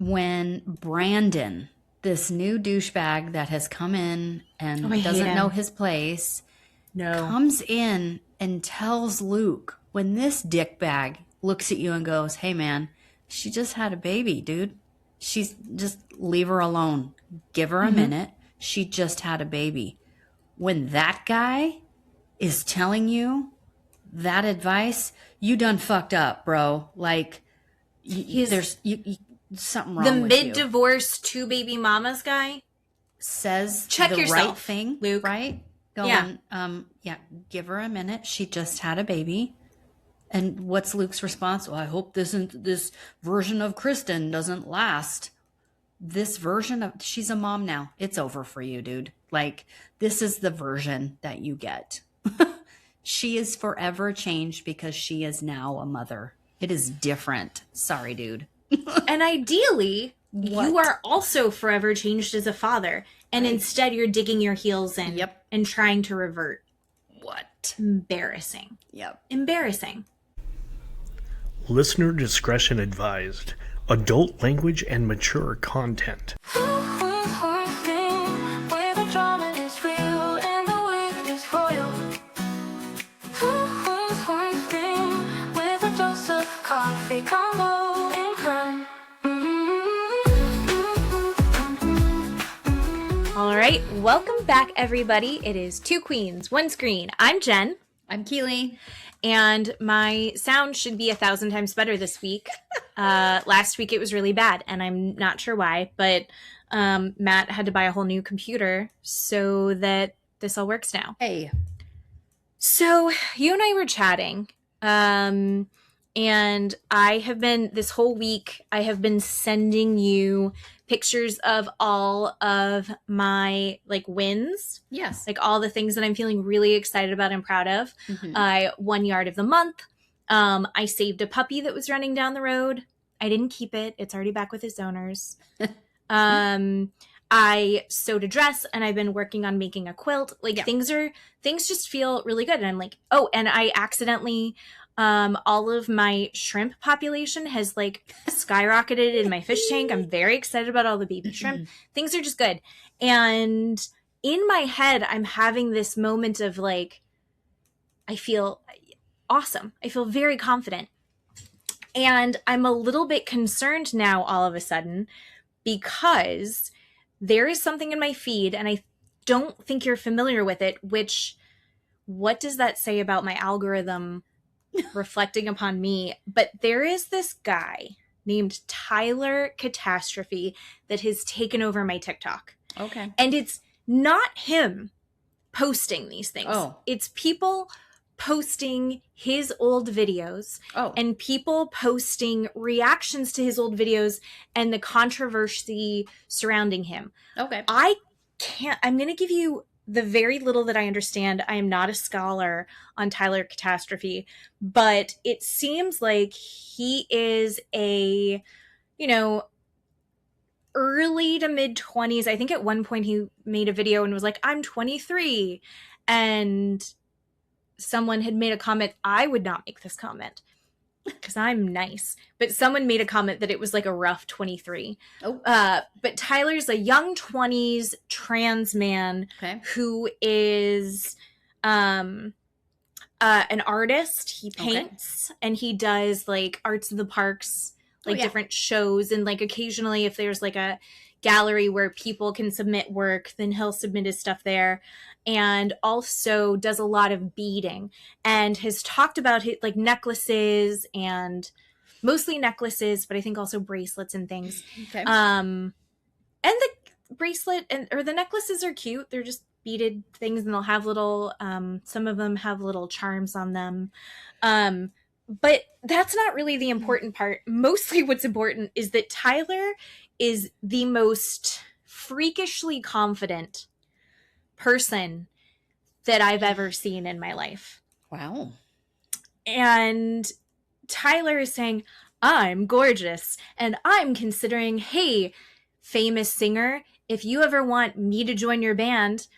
when Brandon, this new douchebag that has come in and I hate doesn't him. know his place, comes in and tells Luke, when this dickbag looks at you and goes, hey man, she just had a baby, dude. She's just leave her alone. Give her a minute. She just had a baby. When that guy is telling you that advice, you done fucked up, bro. Like, there's something wrong The with you. mid-divorce 2 baby mamas guy Says check the yourself, right thing, Luke. right? Going, give her a minute. She just had a baby. And what's Luke's response? Well, I hope this version of Kristen doesn't last. This version of, she's a mom now. It's over for you, dude. Like, this is the version that you get. She is forever changed because she is now a mother. It is different. Sorry, dude. And ideally, you are also forever changed as a father. And instead, you're digging your heels in and trying to revert. What? Embarrassing. Yep. Embarrassing. Listener discretion advised. Adult language and mature content. All right, welcome back, everybody. It is 2 Queens, 1 Screen. I'm Jen. I'm Keeley. And my sound should be 1,000 times better this week. Last week it was really bad, and I'm not sure why, but Matt had to buy a whole new computer so that this all works now. Hey. So you and I were chatting, and this whole week, I have been sending you pictures of all of my wins. Yes. Like all the things that I'm feeling really excited about and proud of. 1 yard of the month. I saved a puppy that was running down the road. I didn't keep it. It's already back with its owners. I sewed a dress and I've been working on making a quilt. Things just feel really good. And I'm like, oh, and I accidentally, all of my shrimp population has skyrocketed in my fish tank. I'm very excited about all the baby shrimp. Things are just good. And in my head, I'm having this moment of I feel awesome. I feel very confident. And I'm a little bit concerned now all of a sudden because there is something in my feed and I don't think you're familiar with it, what does that say about my algorithm reflecting upon me? But there is this guy named Tyler Catastrophe that has taken over my TikTok. Okay. And it's not him posting these things. Oh. It's people posting his old videos and people posting reactions to his old videos and the controversy surrounding him. Okay. I'm going to give you the very little that I understand. I am not a scholar on Tyler Catastrophe, but it seems like he is a, early to mid 20s. I think at one point he made a video and was like, I'm 23. And someone had made a comment. I would not make this comment because I'm nice, but someone made a comment that it was a rough 23. But Tyler's a young 20s trans man who is an artist. He paints and he does arts in the parks, different shows. And occasionally if there's a gallery where people can submit work, then he'll submit his stuff there. And also does a lot of beading and has talked about his, necklaces and mostly necklaces, but I think also bracelets and things. Okay. And the bracelet or the necklaces are cute. They're just beaded things and they'll have little, some of them have little charms on them. But that's not really the important part. Mostly what's important is that Tyler is the most freakishly confident person that I've ever seen in my life. Wow. And Tyler is saying, I'm gorgeous and I'm considering, hey, famous singer, if you ever want me to join your band,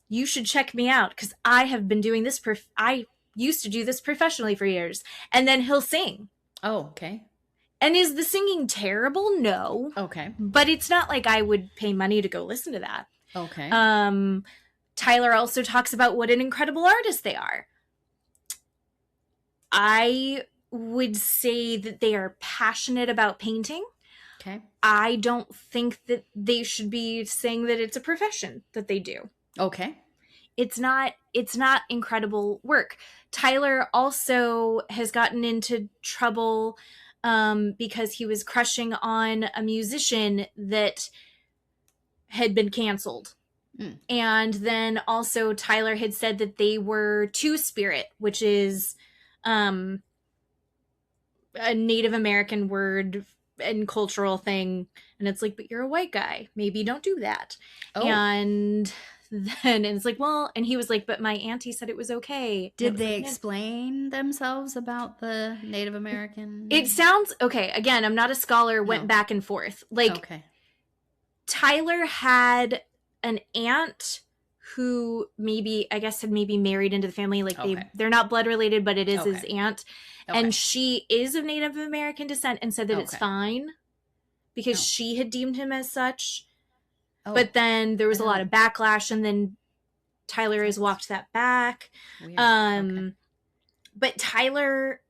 you should check me out because I have been doing this. I used to do this professionally for years. And then he'll sing. Oh, okay. And is the singing terrible? No. Okay. But it's not like I would pay money to go listen to that. Okay. Tyler also talks about what an incredible artist they are. I would say that they are passionate about painting. Okay. I don't think that they should be saying that it's a profession that they do. Okay. It's not incredible work. Tyler also has gotten into trouble because he was crushing on a musician that had been canceled. And then also Tyler had said that they were two-spirit, which is a Native American word and cultural thing. And it's like, but you're a white guy. Maybe don't do that. Oh. And then it's like, well, and he was like, but my auntie said it was okay. Did they explain themselves about the Native American? It sounds okay. Again, I'm not a scholar, went back and forth. Like, okay. Tyler had an aunt who had maybe married into the family. Like they're not blood related, but it is his aunt. Okay. And she is of Native American descent and said that it's fine because she had deemed him as such. Oh. But then there was a lot of backlash, and then Tyler has walked that back. Weird. But Tyler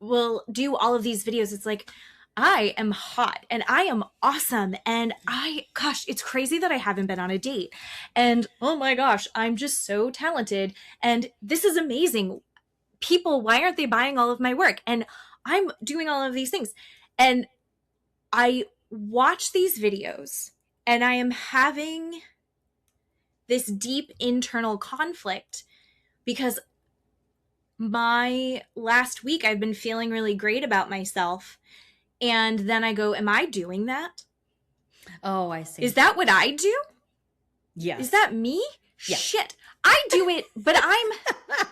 will do all of these videos. It's like, I am hot and I am awesome. And it's crazy that I haven't been on a date. And oh my gosh, I'm just so talented. And this is amazing. People, why aren't they buying all of my work? And I'm doing all of these things. And I watch these videos and I am having this deep internal conflict because my last week I've been feeling really great about myself. And then I go, am I doing that? Oh, I see. Is that what I do? Yes. Is that me? Yeah. Shit. I do it, but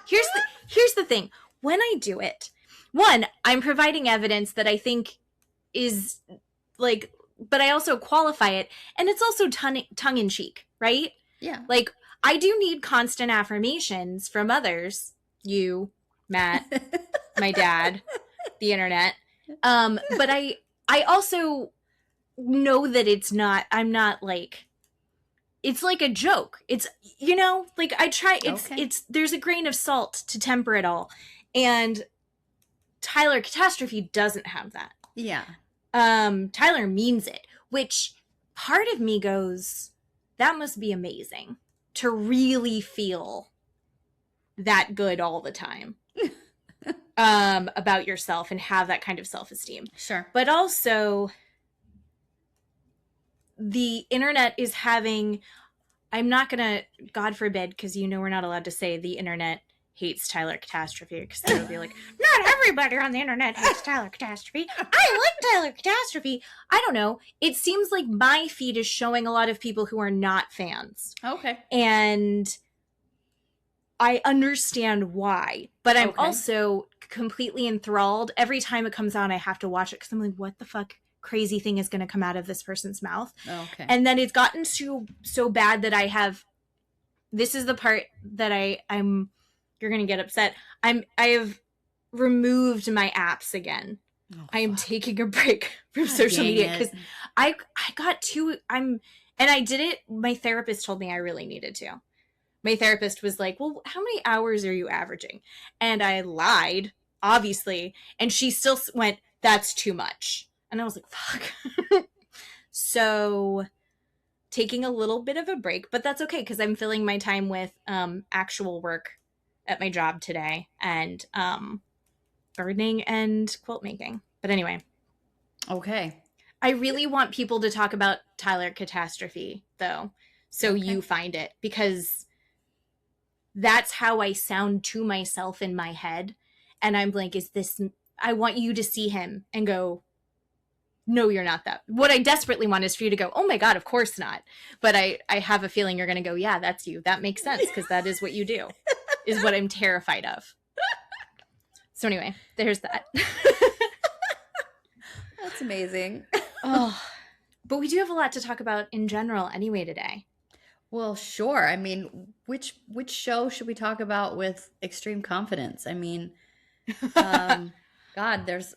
here's the thing. When I do it, one, I'm providing evidence that I think is like, but I also qualify it. And it's also tongue in cheek, right? Yeah. Like, I do need constant affirmations from others. You, Matt, my dad, the internet. But I also know that I'm not like, it's like a joke. It's, like I try, there's a grain of salt to temper it all. And Tyler Catastrophe doesn't have that. Yeah. Tyler means it, which part of me goes, that must be amazing to really feel that good all the time. About yourself and have that kind of self-esteem. Sure. But also the internet is having, I'm not gonna, God forbid, because we're not allowed to say the internet hates Tyler Catastrophe, because they'll be like, not everybody on the internet hates Tyler Catastrophe. I like Tyler Catastrophe. I don't know. It seems like my feed is showing a lot of people who are not fans. Okay. And I understand why, but I'm also completely enthralled. Every time it comes on, I have to watch it because I'm like, what the fuck crazy thing is going to come out of this person's mouth? Okay. And then it's gotten so bad that this is the part that I'm, you're going to get upset. I have removed my apps again. Oh, I am taking a break from social media because I got and I did it. My therapist told me I really needed to. My therapist was like, well, how many hours are you averaging? And I lied, obviously. And she still went, that's too much. And I was like, fuck. So taking a little bit of a break, but that's okay because I'm filling my time with actual work at my job today and gardening and quilt making. But anyway. Okay. I really want people to talk about Tyler Catastrophe, though, so you find it, because that's how I sound to myself in my head. And I'm like, I want you to see him and go, no, you're not that. What I desperately want is for you to go, oh my God, of course not. But I have a feeling you're going to go, yeah, that's you. That makes sense because that is what you do, is what I'm terrified of. So anyway, there's that. That's amazing. But we do have a lot to talk about in general anyway today. Well, sure. I mean, which show should we talk about with extreme confidence? I mean, God, there's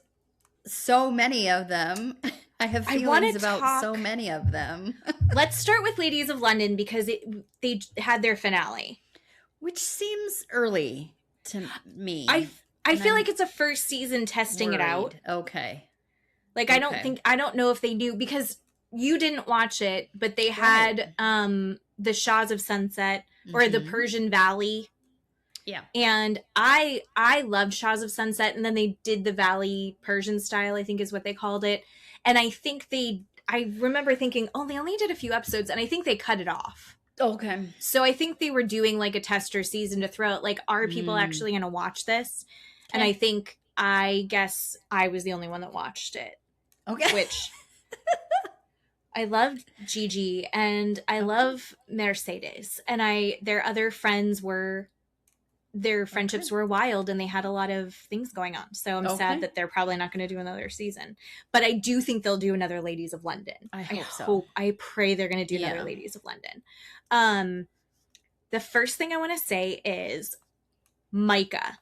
so many of them. I have I wanna feelings about so talk- many of them. Let's start with Ladies of London because they had their finale. Which seems early to me. I And feel I'm like it's a first season testing it out. worried. Okay. Like Okay. I don't know if they knew, because you didn't watch it, but they had the Shahs of Sunset or the Mhm. Persian Valley. Yeah. And I loved Shahs of Sunset, and then they did the Valley Persian style, I think is what they called it. And I think I remember thinking, oh, they only did a few episodes, and I think they cut it off. Okay. So I think they were doing like a tester season to throw it. Like, are people actually going to watch this? And I guess I was the only one that watched it. Okay. Which I loved Gigi and I love Mercedes, and their other friends their friendships were wild and they had a lot of things going on. So I'm sad that they're probably not going to do another season. But I do think they'll do another Ladies of London. I hope so. I pray they're going to do another Ladies of London. The first thing I want to say is Micah.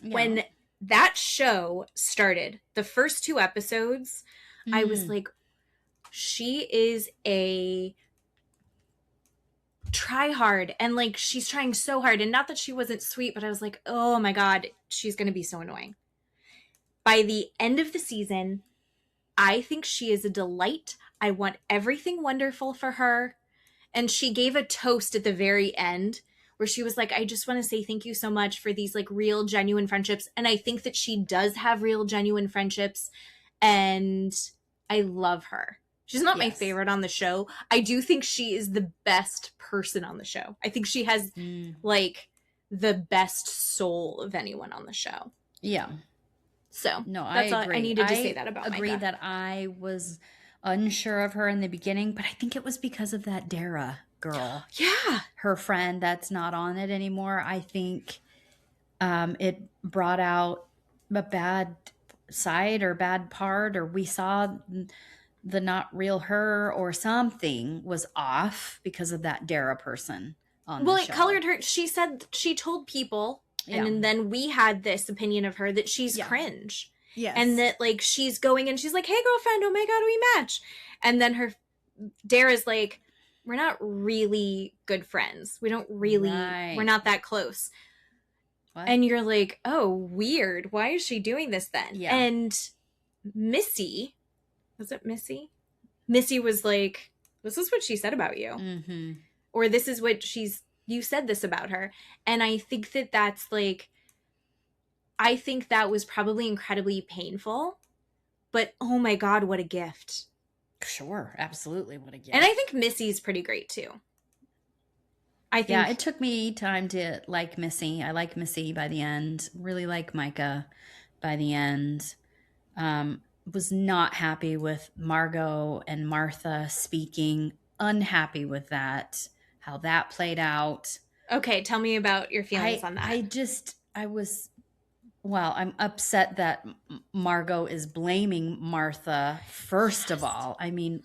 Yeah. When that show started, the first 2 episodes, I was like, she is a try hard, and like she's trying so hard, and not that she wasn't sweet, but I was like, oh my god, she's gonna be so annoying. By the end of the season, I think she is a delight. I want everything wonderful for her. And she gave a toast at the very end where she was like, I just want to say thank you so much for these like real genuine friendships. And I think that she does have real genuine friendships, and I love her. She's not my favorite on the show. I do think she is the best person on the show. I think she has like the best soul of anyone on the show. Yeah. So no, that's I all. agree. I needed to say that about Micah. I agree that I was unsure of her in the beginning, but I think it was because of that Dara girl. Yeah. Her friend that's not on it anymore. I think it brought out a bad side or bad part, or we saw the not real her, or something was off because of that Dara person on the show. It colored her. She said she told people, and then we had this opinion of her that she's cringe. Yes. And that like she's going and she's like, hey girlfriend, oh my god, we match. And then Dara's like, we're not really good friends. We don't really, we're not that close. What? And you're like, oh, weird. Why is she doing this then? Yeah. And Missy, was it Missy? Missy was like, this is what she said about you. Mm-hmm. Or this is what you said this about her. And I think that's like, I think that was probably incredibly painful. But oh my God, what a gift. Sure, absolutely. What a gift. And I think Missy's pretty great too. I think. Yeah, it took me time to like Missy. I like Missy by the end. Really like Micah by the end. Was not happy with Margot and Martha speaking. Unhappy with that. How that played out. Okay, tell me about your feelings on that. I'm upset that Margot is blaming Martha, first of all. I mean,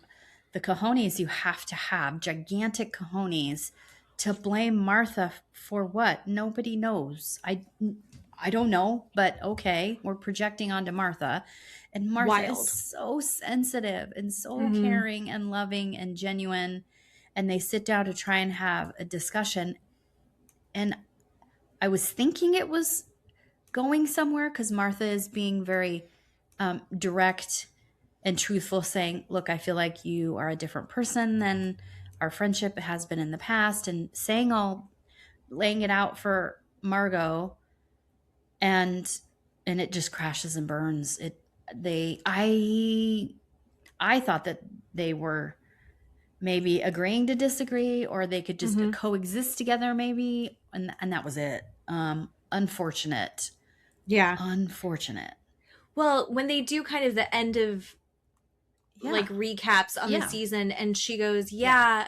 the cojones you have to have, gigantic cojones, to blame Martha for what? Nobody knows. I don't know, but okay, we're projecting onto Martha. And Martha is so sensitive and so caring and loving and genuine. And they sit down to try and have a discussion. And I was thinking it was going somewhere because Martha is being very direct and truthful, saying, look, I feel like you are a different person than our friendship has been in the past, and laying it out for Margot, and it just crashes and burns. I thought that they were maybe agreeing to disagree, or they could just coexist together maybe, and that was it. Unfortunate. Yeah. Unfortunate. Well, when they do kind of the end of like recaps on the season, and she goes, I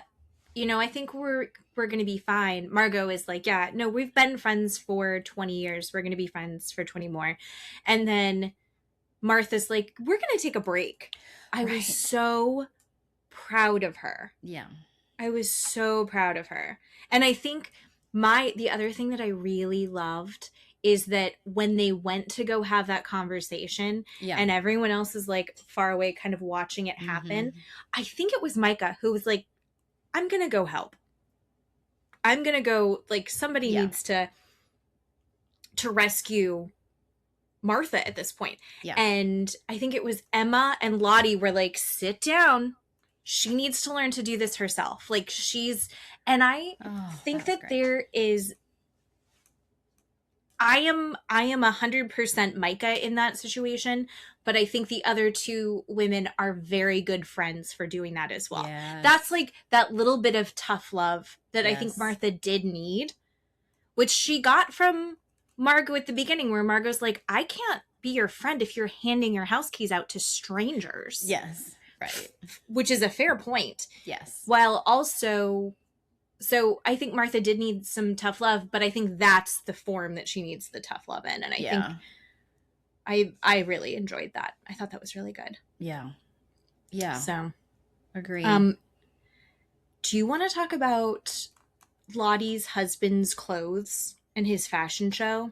think we're going to be fine. Margot is like, no, we've been friends for 20 years. We're going to be friends for 20 more. And then Martha's like, we're going to take a break. I was so proud of her. Yeah. I was so proud of her. And I think the other thing that I really loved is that when they went to go have that conversation and everyone else is like far away kind of watching it happen, I think it was Micah who was like, I'm going to go help. I'm going to go, like, somebody needs to rescue Martha at this point. Yeah. And I think it was Emma and Lottie were like, sit down. She needs to learn to do this herself. Like, and I think that there is, I am 100% Micah in that situation, but I think the other two women are very good friends for doing that as well. Yes. That's like that little bit of tough love that I think Martha did need, which she got from Margot at the beginning, where Margot's like, I can't be your friend if you're handing your house keys out to strangers. Yes, right. Which is a fair point. Yes. While also... So I think Martha did need some tough love, but I think that's the form that she needs the tough love in. And I think I really enjoyed that. I thought that was really good. Yeah. Yeah. So agree. Do you want to talk about Lottie's husband's clothes and his fashion show?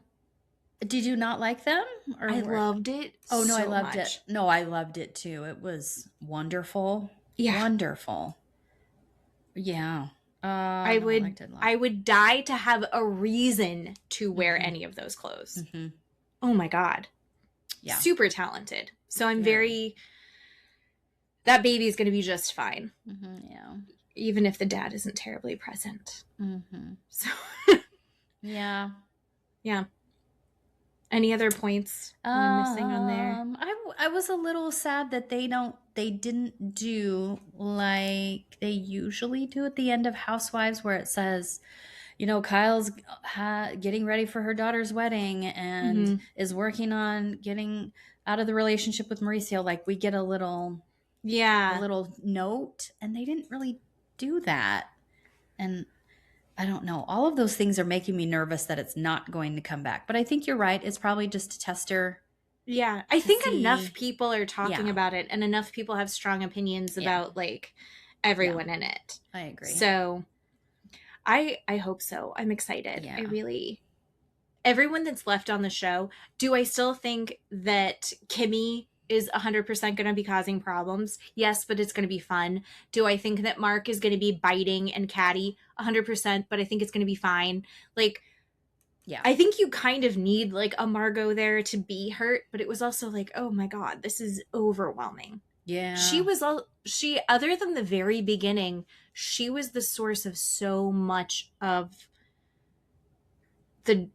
Did you not like them? Or I loved it. Oh no, I loved it. No, I loved it too. It was wonderful. Yeah. Wonderful. Yeah. I would die to have a reason to wear any of those clothes. Mm-hmm. Oh my God. Yeah. Super talented. So I'm that baby's going to be just fine. Mm-hmm, yeah. Even if the dad isn't terribly present. Mm-hmm. So. Yeah. Yeah. Any other points I'm missing on there? I was a little sad that they didn't do like they usually do at the end of Housewives, where it says, you know, Kyle's getting ready for her daughter's wedding and is working on getting out of the relationship with Mauricio. Like, we get a little note, and they didn't really do that. And I don't know. All of those things are making me nervous that it's not going to come back. But I think you're right. It's probably just a tester. Yeah. I think enough people are talking about it, and enough people have strong opinions about, like, everyone in it. I agree. So I hope so. I'm excited. Yeah. Everyone that's left on the show, do I still think that Kimmy is 100% going to be causing problems? Yes, but it's going to be fun. Do I think that Mark is going to be biting and catty? 100%, but I think it's going to be fine. Like, yeah, I think you kind of need, like, a Margot there to be hurt, but it was also like, oh my God, this is overwhelming. Yeah. She, other than the very beginning, she was the source of so much of the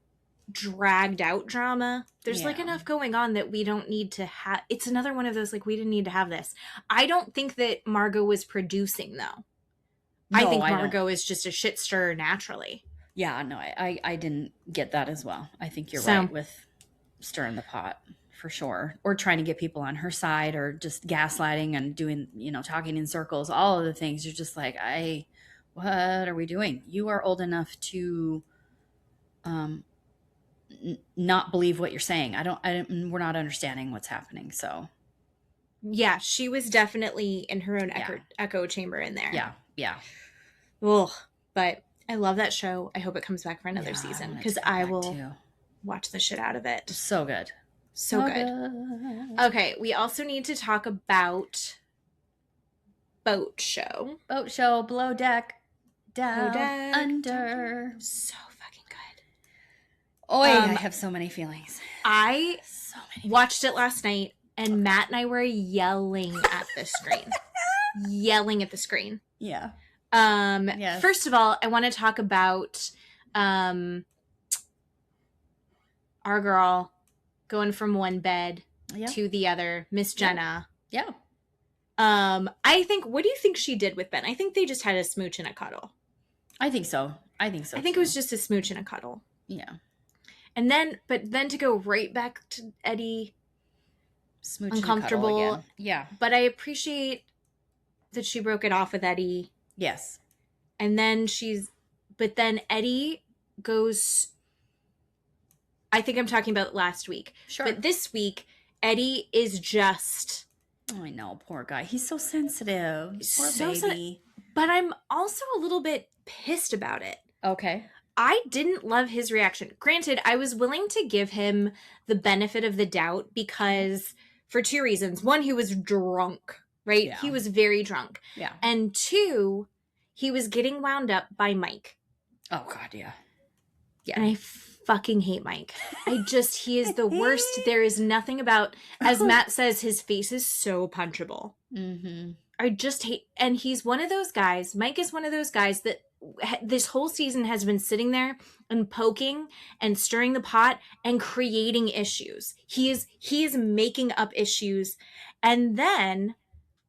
dragged out drama. There's like enough going on that we don't need to have. It's another one of those, like, we didn't need to have this. I don't think that Margot was producing, though. No, I think Margot is just a shit stirrer naturally. Yeah, no, I didn't get that as well. I think you're right with stirring the pot for sure, or trying to get people on her side, or just gaslighting and doing, you know, talking in circles. All of the things you're just like, what are we doing? You are old enough to not believe what you're saying. We're not understanding what's happening. So yeah, she was definitely in her own echo chamber in there. Yeah. Ugh, but I love that show. I hope it comes back for another season, because I will watch the shit out of it. So good. So good. Okay, we also need to talk about Boat Show. Boat Show, Below Deck, Down, Under. So fucking good. Oh, I have so many feelings. I watched it last night, and Matt and I were yelling at the screen. Yelling at the screen. Yeah. Yes. First of all, I want to talk about our girl going from one bed to the other, Miss Jenna. Yeah. I think, what do you think she did with Ben? I think they just had a smooch and a cuddle. I think so. I think it was just a smooch and a cuddle. Yeah. And then to go right back to Eddie, smooch uncomfortable. And a cuddle again. Yeah. But I appreciate that she broke it off with Eddie. Yes. And then then Eddie goes, I think I'm talking about last week. Sure. But this week, Eddie is just... Oh, I know, poor guy. He's so sensitive. Poor baby. But I'm also a little bit pissed about it. Okay. I didn't love his reaction. Granted, I was willing to give him the benefit of the doubt because for 2 reasons. One, he was drunk, right? Yeah. He was very drunk. Yeah. And 2, he was getting wound up by Mike. Oh, God, yeah. Yeah. And I fucking hate Mike. He is the worst. There is nothing about, as Matt says, his face is so punchable. Mm-hmm. I just hate, and he's one of those guys, Mike is one of those guys that this whole season has been sitting there and poking and stirring the pot and creating issues. He is making up issues. And then.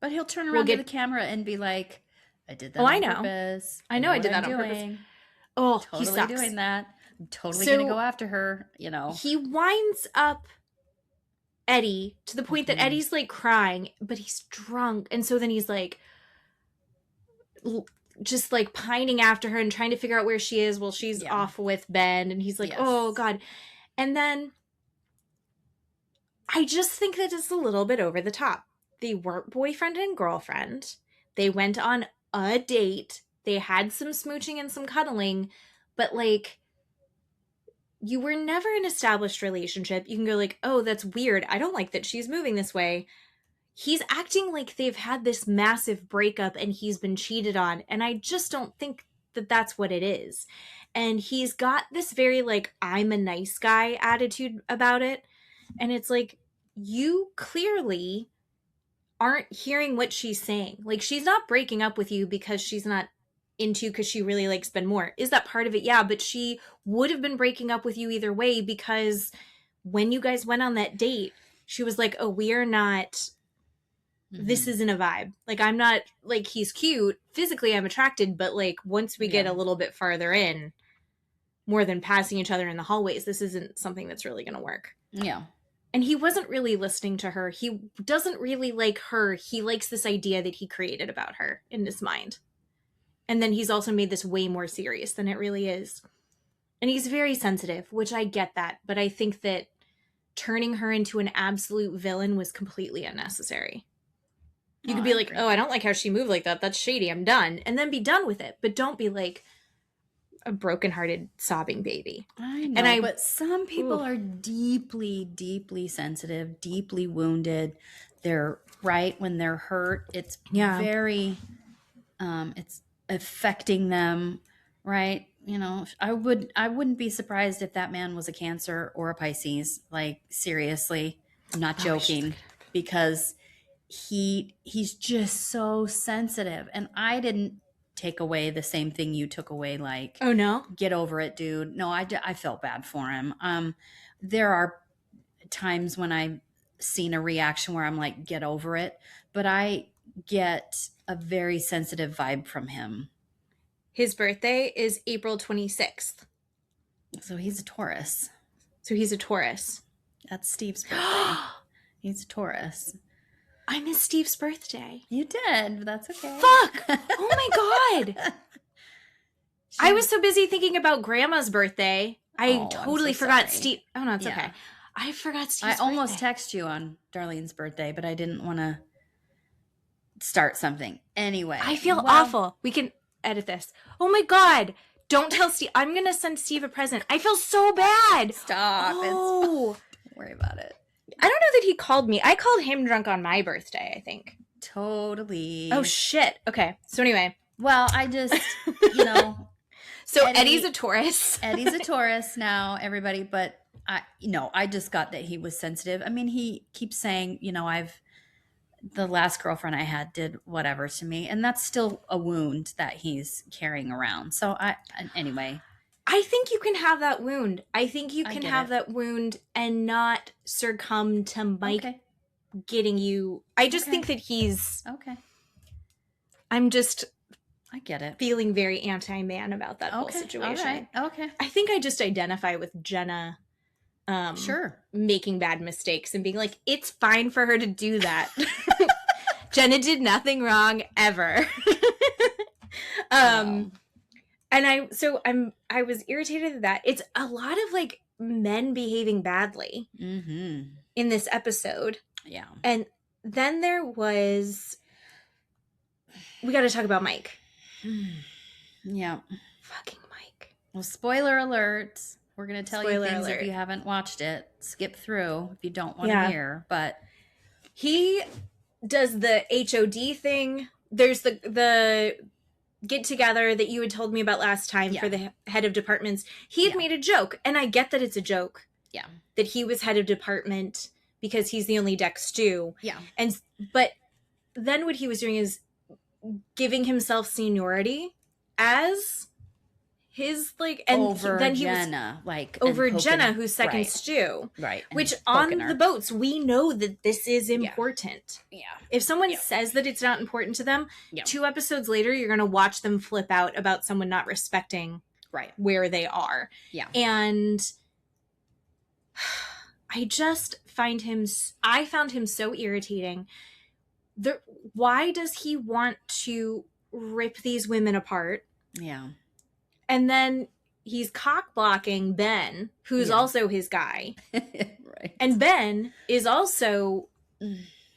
But he'll turn around to the camera and be like, I did that on purpose. I know I did that on purpose. Oh, he totally sucks. doing that. I'm totally going to go after her, He winds up Eddie to the point that Eddie's like crying, but he's drunk. And so then he's like, just like pining after her and trying to figure out where she is while she's off with Ben. And he's like, oh God. And then I just think that it's a little bit over the top. They weren't boyfriend and girlfriend. They went on a date. They had some smooching and some cuddling, but like, you were never an established relationship. You can go like, oh, that's weird. I don't like that she's moving this way. He's acting like they've had this massive breakup and he's been cheated on. And I just don't think that that's what it is. And he's got this very like, I'm a nice guy attitude about it. And it's like, you clearly aren't hearing what she's saying. Like, she's not breaking up with you because she's not into, because she really likes Ben more. Is that part of it? Yeah, but she would have been breaking up with you either way, because when you guys went on that date, she was like, oh, we are not, this isn't a vibe. Like, I'm not, like, he's cute. Physically, I'm attracted, but like, once we get a little bit farther in, more than passing each other in the hallways, this isn't something that's really going to work. Yeah. And he wasn't really listening to her. He doesn't really like her. He likes this idea that he created about her in his mind. And then he's also made this way more serious than it really is. And he's very sensitive, which I get that. But I think that turning her into an absolute villain was completely unnecessary. You could be like, oh, I don't like how she moved like that. That's shady. I'm done. And then be done with it. But don't be like a brokenhearted, sobbing baby. I know, but some people are deeply, deeply sensitive, deeply wounded. They're right when they're hurt. It's very, it's affecting them, right? I wouldn't be surprised if that man was a Cancer or a Pisces. Like, seriously, I'm not joking, because he's just so sensitive. And I didn't take away the same thing you took away, like, oh no, get over it, dude. No, I felt bad for him. There are times when I've seen a reaction where I'm like, get over it, but I get a very sensitive vibe from him. His birthday is April 26th. So he's a Taurus. That's Steve's birthday. He's a Taurus. I missed Steve's birthday. You did, but that's okay. Fuck! Oh my God! I was so busy thinking about Grandma's birthday. I totally forgot Steve. Oh no, it's okay. I forgot Steve's birthday. I almost texted you on Darlene's birthday, but I didn't want to start something. Anyway. I feel awful. We can edit this. Oh my God! Don't tell Steve. I'm going to send Steve a present. I feel so bad. Stop. Oh. Don't worry about it. I don't know that he called me. I called him drunk on my birthday, I think. Totally. Oh, shit. Okay. So anyway. Well, I just, So Eddie's a Taurus. Eddie's a Taurus now, everybody. But I just got that he was sensitive. I mean, he keeps saying, the last girlfriend I had did whatever to me. And that's still a wound that he's carrying around. So anyway. I think you can have that wound. I think you can have that wound and not succumb to Mike getting you. I just think that he's... Okay. I'm just... I get it. Feeling very anti-man about that whole situation. All right. Okay. I think I just identify with Jenna making bad mistakes and being like, it's fine for her to do that. Jenna did nothing wrong ever. Wow. And I was irritated at that. It's a lot of like men behaving badly in this episode. Yeah. And then we got to talk about Mike. Yeah. Fucking Mike. Well, spoiler alert. We're going to tell you Spoiler things alert. if you haven't watched it. Skip through if you don't want to Yeah. hear. But He does the HOD thing. There's the get together that you had told me about last time Yeah. for the head of departments. He had Yeah. made a joke, and I get that it's a joke. yeah. That he was head of department because he's the only deck stew. Yeah. But then what he was doing is giving himself seniority as his like, and Over then he Jenna. was over Jenna, who's second right. stew. Right. and Which poking on her. the boats, we know that this is important. Yeah. If someone Yeah. says that it's not important to them, Yeah. 2 episodes later, you're going to watch them flip out about someone not respecting Right. where they are. Yeah. And I just found him so irritating. Why does he want to rip these women apart? Yeah. And then he's cock blocking Ben, who's Yeah. also his guy. right. And Ben is also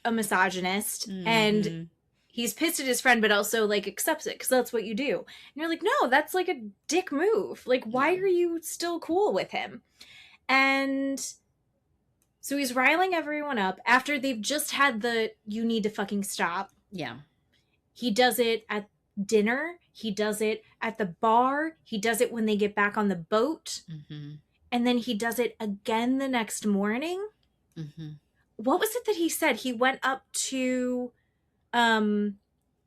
a misogynist. And Mhm. he's pissed at his friend, but also like accepts it because that's what you do. And you're like, no, that's like a dick move. Like, why Yeah. are you still cool with him? And so he's riling everyone up after they've just had the you need to fucking stop. Yeah. He does it at dinner. He does it at the bar. He does it when they get back on the boat. Mm-hmm. And then he does it again the next morning. Mm-hmm. What was it that he said? He went up to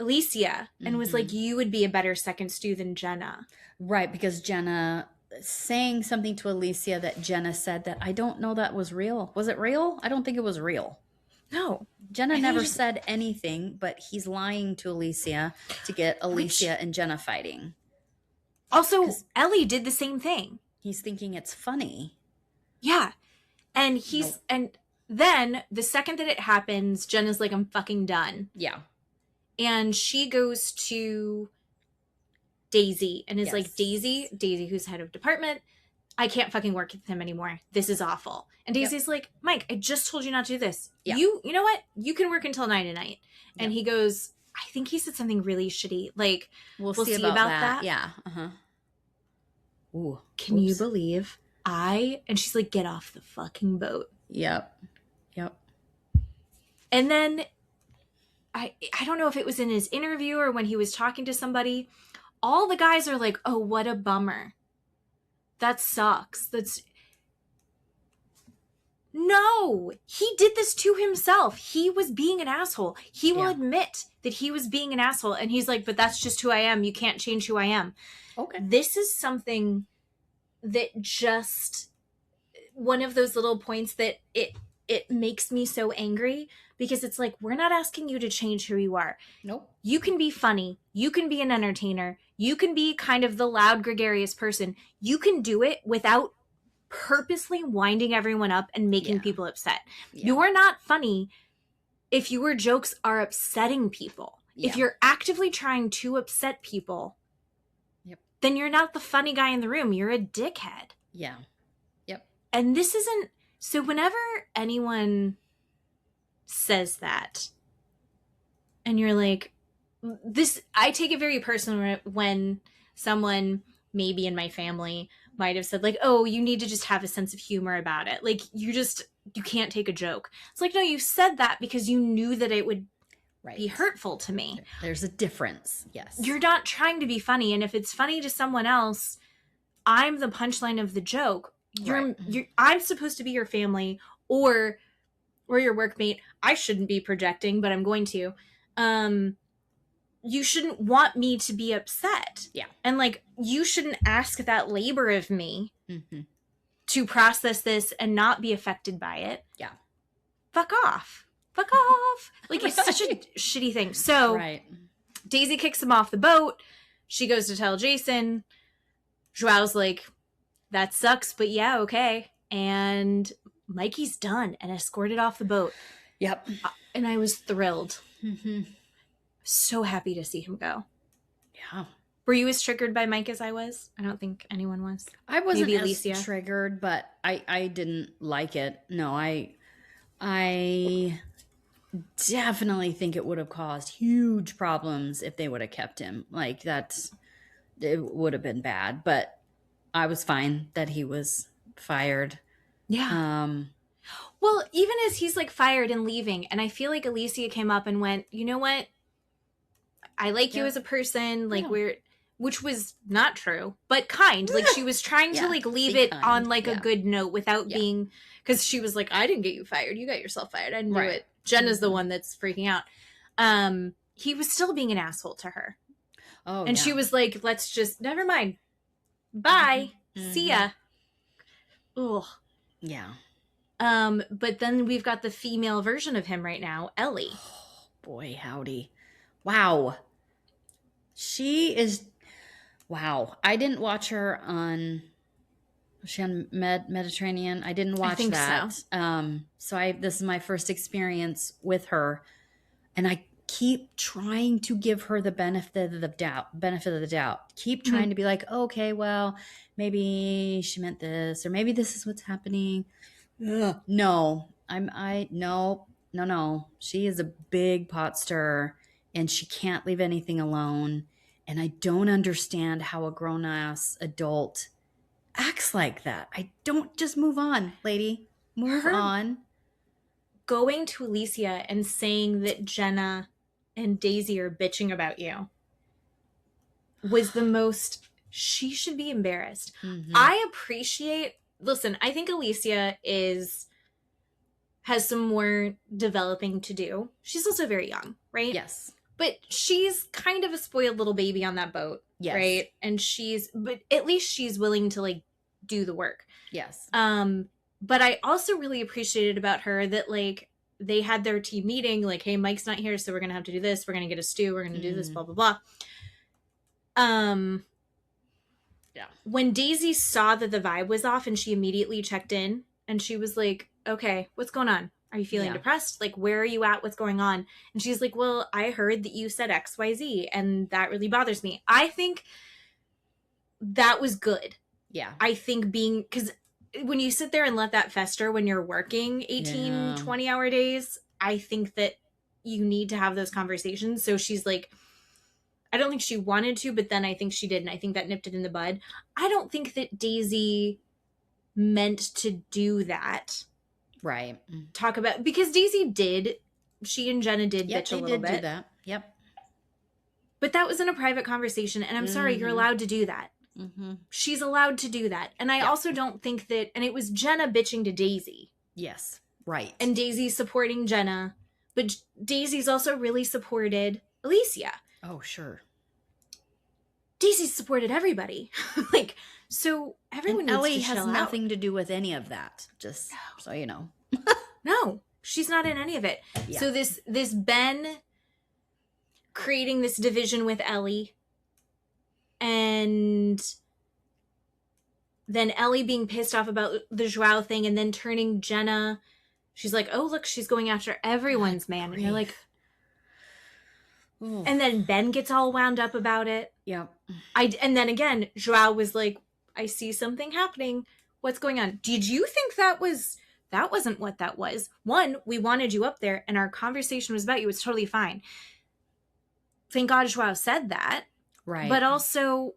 Alicia and was like, you would be a better second stew than Jenna. Right, because Jenna saying something to Alicia that Jenna said that I don't know that was real. Was it real? I don't think it was real. No. Jenna I think never he just- said anything, but he's lying to Alicia to get Alicia and Jenna fighting. Also, 'Cause- Ellie did the same thing. He's thinking it's funny. Yeah. And he's Nope. and then the second that it happens, Jenna's like, I'm fucking done. Yeah. And she goes to Daisy and is like, Yes. Daisy, who's head of department, I can't fucking work with him anymore. This is awful. And Daisy's like, Mike, I just told you not to do this. Yeah. You know what? You can work until 9 at night. And Yeah. he goes, I think he said something really shitty. Like, We'll We'll see, see about, about that. that. Yeah. Uh-huh. Ooh. can you Whoops. believe and she's like, get off the fucking boat. Yep. Yep. And then I don't know if it was in his interview or when he was talking to somebody, all the guys are like, oh, what a bummer. That sucks. No, he did this to himself. He was being an asshole. He will Yeah. admit that he was being an asshole. And he's like, but that's just who I am. You can't change who I am. Okay. This is something that just one of those little points that it makes me so angry because it's like, we're not asking you to change who you are. Nope. You can be funny. You can be an entertainer. You can be kind of the loud, gregarious person. You can do it without purposely winding everyone up and making Yeah. people upset. Yeah. You're not funny if your jokes are upsetting people. Yeah. If you're actively trying to upset people, Yep. then you're not the funny guy in the room. You're a dickhead. Yeah. Yep. And this isn't... So whenever anyone says that, and you're like, this... I take it very personally when someone, maybe in my family, might have said like, oh, you need to just have a sense of humor about it. Like, you can't take a joke. It's like, no, you said that because you knew that it would Right. be hurtful to me. There's a difference. Yes. You're not trying to be funny, and if it's funny to someone else, I'm the punchline of the joke. Right. I'm supposed to be your family or your workmate. I shouldn't be projecting, but I'm going to. You shouldn't want me to be upset. Yeah. And like, you shouldn't ask that labor of me Mm-hmm. to process this and not be affected by it. Yeah. Fuck off. Fuck off. Like, it's such a shitty thing. So Right. Daisy kicks him off the boat. She goes to tell Jason. Joao's like, that sucks, but yeah, okay. And Mikey's done and escorted off the boat. Yep. And I was thrilled. Mm-hmm. So happy to see him go. Yeah. Were you as triggered by Mike as I was? I don't think anyone was. I wasn't Maybe as Alicia. triggered, but I didn't like it. No, I definitely think it would have caused huge problems if they would have kept him. Like, it would have been bad. But I was fine that he was fired. Yeah. Well, even as he's like fired and leaving, and I feel like Alicia came up and went, you know what? I like you as a person. Like which was not true, but kind. Like she was trying to like leave it kind. On like a good note without being, because she was like, I didn't get you fired. You got yourself fired. I didn't do it. Jenna's the one that's freaking out. He was still being an asshole to her. Oh, and she was like, let's just, never mind. Bye. See ya. Ugh. Yeah. But then we've got the female version of him right now, Ellie. Oh, boy, howdy. Wow. She is, wow. I didn't watch her on, was she on Mediterranean? I didn't watch that. So this is my first experience with her. And I keep trying to give her the benefit of the doubt. Keep trying to be like, okay, well, maybe she meant this, or maybe this is what's happening. Ugh. No. No. She is a big pot stirrer, and she can't leave anything alone. And I don't understand how a grown-ass adult acts like that. I don't, just move on, lady. Move on. Going to Alicia and saying that Jenna and Daisy are bitching about you was the most, she should be embarrassed. I appreciate, listen, I think Alicia has some more developing to do. She's also very young, right? Yes. But she's kind of a spoiled little baby on that boat, right? And but at least she's willing to like do the work. Yes. But I also really appreciated about her that like they had their team meeting, like, hey, Mike's not here, so we're gonna have to do this. We're gonna get a stew. We're gonna do this. Blah blah blah. Yeah. When Daisy saw that the vibe was off, and she immediately checked in, and she was like, "Okay, what's going on? Are you feeling depressed? Like, where are you at? What's going on?" And she's like, "Well, I heard that you said XYZ, and that really bothers me." I think that was good. Yeah. I think because when you sit there and let that fester when you're working 18, 20-hour days, I think that you need to have those conversations. So she's like, I don't think she wanted to, but then I think she did, and I think that nipped it in the bud. I don't think that Daisy meant to do that. Right. Talk about, because Daisy did, she and Jenna did bitch a little bit. Do that. Yep. But that was in a private conversation, and I'm sorry, you're allowed to do that. She's allowed to do that. And I also don't think that, and it was Jenna bitching to Daisy. Yes. Right. And Daisy supporting Jenna, but Daisy's also really supported Alicia. Oh, sure. Daisy supported everybody. Like, so everyone and needs Ellie to has chill nothing to do with any of that. Just so you know. No, she's not in any of it. Yeah. So this Ben creating this division with Ellie, and then Ellie being pissed off about the Joao thing, and then turning Jenna. She's like, oh, look, she's going after everyone's man. And you're like, ooh. And then Ben gets all wound up about it. Yep. And then again, Joao was like, I see something happening. What's going on? Did you think that wasn't what that was? One, we wanted you up there, and our conversation was about you. It's totally fine. Thank God Joao said that. Right. But also,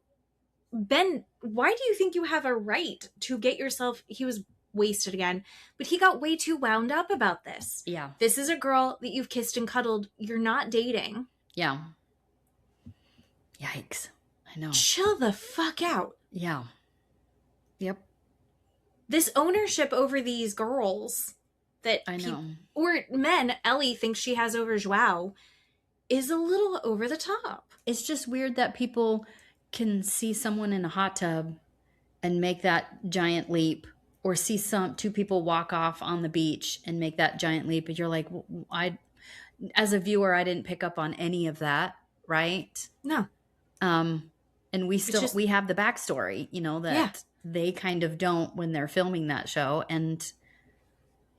Ben, why do you think you have a right to get yourself... He was wasted again, but he got way too wound up about this. Yeah. This is a girl that you've kissed and cuddled. You're not dating. Yeah. Yikes. I know. Chill the fuck out. Yeah. Yep. This ownership over these girls that I know. Or men, Ellie thinks she has over Joao, is a little over the top. It's just weird that people can see someone in a hot tub and make that giant leap, or see two people walk off on the beach and make that giant leap, and you're like, as a viewer, I didn't pick up on any of that, right? No. And we have the backstory, that they kind of don't when they're filming that show. And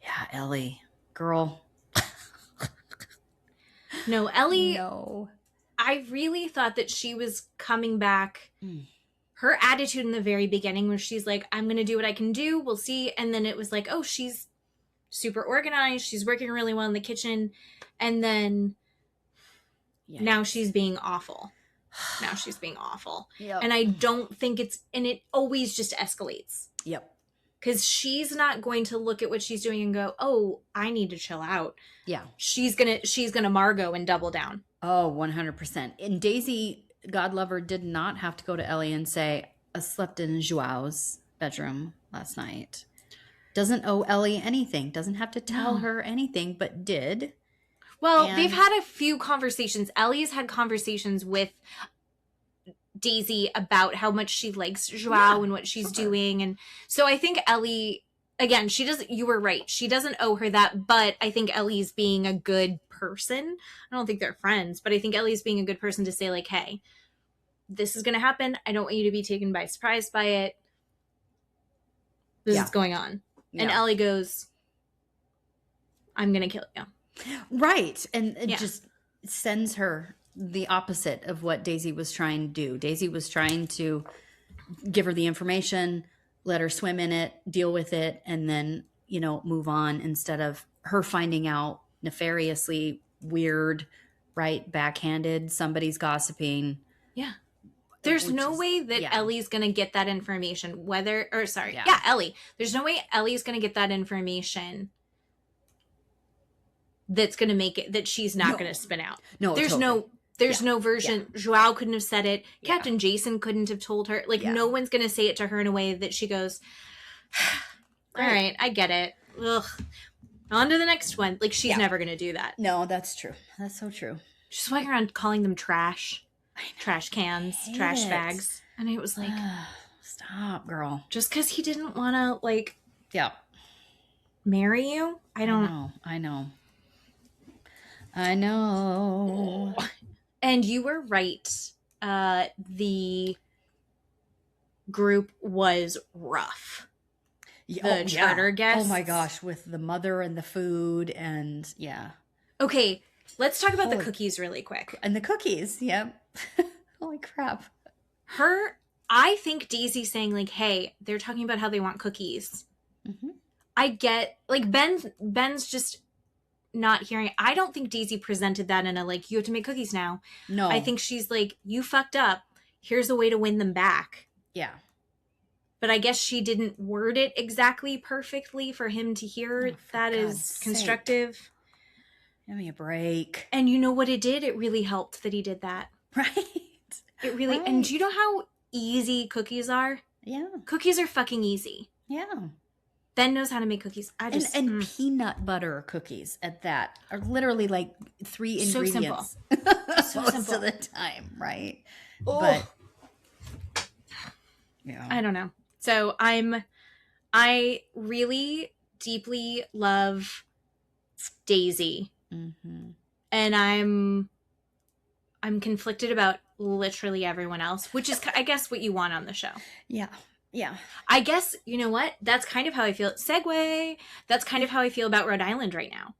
yeah, Ellie, girl. No, Ellie. No. I really thought that she was coming back. Her attitude in the very beginning, where she's like, I'm going to do what I can do. We'll see. And then it was like, oh, she's super organized. She's working really well in the kitchen. And then now she's being awful. now she's being awful. Yep. And I don't think it always just escalates. Yep. Because she's not going to look at what she's doing and go, oh, I need to chill out. Yeah. She's gonna Margot and double down. Oh, 100%. And Daisy, God lover, did not have to go to Ellie and say, I slept in Joao's bedroom last night. Doesn't owe Ellie anything. Doesn't have to tell her anything, but did. Well, they've had a few conversations. Ellie's had conversations with Daisy about how much she likes Joao and what she's doing. And so I think Ellie, again, you were right. She doesn't owe her that, but I think Ellie's being a good person. I don't think they're friends, but I think Ellie's being a good person to say, like, hey, this is going to happen. I don't want you to be taken by surprise by it. This is going on. Yeah. And Ellie goes, I'm going to kill you. Right. And it just sends her the opposite of what Daisy was trying to do. Daisy was trying to give her the information, let her swim in it, deal with it, and then, move on, instead of her finding out nefariously weird, right, backhanded, somebody's gossiping. Yeah. There's no way that Ellie's going to get that information, Ellie. There's no way Ellie's going to get that information that's going to make it that she's not going to spin out. No, there's no version. Yeah. Joao couldn't have said it. Captain Jason couldn't have told her. Like, no one's going to say it to her in a way that she goes, all right, I get it. Ugh. On to the next one. Like, she's never going to do that. No, that's true. That's so true. She's walking around calling them trash. Trash cans, trash bags. And it was like, stop, girl. Just because he didn't want to, marry you? I know. And you were right. The group was rough. The charter guests. Oh my gosh, with the mother and the food and Okay, let's talk about the cookies really quick. And the cookies, Holy crap. I think Daisy saying, like, hey, they're talking about how they want cookies. Mm-hmm. I get, like, Ben's just not hearing. I don't think Daisy presented that in a, like, you have to make cookies now. No. I think she's like, you fucked up. Here's a way to win them back. Yeah. But I guess she didn't word it exactly perfectly for him to hear. That is constructive. Give me a break. And you know what it did? It really helped that he did that. Right. It really, and do you know how easy cookies are? Yeah. Cookies are fucking easy. Yeah. Ben knows how to make cookies. And peanut butter cookies at that are literally like 3 ingredients. So simple. Most of the time, right? Oh. But I don't know. So I really deeply love Daisy. Mm-hmm. And I'm conflicted about literally everyone else, which is, I guess, what you want on the show. Yeah. Yeah. I guess, you know what? That's kind of how I feel. Segue. That's kind of how I feel about Rhode Island right now.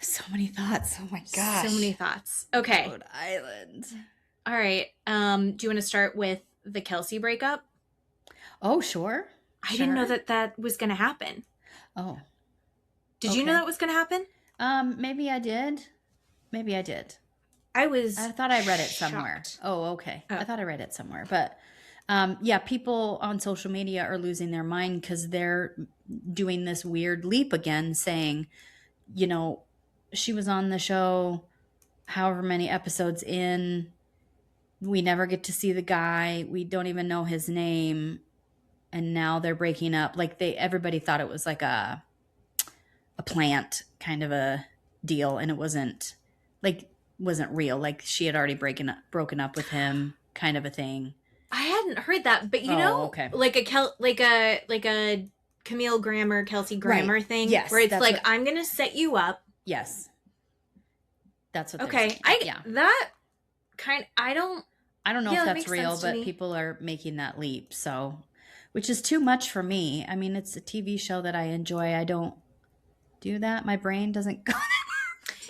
So many thoughts. Oh my gosh. So many thoughts. Okay. Rhode Island. All right. Do you want to start with the Kelsey breakup? Oh, sure. I didn't know that was going to happen. Oh. Did you know that was going to happen? Maybe I did. I thought I read it somewhere. Oh, okay. Oh. I thought I read it somewhere. But people on social media are losing their mind because they're doing this weird leap again, saying, she was on the show however many episodes in. We never get to see the guy. We don't even know his name. And now they're breaking up. Like everybody thought it was like a plant kind of a deal. And it wasn't real. Like she had already broken up with him, kind of a thing. I hadn't heard that, but okay. like a Camille Grammer, Kelsey Grammer thing, where it's like, I'm gonna set you up. Yes, that's what. Okay, that kind. I don't know if that's real, but people are making that leap. So, which is too much for me. I mean, it's a TV show that I enjoy. I don't do that. My brain doesn't go.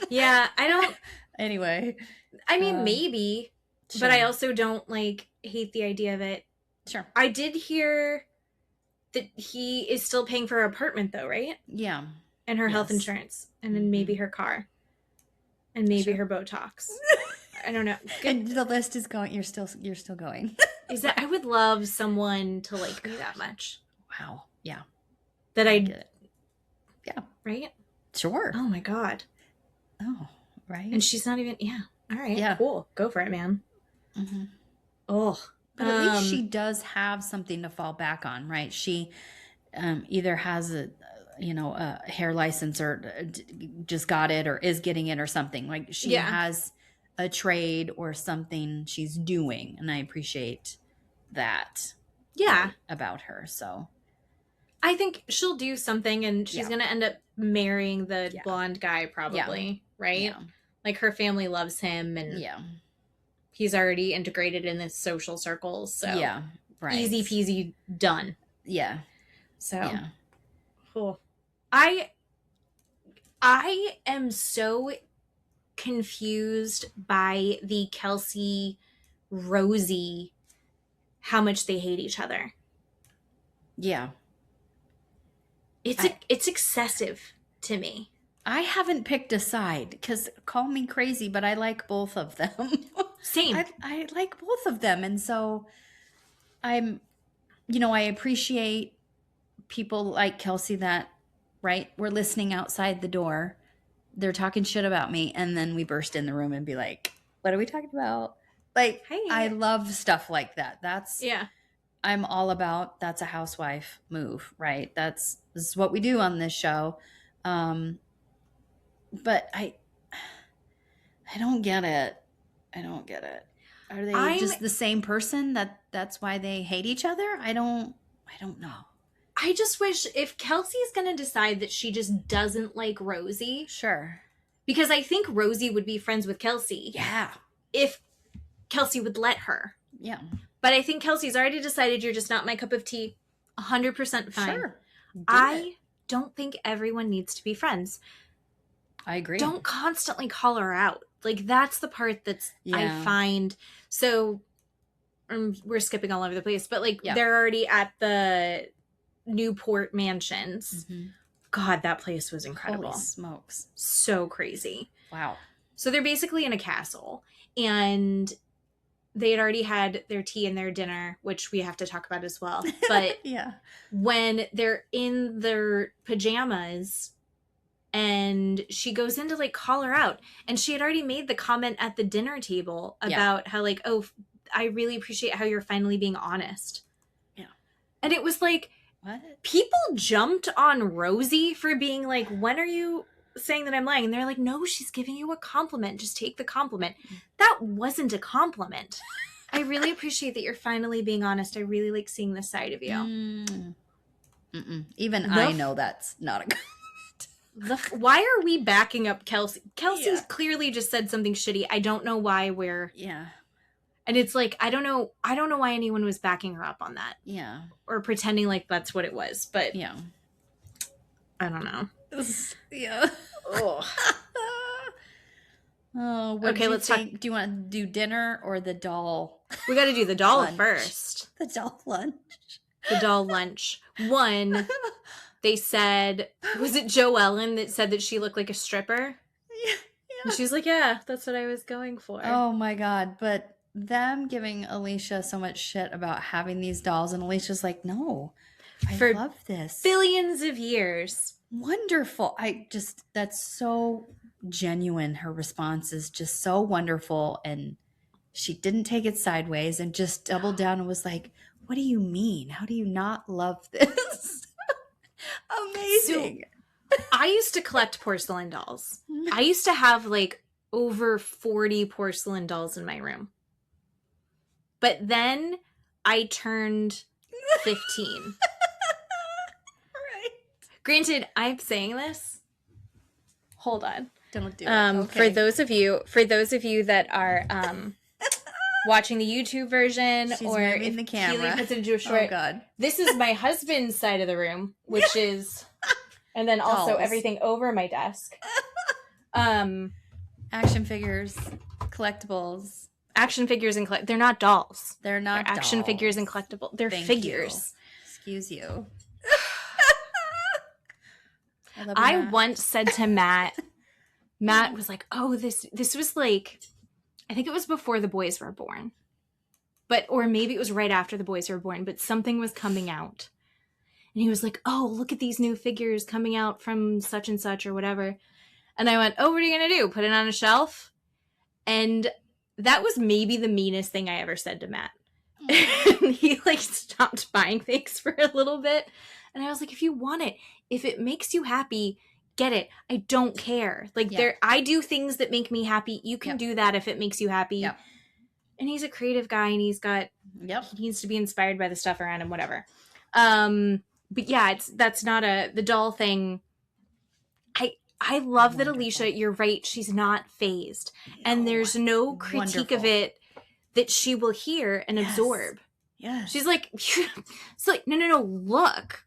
Yeah, I don't. Anyway, I mean, maybe, sure. But I also don't hate the idea of it. Sure. I did hear that he is still paying for her apartment, though, right? Yeah. And her health insurance, and then maybe her car, and maybe her Botox. I don't know. And the list is going. You're still going. Is that I would love someone to like me that much. Wow. Yeah. That I get it. Yeah. Right? Sure. Oh my God. Oh, right. And she's not even, yeah. All right. Yeah. Cool. Go for it, man. Mm-hmm. Oh. But at least she does have something to fall back on, right? She either has a hair license or just got it or is getting it or something. Like she has a trade or something she's doing. And I appreciate that. Yeah. About her. So I think she'll do something and she's going to end up marrying the blonde guy probably, right? Yeah. Like her family loves him and he's already integrated in this social circles. So easy peasy done. Yeah. So cool. I am so confused by the Kelsey Rosie, how much they hate each other. Yeah. It's excessive to me. I haven't picked a side because call me crazy, but I like both of them. Same. I like both of them. And so I appreciate people like Kelsey that, right, we're listening outside the door. They're talking shit about me. And then we burst in the room and be like, what are we talking about? Like, hey. I love stuff like that. I'm all about, that's a housewife move, right? This is what we do on this show. But I don't get it. Are they just the same person that's why they hate each other? I don't know. I just wish if Kelsey's going to decide that she just doesn't like Rosie. Sure. Because I think Rosie would be friends with Kelsey. Yeah. If Kelsey would let her. Yeah. But I think Kelsey's already decided you're just not my cup of tea. 100% fine. Sure. I don't think everyone needs to be friends. I agree. Don't constantly call her out. Like, that's the part that's, I find. So, we're skipping all over the place. But, like, they're already at the Newport mansions. Mm-hmm. God, that place was incredible. Holy smokes. So crazy. Wow. So, they're basically in a castle. And they had already had their tea and their dinner, which we have to talk about as well. But when they're in their pajamas and she goes in to like call her out, and she had already made the comment at the dinner table about how like, oh, I really appreciate how you're finally being honest. Yeah. And it was like, what? People jumped on Rosie for being like, when are you saying that I'm lying? And they're like, no, she's giving you a compliment. Just take the compliment. That wasn't a compliment. I really appreciate that you're finally being honest. I really like seeing this side of you. Even I know that's not a compliment. Why are we backing up Kelsey? Kelsey's clearly just said something shitty. I don't know why we're... Yeah. And it's like, I don't know why anyone was backing her up on that. Yeah. Or pretending like that's what it was. But yeah. I don't know. Yeah. Okay, let's talk. Do you want to do dinner or the doll? We got to do the doll first. The doll lunch. The doll lunch. One, they said, was it Joellen that said that she looked like a stripper? Yeah. And she's like, yeah, that's what I was going for. Oh my God. But them giving Alicia so much shit about having these dolls, and Alicia's like, no, I love this. Billions of years. Wonderful. That's so genuine. Her response is just so wonderful. And she didn't take it sideways and just doubled down and was like, what do you mean? How do you not love this? Amazing. So, I used to collect porcelain dolls. I used to have like over 40 porcelain dolls in my room. But then I turned 15. Granted, I'm saying this. Hold on. Don't do it. Okay. For those of you that are watching the YouTube version, she's or if the camera. Keeley puts it into a short, oh God. This is my husband's side of the room, which is, and then also dolls. Everything over my desk. Action figures, collectibles. Action figures and they're not dolls. They're not dolls. Action figures and collectibles. They're figures. Excuse you. I once said to Matt was like, oh, this was like I think it was before the boys were born. Or maybe it was right after the boys were born, but something was coming out. And he was like, oh, look at these new figures coming out from such and such or whatever. And I went, oh, what are you going to do? Put it on a shelf? And that was maybe the meanest thing I ever said to Matt. And he like stopped buying things for a little bit. And I was like, if you want it, if it makes you happy, get it. I don't care. Like I do things that make me happy. You can do that if it makes you happy. Yep. And he's a creative guy, and he's got, he needs to be inspired by the stuff around him, whatever. But yeah, that's not the doll thing. I love that Alicia, you're right, she's not phased. And there's no critique of it that she will hear and absorb. Yeah. She's like, it's like, no, look.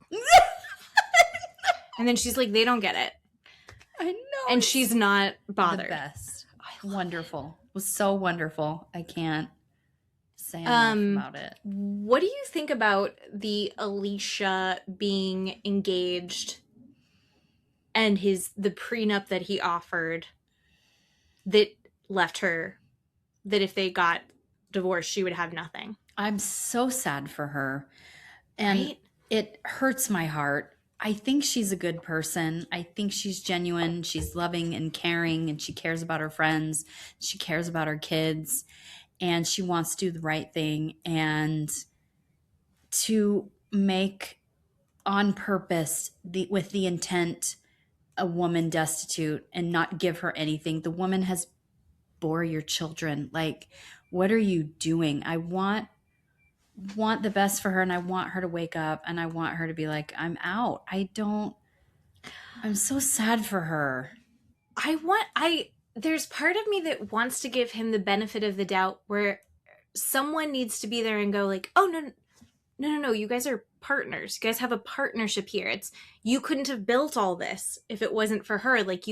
And then she's like, they don't get it. I know. And she's not bothered. The best. Wonderful. It was so wonderful. I can't say enough about it. What do you think about the Alicia being engaged and the prenup that he offered that left her, that if they got divorced, she would have nothing? I'm so sad for her. And it hurts my heart. I think she's a good person. I think she's genuine. She's loving and caring, and she cares about her friends. She cares about her kids, and she wants to do the right thing. And to make on purpose with the intent a woman destitute and not give her anything. The woman has bore your children. Like, what are you doing? I want the best for her, and I want her to wake up, and I want her to be like, I'm out. I'm so sad for her. There's part of me that wants to give him the benefit of the doubt, where someone needs to be there and go like, oh, no, you guys are partners. You guys have a partnership here. You couldn't have built all this if it wasn't for her. Like,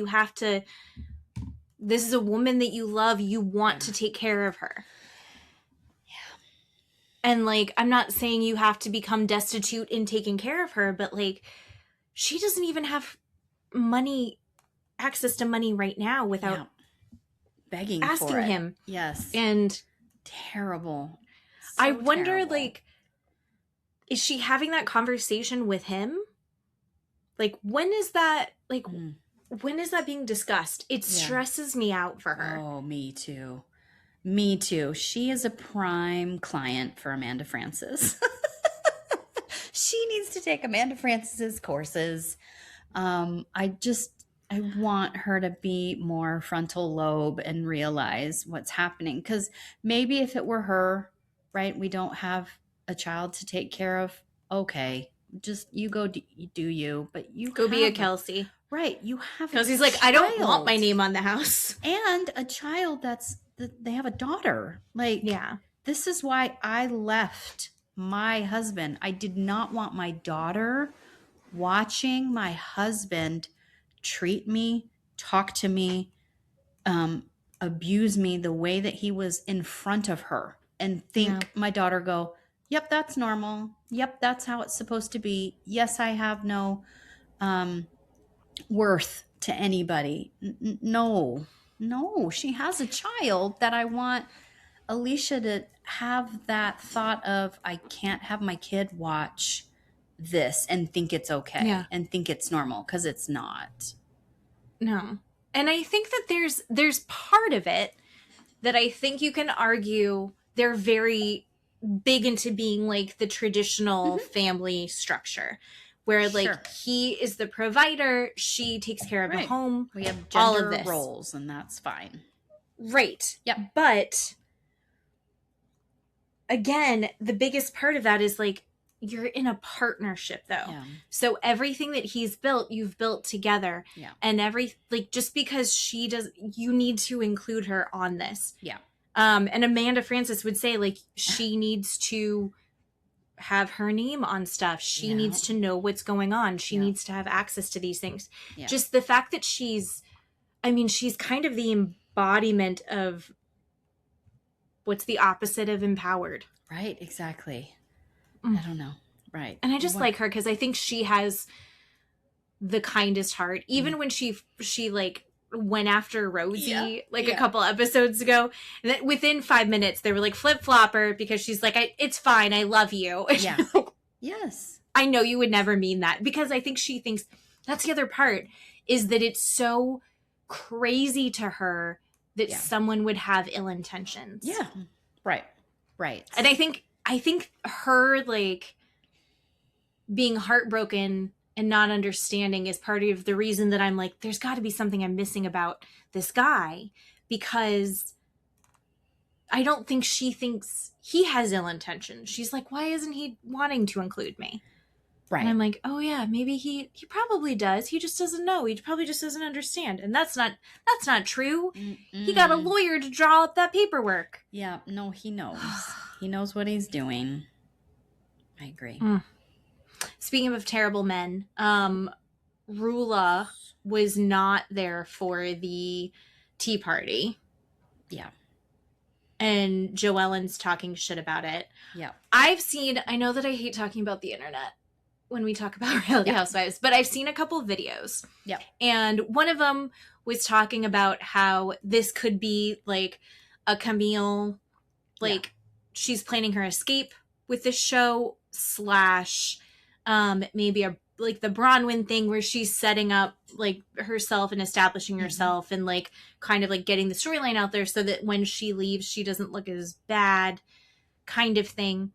this is a woman that you love. You want to take care of her. And, like, I'm not saying you have to become destitute in taking care of her, but, like, she doesn't even have access to money right now without begging asking for it. Him. Yes. And terrible. So I wonder, terrible. like, is she having that conversation with him? Like, when is that being discussed? It stresses me out for her. Oh, me too. Me too. She is a prime client for Amanda Francis. She needs to take Amanda Francis's courses. I want her to be more frontal lobe and realize what's happening. Because maybe if it were her, right, we don't have a child to take care of. Okay, just you go do you, but you go be a Kelsey. Right, you have Kelsey's like, I don't want my name on the house. And a child they have a daughter. Like, this is why I left my husband. I did not want my daughter watching my husband treat me, talk to me, abuse me the way that he was in front of her, and think my daughter go, yep, that's normal. Yep, that's how it's supposed to be. Yes, I have no worth to anybody. No, she has a child that I want Alicia to have that thought of, I can't have my kid watch this and think it's okay and think it's normal, because it's not. No. And I think that there's part of it that I think you can argue they're very big into being like the traditional family structure, where like he is the provider, she takes care of the home. We have all gender of this. roles, and that's fine. Right. Yep. But again, the biggest part of that is like, you're in a partnership though. Yeah. So everything that he's built, you've built together. Yeah. And just because you need to include her on this. Yeah. And Amanda Francis would say, like, she needs to have her name on stuff. She needs to know what's going on. She needs to have access to these things. Yeah. Just the fact that she's kind of the embodiment of what's the opposite of empowered. Right, exactly. I don't know. Right. And I just like her because I think she has the kindest heart. Even when she like went after Rosie a Yeah. couple episodes ago. And then within 5 minutes, they were like, flip flopper, because she's like, it's fine. I love you. Yeah. Yes. I know you would never mean that, because I think she thinks that's the other part, is that it's so crazy to her that someone would have ill intentions. Yeah. Right. And I think her like being heartbroken and not understanding is part of the reason that I'm like, there's got to be something I'm missing about this guy, because I don't think she thinks he has ill intentions. She's like, why isn't he wanting to include me? Right. And I'm like, oh yeah, maybe he probably does. He just doesn't know. He probably just doesn't understand. And that's not true. He got a lawyer to draw up that paperwork. Yeah, no, he knows. He knows what he's doing. I agree. Speaking of terrible men, Rula was not there for the tea party. Yeah. And Joellen's talking shit about it. Yeah. I know that I hate talking about the internet when we talk about Reality Housewives, but I've seen a couple of videos. Yeah. And one of them was talking about how this could be like a Camille, like she's planning her escape with this show / maybe like the Bronwyn thing where she's setting up like herself and establishing herself and like kind of like getting the storyline out there so that when she leaves, she doesn't look as bad, kind of thing.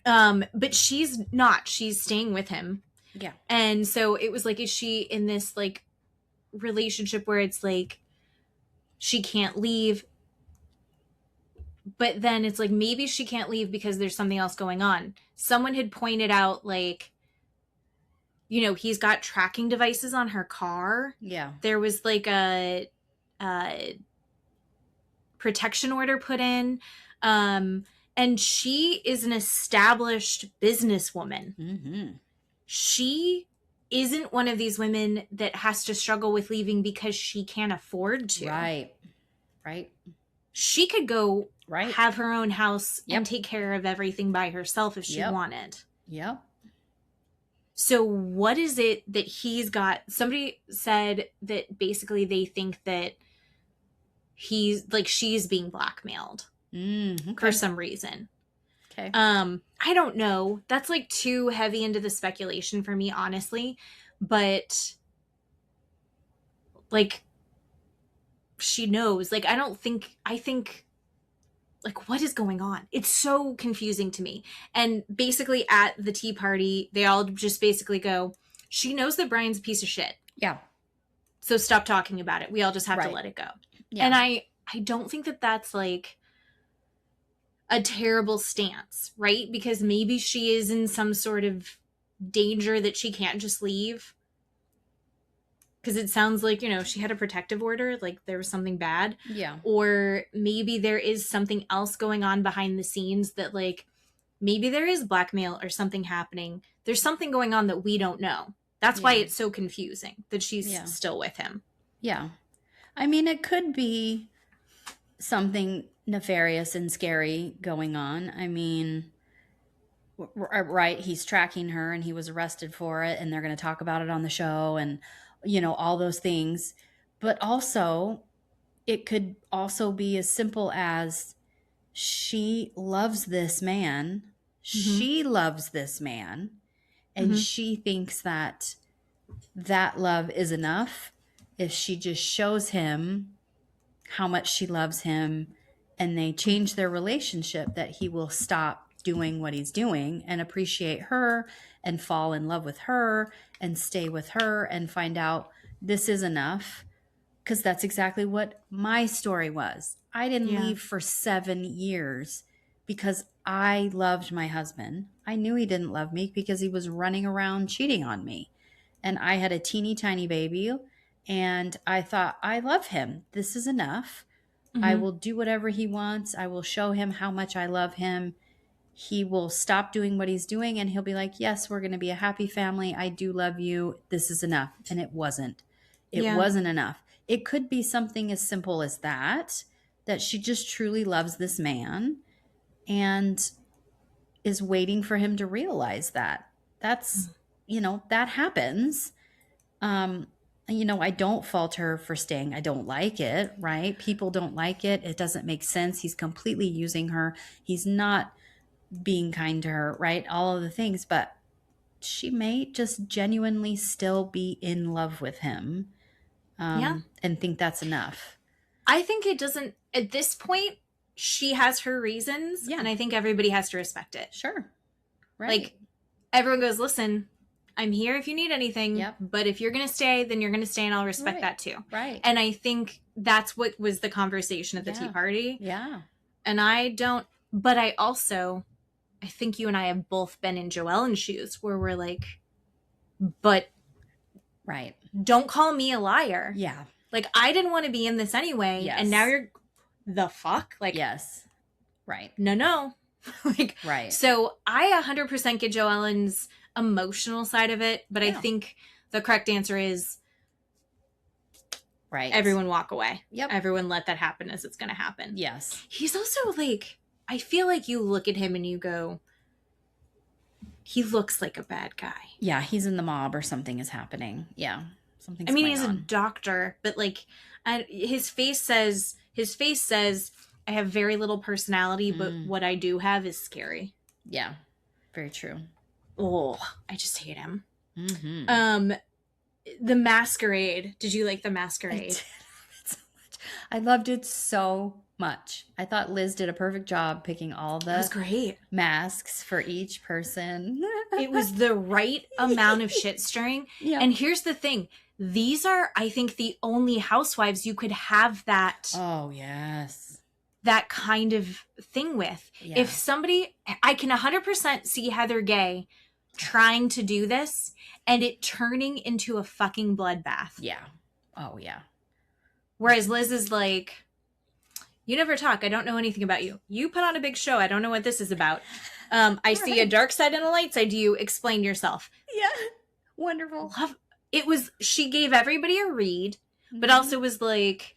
But she's not. She's staying with him. Yeah. And so it was like, is she in this like relationship where it's like she can't leave? But then it's like maybe she can't leave because there's something else going on. Someone had pointed out like, you know, he's got tracking devices on her car. Yeah. There was like a protection order put in. And she is an established businesswoman. Mm-hmm. She isn't one of these women that has to struggle with leaving because she can't afford to. Right. She could go have her own house and Yep. take care of everything by herself if she wanted. Yep. So what is it that he's got? Somebody said that basically they think that he's like, she's being blackmailed for some reason. Okay. I don't know. That's like too heavy into the speculation for me, honestly. But like, she knows. Like, I think like, what is going on? It's so confusing to me. And basically at the tea party, they all just basically go, she knows that Brian's a piece of shit. Yeah. So stop talking about it. We all just have to let it go. Yeah. And I don't think that that's like a terrible stance, right? Because maybe she is in some sort of danger that she can't just leave. Because it sounds like, you know, she had a protective order, like there was something bad. Yeah. Or maybe there is something else going on behind the scenes that like, maybe there is blackmail or something happening. There's something going on that we don't know. That's why it's so confusing that she's still with him. Yeah. I mean, it could be something nefarious and scary going on. I mean, right, he's tracking her and he was arrested for it and they're going to talk about it on the show and, you know, all those things. But also, it could also be as simple as she loves this man. She loves this man. And she thinks that love is enough if she just shows him how much she loves him and they change their relationship, that he will stop doing what he's doing and appreciate her and fall in love with her and stay with her and find out this is enough. Because that's exactly what my story was. I didn't leave for 7 years because I loved my husband. I knew he didn't love me because he was running around cheating on me. And I had a teeny tiny baby and I thought, I love him. This is enough. I will do whatever he wants. I will show him how much I love him. He will stop doing what he's doing and he'll be like, yes, we're going to be a happy family. I do love you. This is enough. And it wasn't. It wasn't enough. It could be something as simple as that she just truly loves this man and is waiting for him to realize that. That's, you know, that happens. I don't fault her for staying. I don't like it, right? People don't like it. It doesn't make sense. He's completely using her. He's not being kind to her, right? All of the things, but she may just genuinely still be in love with him, and think that's enough. I think it doesn't, at this point, she has her reasons, and I think everybody has to respect it. Sure. Right. Like, everyone goes, listen, I'm here if you need anything, but if you're going to stay, then you're going to stay, and I'll respect that too. Right. And I think that's what was the conversation at the tea party. Yeah. And I think you and I have both been in Joellen's shoes where we're like, but don't call me a liar. Yeah. Like, I didn't want to be in this anyway. Yes. And now you're the fuck? Like, yes. Right. No. Like, right. So I 100% get Joellen's emotional side of it, but I think the correct answer is everyone walk away. Yep. Everyone let that happen as it's going to happen. Yes. He's also like, I feel like you look at him and you go, he looks like a bad guy. Yeah, he's in the mob or something is happening. Yeah. Something's he's a doctor, but like his face says I have very little personality, but what I do have is scary. Yeah. Very true. Oh, I just hate him. Mm-hmm. The Masquerade. Did you like The Masquerade? I did love it so much. I loved it so much. I thought Liz did a perfect job picking all the great masks for each person. It was the right amount of shit stirring. Yeah. And here's the thing. These are, I think, the only housewives you could have that. Oh, yes. That kind of thing with. Yeah. If somebody, I can 100% see Heather Gay trying to do this and it turning into a fucking bloodbath. Yeah. Oh, yeah. Whereas Liz is like, you never talk. I don't know anything about you. You put on a big show. I don't know what this is about. I see a dark side and a light side. Do you explain yourself? Yeah. Wonderful. She gave everybody a read, but also was like,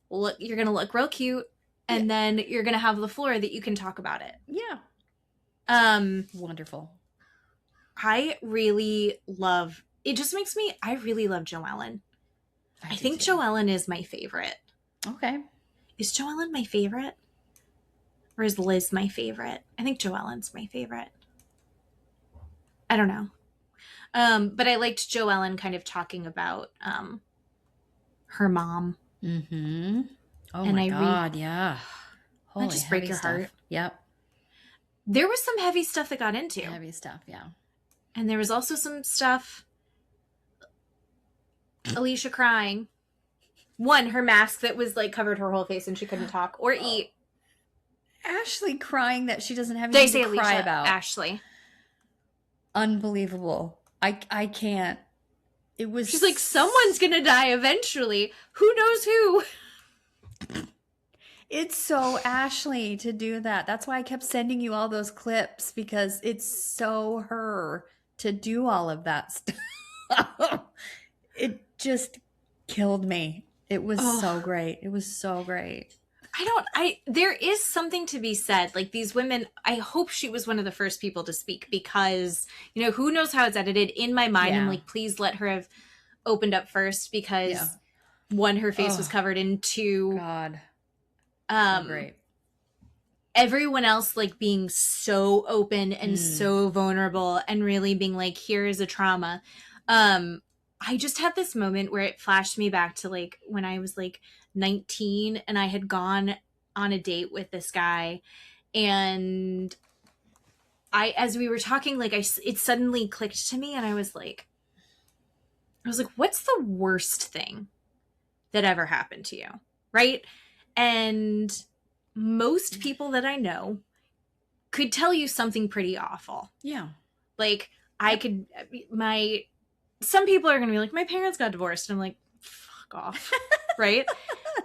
look, you're going to look real cute. And then you're going to have the floor that you can talk about it. Yeah. Wonderful. I really love Joellen. I think Joellen is my favorite. Okay. Is Joellen my favorite? Or is Liz my favorite? I think Joellen's my favorite. I don't know. But I liked Joellen kind of talking about her mom. Mm-hmm. Oh and my God, yeah. Holy, that just break your heart. Yep. There was some heavy stuff that got into. Heavy stuff, yeah. And there was also some stuff. Alicia crying. One, her mask that was like covered her whole face and she couldn't talk or eat. Ashley crying that she doesn't have anything to cry about. Ashley. Unbelievable. I can't. It was. She's like, someone's gonna die eventually. Who knows who? It's so Ashley to do that. That's why I kept sending you all those clips because it's so her to do all of that stuff. It just killed me. It was so great. It was so great. There is something to be said. Like these women, I hope she was one of the first people to speak because, who knows how it's edited. In my mind, I'm like, please let her have opened up first because one, her face was covered, and two, God. So great. Everyone else like being so open and so vulnerable and really being like, here is a trauma. I just had this moment where it flashed me back to like when I was like 19 and I had gone on a date with this guy, and as we were talking, like it suddenly clicked to me, and I was like, what's the worst thing that ever happened to you? Right? And most people that I know could tell you something pretty awful. Yeah. Like some people are going to be like, my parents got divorced. And I'm like, fuck off. Right.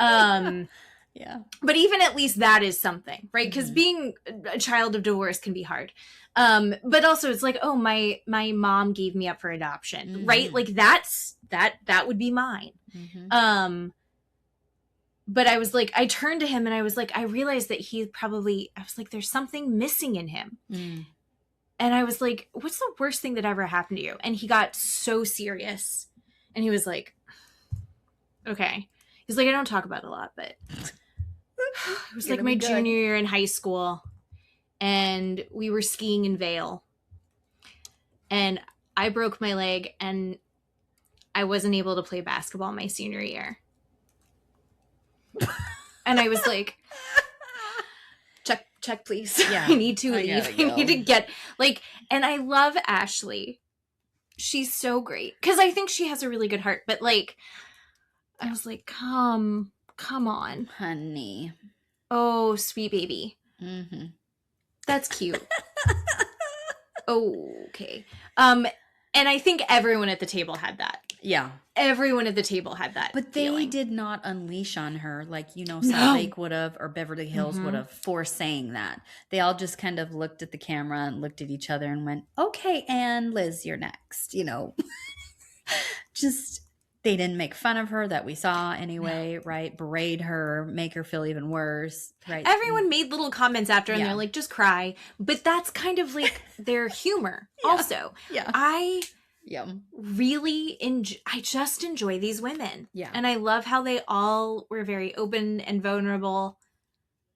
Yeah. But even at least that is something, right? Because being a child of divorce can be hard. But also it's like, oh, my mom gave me up for adoption, right? Like that would be mine. But I was like, I turned to him and I was like, I realized that I was like, there's something missing in him. And I was like, what's the worst thing that ever happened to you? And he got so serious. And he was like, okay. He's like, I don't talk about it a lot, but it was like my junior year in high school, and we were skiing in Vail, and I broke my leg, and I wasn't able to play basketball my senior year. And I was like, check, please. Yeah, I need to leave. go. I need to get, like, and I love Ashley. She's so great. Because I think she has a really good heart. But, like, I was like, come on. Honey. Oh, sweet baby. Mm-hmm. That's cute. Okay. And I think everyone at the table had that. Yeah. Everyone at the table had that. But they feeling. did not unleash on her like, Salt Lake would have, or Beverly Hills would have, for saying that. They all just kind of looked at the camera and looked at each other and went, okay, and Liz, you're next, Just, they didn't make fun of her that we saw anyway, right? Berate her, make her feel even worse, right? Everyone made little comments after, and they're like, just cry. But that's kind of like their humor also. Yeah. I Yum. really I just enjoy these women. Yeah. And I love how they all were very open and vulnerable.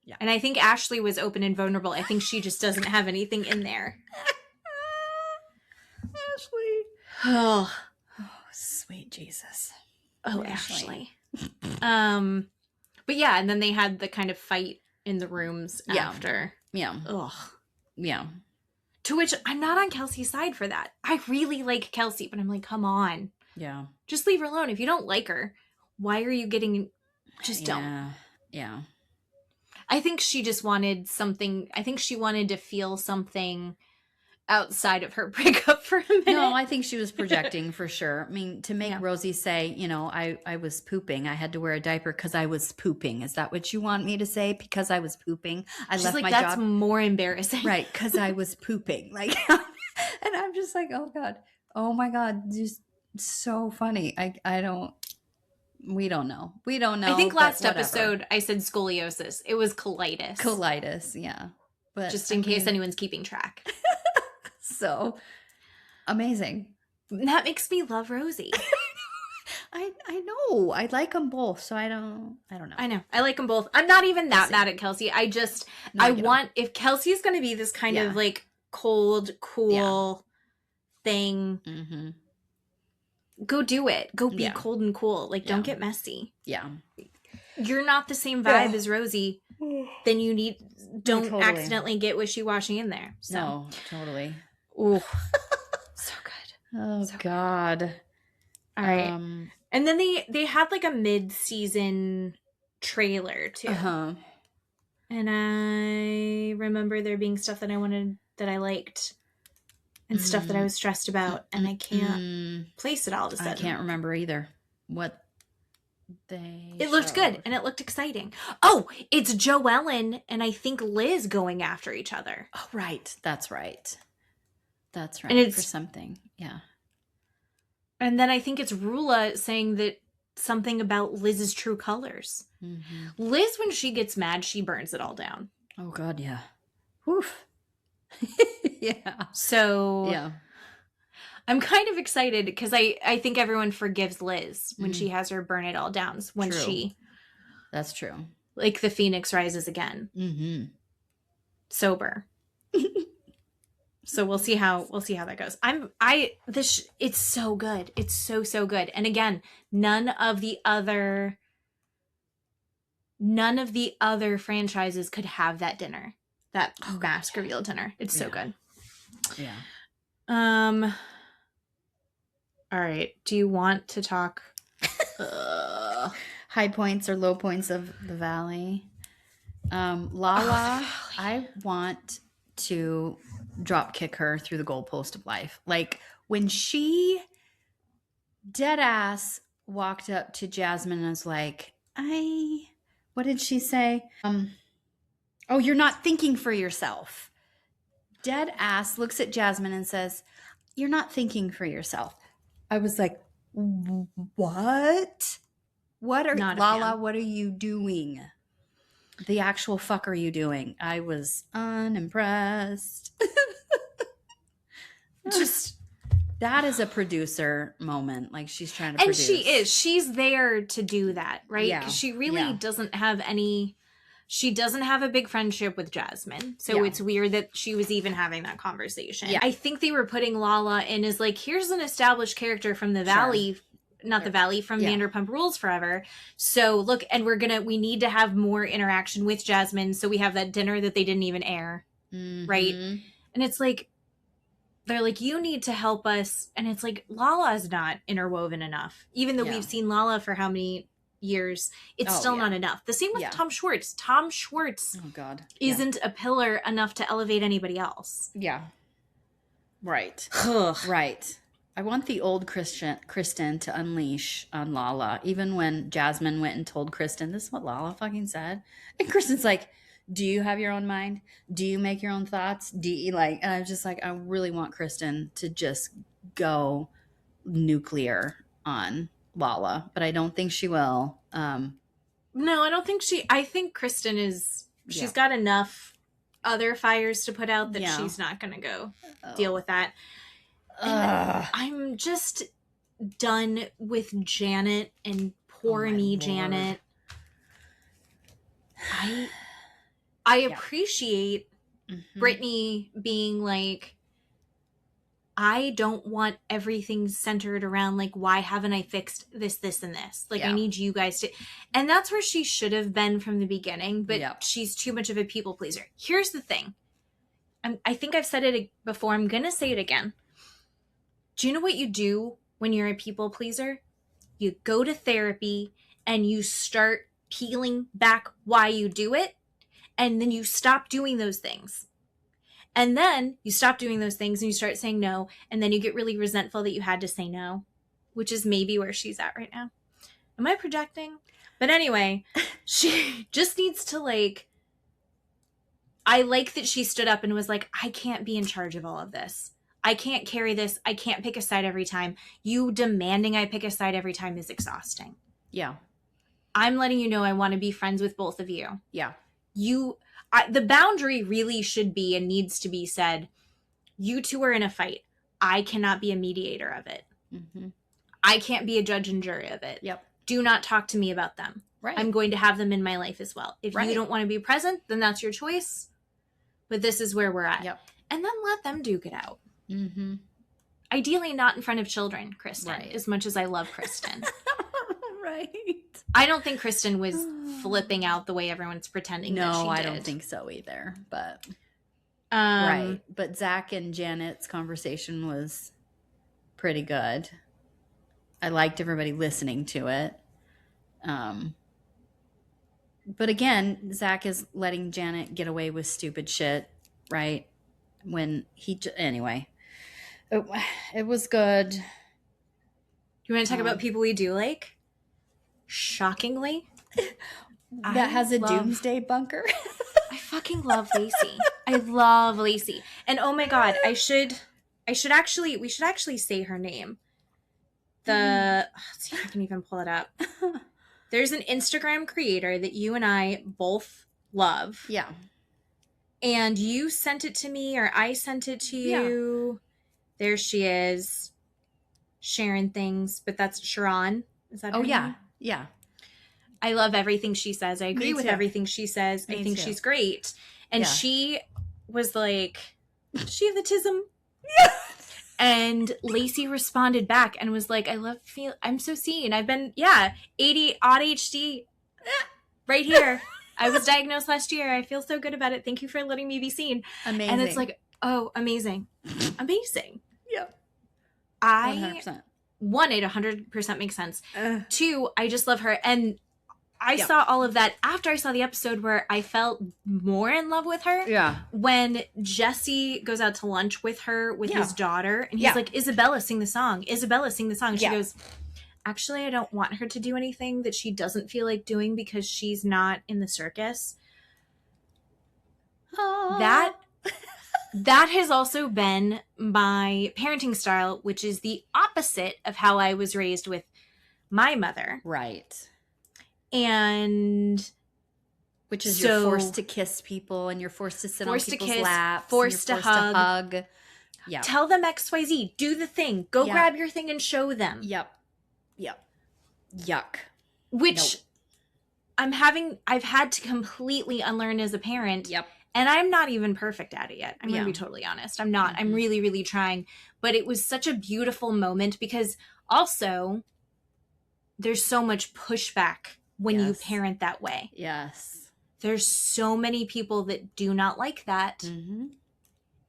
Yeah. And I think Ashley was open and vulnerable. I think she just doesn't have anything in there. Ashley. Oh, sweet Jesus. Oh, Ashley. But yeah, and then they had the kind of fight in the rooms after. Yeah. Ugh. Yeah. To which I'm not on Kelsey's side for that. I really like Kelsey, but I'm like, come on. Yeah. Just leave her alone. If you don't like her, why are you getting... Just don't. Yeah. I think she just wanted something... I think she wanted to feel something outside of her breakup for a minute. No, I think she was projecting for sure. I mean, to make Rosie say, I was pooping. I had to wear a diaper because I was pooping. Is that what you want me to say? Because I was pooping. She's left like, my that's job. more embarrassing. Right, because I was pooping. Like, and I'm just like, oh God. Oh my God. Just so funny. We don't know. I think last episode I said scoliosis. It was colitis. Colitis, yeah. But just in case anyone's keeping track. So amazing. That makes me love Rosie. I know. I like them both, so I don't know. I know. I like them both. I'm not even that mad at Kelsey. I just if Kelsey's going to be this kind of like cold, cool thing, go do it. Go be cold and cool. Like, don't get messy. Yeah. You're not the same vibe as Rosie. Then you don't accidentally get wishy-washy in there. So. No, totally. Ooh. So good. Oh, so God. Good. All right. And then they had like a mid-season trailer too. Uh-huh. And I remember there being stuff that I liked and stuff that I was stressed about, and I can't place it all of a sudden. I can't remember either what it looked good and it looked exciting. Oh, it's Joellen and I think Liz going after each other. Oh, right. That's right. And it's for something. Yeah. And then I think it's Rula saying that something about Liz's true colors. Liz, when she gets mad, she burns it all down. Oh God, yeah. Woof. Yeah. So yeah. I'm kind of excited because I think everyone forgives Liz when she has her burn it all down. When she... That's true. Like the Phoenix rises again. Sober. So we'll see how that goes. It's so good. It's so good. And again, none of the other franchises could have that dinner. That mask reveal dinner. It's so good. Yeah. All right. Do you want to talk high points or low points of the Valley? Lala, I want to drop kick her through the goalpost of life. Like when she dead ass walked up to Jasmine and was like, what did she say? Oh, you're not thinking for yourself. Dead ass looks at Jasmine and says, you're not thinking for yourself. I was like, what? Lala, what are you doing? The actual fuck are you doing? I was unimpressed. just That is a producer moment. Like, she's trying to And produce. she is. She's there to do that, right? Yeah. Because she really doesn't have any... She doesn't have a big friendship with Jasmine. So Yeah. it's weird that she was even having that conversation. Yeah. I think they were putting Lala in as like, here's an established character from the Valley... Not the Valley, from Vanderpump Rules forever. So look, and we need to have more interaction with Jasmine. So we have that dinner that they didn't even air. Right. And it's like, they're like, you need to help us. And it's like, Lala's not interwoven enough. Even though we've seen Lala for how many years, it's still not enough. The same with Tom Schwartz. Tom Schwartz isn't a pillar enough to elevate anybody else. Yeah. Right. Right. I want the old Kristen to unleash on Lala, even when Jasmine went and told Kristen, this is what Lala fucking said. And Kristen's like, do you have your own mind? Do you make your own thoughts? Do you like, and I'm just like, I really want Kristen to just go nuclear on Lala, but I don't think she will. No, I don't think I think Kristen she's got enough other fires to put out that she's not going to go deal with that. I'm just done with Janet and poor me, Lord. Janet. I appreciate Brittany being like, I don't want everything centered around like, why haven't I fixed this, and this? Like, I need you guys to, and that's where she should have been from the beginning, but she's too much of a people pleaser. Here's the thing. I think I've said it before. I'm going to say it again. Do you know what you do when you're a people pleaser? You go to therapy and you start peeling back why you do it. And then you stop doing those things. And then you stop doing those things and you start saying no. And then you get really resentful that you had to say no, which is maybe where she's at right now. Am I projecting? But anyway, she just needs to like, I like that she stood up and was like, I can't be in charge of all of this. I can't carry this. I can't pick a side every time. You demanding I pick a side every time is exhausting. Yeah. I'm letting you know I want to be friends with both of you. Yeah. The boundary really should be and needs to be said, you two are in a fight. I cannot be a mediator of it. Mm-hmm. I can't be a judge and jury of it. Yep. Do not talk to me about them. Right. I'm going to have them in my life as well. If you don't want to be present, then that's your choice. But this is where we're at. Yep. And then let them duke it out. Mm-hmm. Ideally not in front of children, Kristen, as much as I love Kristen. Right. I don't think Kristen was flipping out the way everyone's pretending that she did. No, I don't think so either. But right. But Zach and Janet's conversation was pretty good. I liked everybody listening to it. But again, Zach is letting Janet get away with stupid shit, right? When anyway, it was good. You want to talk about people we do like? Shockingly, that has a doomsday bunker. I fucking love Lacey. I love Lacey. And oh my god, we should actually say her name. Let's see if I can even pull it up. There's an Instagram creator that you and I both love. Yeah. And you sent it to me, or I sent it to you. Yeah. There she is, sharing things, but that's Sharon. Is that her name? Yeah. I love everything she says. I agree with everything she says. I think she's great. And she was like, does she have the tism? Yeah. And Lacey responded back and was like, I'm so seen. I've been, ADHD right here. I was diagnosed last year. I feel so good about it. Thank you for letting me be seen. Amazing. And it's like, oh, amazing. Amazing. Yeah. 100%. One, it 100% makes sense. Two, I just love her. And I saw all of that after I saw the episode where I felt more in love with her. Yeah. When Jesse goes out to lunch with her, with his daughter, and he's like, Isabella, sing the song. Isabella, sing the song. And she goes, actually, I don't want her to do anything that she doesn't feel like doing because she's not in the circus. That has also been my parenting style, which is the opposite of how I was raised with my mother. Right. And which is you're forced to kiss people and you're forced to sit on people's laps. Forced to hug. Yeah. Tell them XYZ. Do the thing. Go Yeah. grab your thing and show them. Yep. Yuck. Which Nope. I've had to completely unlearn as a parent. Yep. And I'm not even perfect at it yet. I'm going Yeah. to be totally honest. I'm not. Mm-hmm. I'm really, really trying. But it was such a beautiful moment because also there's so much pushback when you Yes. parent that way. Yes. There's so many people that do not like that. Mm-hmm.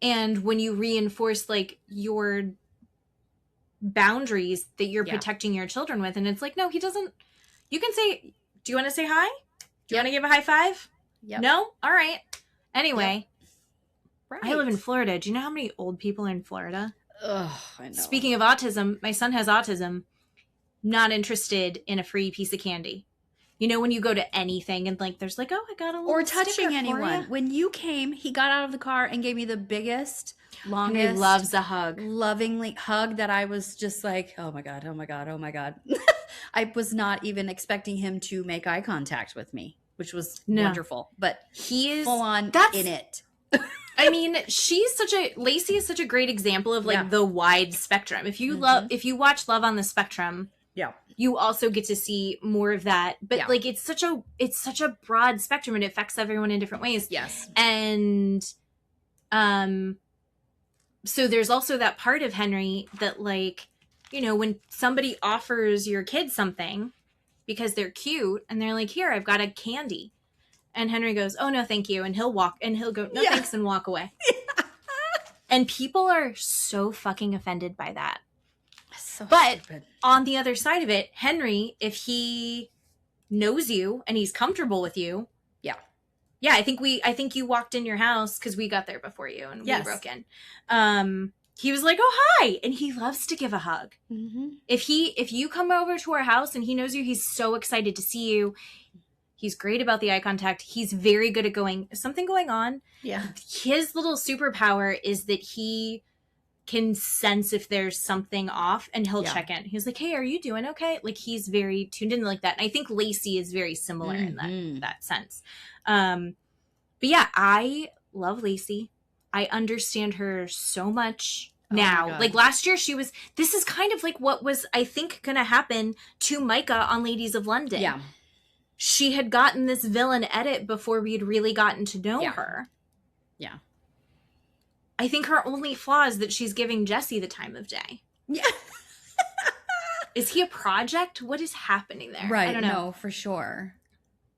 And when you reinforce like your boundaries that you're protecting your children with, and it's like, no, he doesn't. You can say, do you want to say hi? Do you want to give a high five? Yep. No? All right. Anyway, Right. I live in Florida. Do you know how many old people are in Florida? Ugh, I know. Speaking of autism, my son has autism. Not interested in a free piece of candy. You know, when you go to anything and like, there's like, oh, I got a little or sticker touching for anyone. ya. When you came, he got out of the car and gave me the biggest, Henry longest, loves a hug. lovingly hug that I was just like, oh my God, oh my God, oh my God. I was not even expecting him to make eye contact with me, which was wonderful. But He is full on in it. I mean, Lacey is such a great example of like the wide spectrum. If you watch Love on the Spectrum, you also get to see more of that. But like it's such a broad spectrum and it affects everyone in different ways. Yes. And so there's also that part of Henry that like, you know, when somebody offers your kid something because they're cute and they're like, here, I've got a candy. And Henry goes, oh, no, thank you. And he'll go, no, thanks, and walk away. And people are so fucking offended by that. But stupid. On the other side of it, Henry, if he knows you and he's comfortable with you. Yeah, I think you walked in your house because we got there before you and we broke in. He was like, oh, hi. And he loves to give a hug. Mm-hmm. If you come over to our house and he knows you, he's so excited to see you. He's great about the eye contact. He's very good at going, is something going on? Yeah. His little superpower is that he can sense if there's something off and he'll check in. He's like, hey, are you doing okay? Like he's very tuned in like that. And I think Lacey is very similar in that sense. But yeah, I love Lacey. I understand her so much now. Like last year this is kind of like what was, I think, going to happen to Micah on Ladies of London. Yeah. She had gotten this villain edit before we had really gotten to know her. Yeah. I think her only flaw is that she's giving Jesse the time of day. Yeah. Is he a project? What is happening there? Right. I don't know. No, for sure.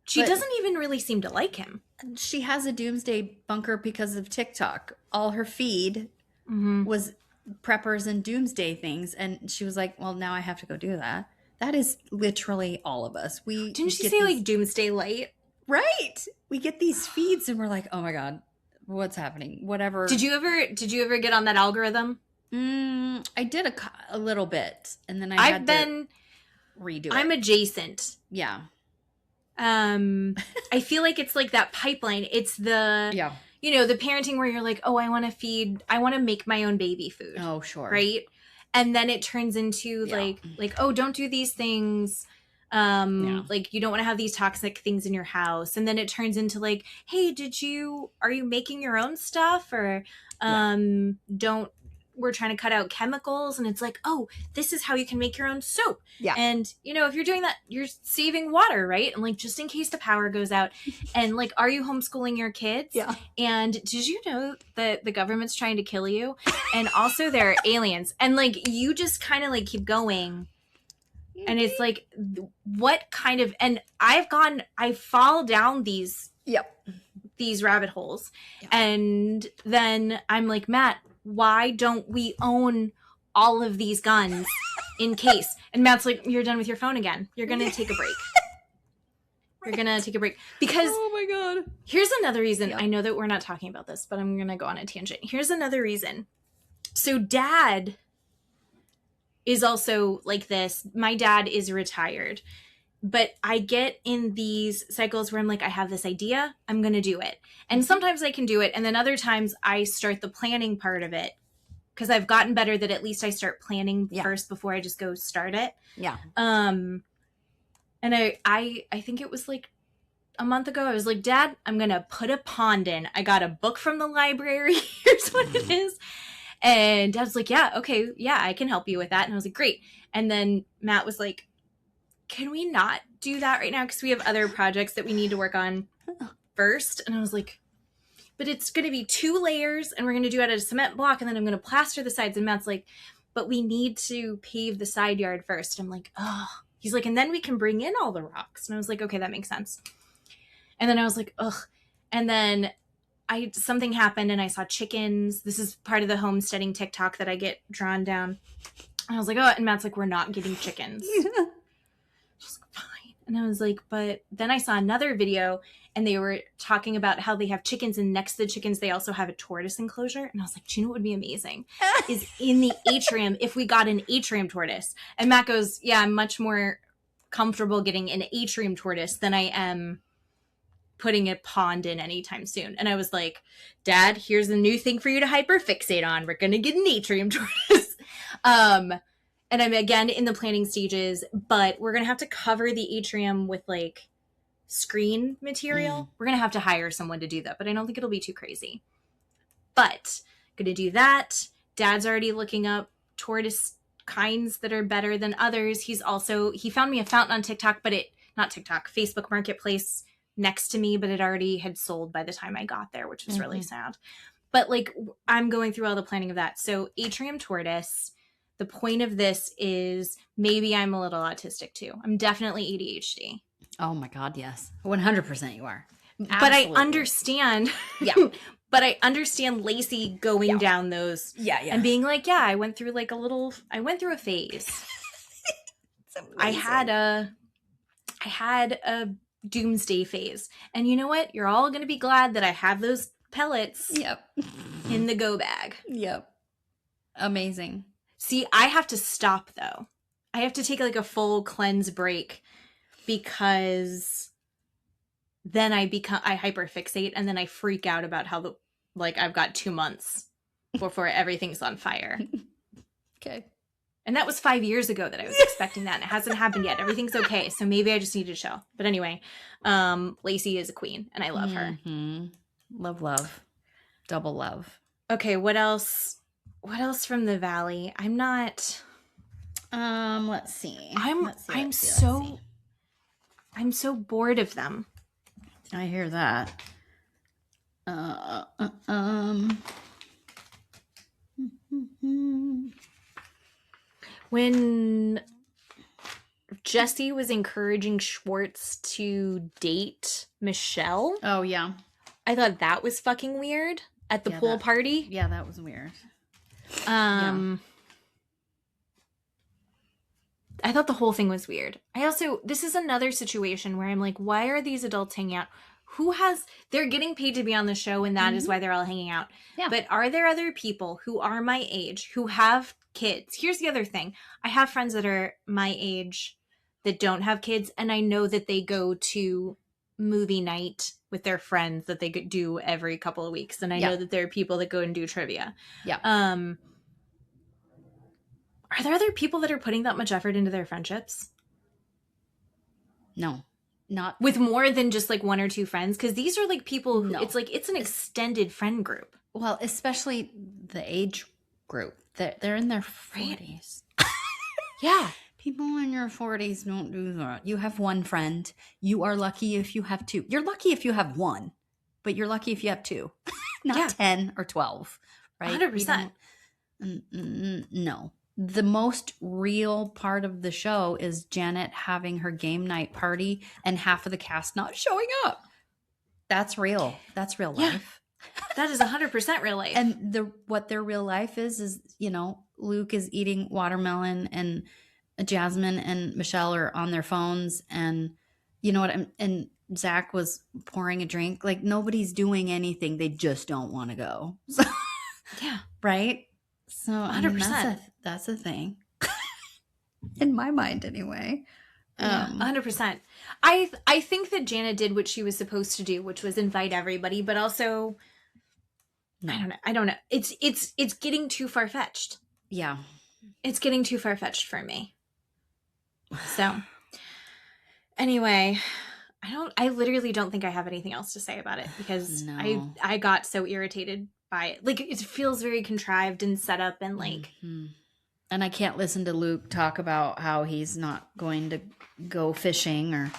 She doesn't even really seem to like him. She has a doomsday bunker because of TikTok. All her feed was preppers and doomsday things. And she was like, well, now I have to go do that. That is literally all of us. Didn't she say like doomsday light? Right. We get these feeds and we're like, oh my God, what's happening? Whatever. Did you ever get on that algorithm? I did a little bit. And then I've been redo it. I'm adjacent. Yeah. I feel like it's like that pipeline. It's the you know, the parenting where you're like, oh, I want to make my own baby food. Oh, sure. Right. And then it turns into like, oh, don't do these things. Like you don't want to have these toxic things in your house. And then it turns into like, hey, are you making your own stuff or, we're trying to cut out chemicals. And it's like, oh, this is how you can make your own soap. Yeah. And you know, if you're doing that, you're saving water, right? And like, just in case the power goes out and like, are you homeschooling your kids? Yeah. And did you know that the government's trying to kill you? And also there are aliens and like, you just kind of like keep going. And it's like, what kind of, and I fall down these rabbit holes. Yep. And then I'm like, Matt, why don't we own all of these guns in case? And Matt's like, you're done with your phone again. You're going to take a break. You're going to take a break. Because, oh my God. Here's another reason. Yep. I know that we're not talking about this, but I'm going to go on a tangent. Here's another reason. So Dad is also like this. My dad is retired, but I get in these cycles where I'm like, I have this idea, I'm going to do it. And sometimes I can do it. And then other times I start the planning part of it because I've gotten better that at least I start planning first before I just go start it. Yeah. And I think it was like a month ago, I was like, Dad, I'm going to put a pond in. I got a book from the library. Here's what it is. And Dad was like, yeah, okay, yeah, I can help you with that. And I was like, great. And then Matt was like, can we not do that right now? Because we have other projects that we need to work on first. And I was like, but it's going to be 2 layers and we're going to do it at a cement block and then I'm going to plaster the sides. And Matt's like, but we need to pave the side yard first. I'm like, oh. He's like, and then we can bring in all the rocks. And I was like, okay, that makes sense. And then I was like, ugh. And then something happened and I saw chickens. This is part of the homesteading TikTok that I get drawn down. And I was like, oh, and Matt's like, we're not getting chickens. I was like, fine. And I was like, but then I saw another video and they were talking about how they have chickens and next to the chickens, they also have a tortoise enclosure. And I was like, do you know what would be amazing? Is in the atrium if we got an atrium tortoise. And Matt goes, yeah, I'm much more comfortable getting an atrium tortoise than I am putting a pond in anytime soon. And I was like, Dad, here's a new thing for you to hyperfixate on. We're going to get an atrium tortoise. And I'm again in the planning stages, but we're going to have to cover the atrium with like screen material. We're going to have to hire someone to do that, but I don't think it'll be too crazy. But going to do that. Dad's already looking up tortoise kinds that are better than others. He found me a fountain on TikTok, but not TikTok, Facebook Marketplace next to me, but it already had sold by the time I got there, which was really sad. But like, I'm going through all the planning of that. So atrium tortoise, the point of this is maybe I'm a little autistic too. I'm definitely ADHD. Oh my God, yes. 100% you are. Absolutely. But I understand. Yeah. But I understand Lacey going down those. Yeah. And being like, yeah, I went through a phase. I had a doomsday phase. And you know what? You're all going to be glad that I have those pellets in the go bag. Yep. Amazing. See, I have to stop though. I have to take like a full cleanse break because then I hyperfixate and then I freak out about how I've got 2 months before everything's on fire. Okay. And that was 5 years ago that I was expecting that, and it hasn't happened yet. Everything's okay, so maybe I just need to chill. But anyway, Lacey is a queen, and I love her. Love. Double love. Okay, what else? What else from the valley? I'm not. Let's see. I'm so bored of them. I hear that. When Jesse was encouraging Schwartz to date Michelle. Oh, yeah. I thought that was fucking weird at the pool party. Yeah, that was weird. I thought the whole thing was weird. This is another situation where I'm like, why are these adults hanging out? They're getting paid to be on the show and that is why they're all hanging out. Yeah. But are there other people who are my age who have kids? Here's the other thing. I have friends that are my age that don't have kids, and I know that they go to movie night with their friends that they do every couple of weeks. And I know that there are people that go and do trivia. Yeah. Are there other people that are putting that much effort into their friendships? No. Not with more than just like 1 or 2 friends, because these are like people who it's an extended friend group. Well, especially the age group. They're in their 40s. Yeah. People in your 40s don't do that. You have 1 friend. You are lucky if you have 2. You're lucky if you have 1, but you're lucky if you have 2. Not 10 or 12, right? 100%. No. The most real part of the show is Janet having her game night party and half of the cast not showing up. That's real. That's real life. That is 100% real life. And what their real life is, Luke is eating watermelon and Jasmine and Michelle are on their phones and and Zach was pouring a drink. Like nobody's doing anything. They just don't want to go. So, yeah. Right? So 100%. That's a thing. In my mind anyway. 100%. I think that Jana did what she was supposed to do, which was invite everybody, but also I don't know. It's getting too far-fetched. Yeah. It's getting too far-fetched for me. So anyway, I literally don't think I have anything else to say about it because I got so irritated buy it. Like, it feels very contrived and set up and like... Mm-hmm. And I can't listen to Luke talk about how he's not going to go fishing or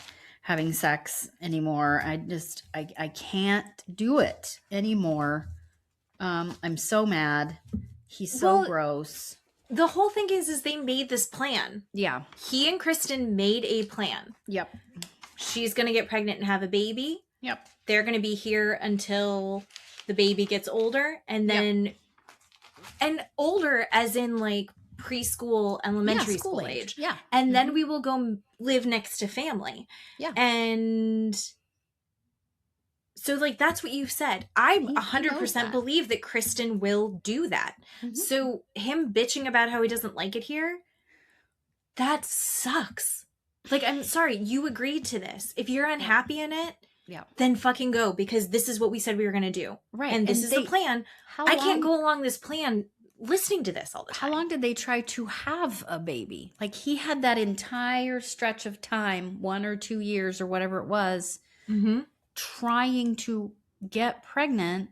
having sex anymore. I can't do it anymore. I'm so mad. He's so gross. The whole thing is they made this plan. Yeah. He and Kristen made a plan. Yep. She's going to get pregnant and have a baby. Yep. They're going to be here until the baby gets older. And then, and older as in like preschool, elementary school age. Yeah. And then we will go live next to family. Yeah. And so like, that's what you've said. I 100% believe that Kristen will do that. Mm-hmm. So him bitching about how he doesn't like it here, that sucks. Like, I'm sorry, you agreed to this. If you're unhappy in it, then fucking go, because this is what we said we were going to do. Right. And this is the plan. I can't go along this plan listening to this all the time. How long did they try to have a baby? Like, he had that entire stretch of time, 1 or 2 years or whatever it was, trying to get pregnant,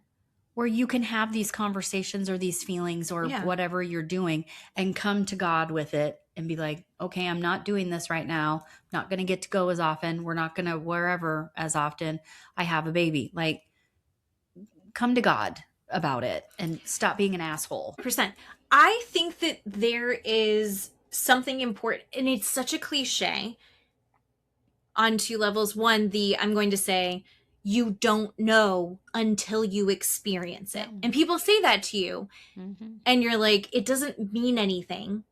where you can have these conversations or these feelings or whatever you're doing and come to God with it and be like, okay, I'm not doing this right now. I'm not going to get to go as often. We're not going to wherever as often. I have a baby. Like, come to God about it and stop being an asshole. %. I think that there is something important, and it's such a cliche on 2 levels. One, I'm going to say, you don't know until you experience it. And people say that to you, and you're like, it doesn't mean anything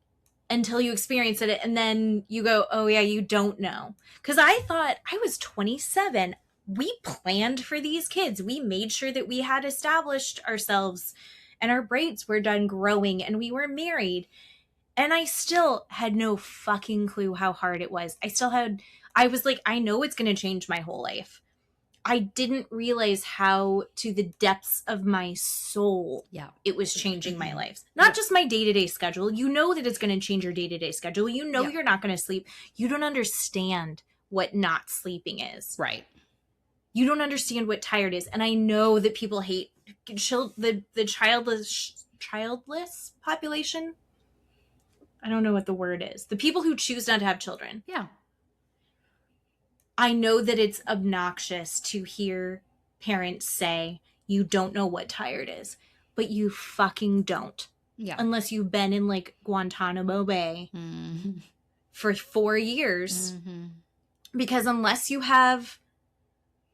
until you experience it. And then you go, oh yeah, you don't know. Because I thought I was 27. We planned for these kids. We made sure that we had established ourselves and our braids were done growing and we were married. And I still had no fucking clue how hard it was. I was like, I know it's going to change my whole life. I didn't realize how, to the depths of my soul, it was changing my life. Not just my day-to-day schedule. You know that it's going to change your day-to-day schedule. You know you're not going to sleep. You don't understand what not sleeping is. Right. You don't understand what tired is. And I know that people hate the childless population. I don't know what the word is. The people who choose not to have children. Yeah. I know that it's obnoxious to hear parents say, you don't know what tired is, but you fucking don't. Yeah. Unless you've been in like Guantanamo Bay for 4 years. Because unless you have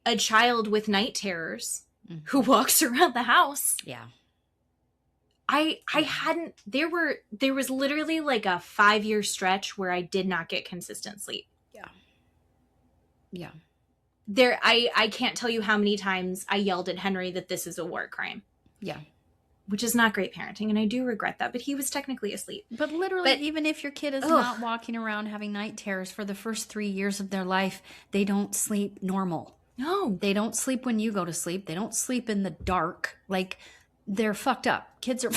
a child with night terrors who walks around the house. Yeah. I hadn't, there was literally like a 5-year stretch where I did not get consistent sleep. Yeah. I can't tell you how many times I yelled at Henry that this is a war crime. Yeah. Which is not great parenting, and I do regret that, but he was technically asleep. But literally, even if your kid is not walking around having night terrors for the first 3 years of their life, they don't sleep normal. No. They don't sleep when you go to sleep. They don't sleep in the dark. Like, they're fucked up. Kids are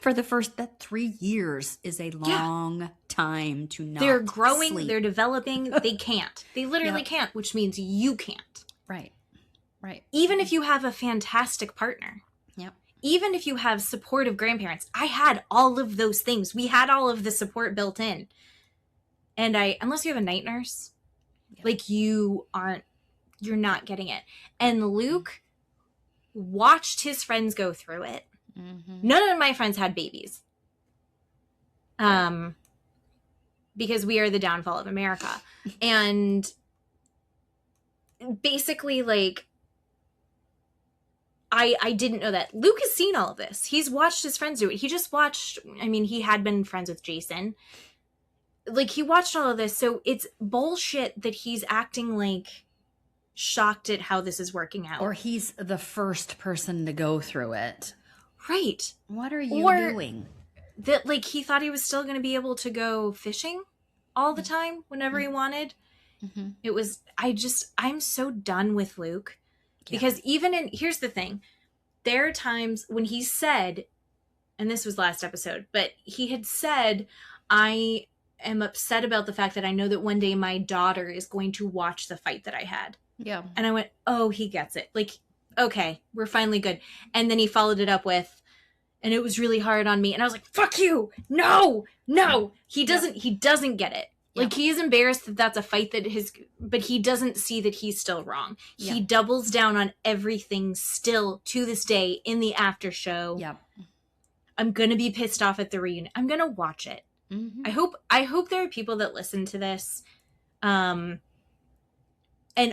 for the first 3 years is a long time to not They're growing, sleep. They're developing, they can't. They literally can't, which means you can't. Right. Even if you have a fantastic partner. Yep. Even if you have supportive grandparents. I had all of those things. We had all of the support built in. And unless you have a night nurse, like you're not getting it. And Luke watched his friends go through it. None of my friends had babies. Because we are the downfall of America. And basically, like, I didn't know that. Luke has seen all of this. He's watched his friends do it. He just watched, he had been friends with Jason. Like, he watched all of this. So it's bullshit that he's acting like shocked at how this is working out. Or he's the first person to go through it. Right. What are you doing? That, like, he thought he was still going to be able to go fishing all the time whenever he wanted. It was, I'm so done with Luke. Because here's the thing. There are times when he said, and this was last episode, but he had said, I am upset about the fact that I know that one day my daughter is going to watch the fight that I had. Yeah. And I went, oh, he gets it. Like, okay, we're finally good. And then he followed it up with, and it was really hard on me. And I was like, fuck you. No. He doesn't get it. Like, he is embarrassed that that's a fight but he doesn't see that he's still wrong. He doubles down on everything still to this day in the after show. Yep. I'm going to be pissed off at the reunion. I'm going to watch it. Mm-hmm. I hope there are people that listen to this, and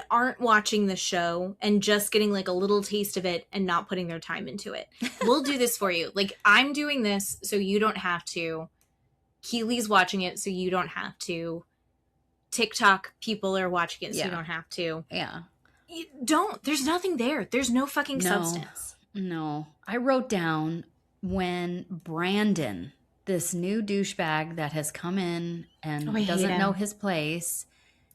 aren't watching the show and just getting like a little taste of it and not putting their time into it. We'll do this for you. Like, I'm doing this so you don't have to. Keeley's watching it so you don't have to. TikTok people are watching it so you don't have to. Yeah. You don't. There's nothing there. There's no fucking substance. No. I wrote down when Brandon, this new douchebag that has come in and doesn't know his place,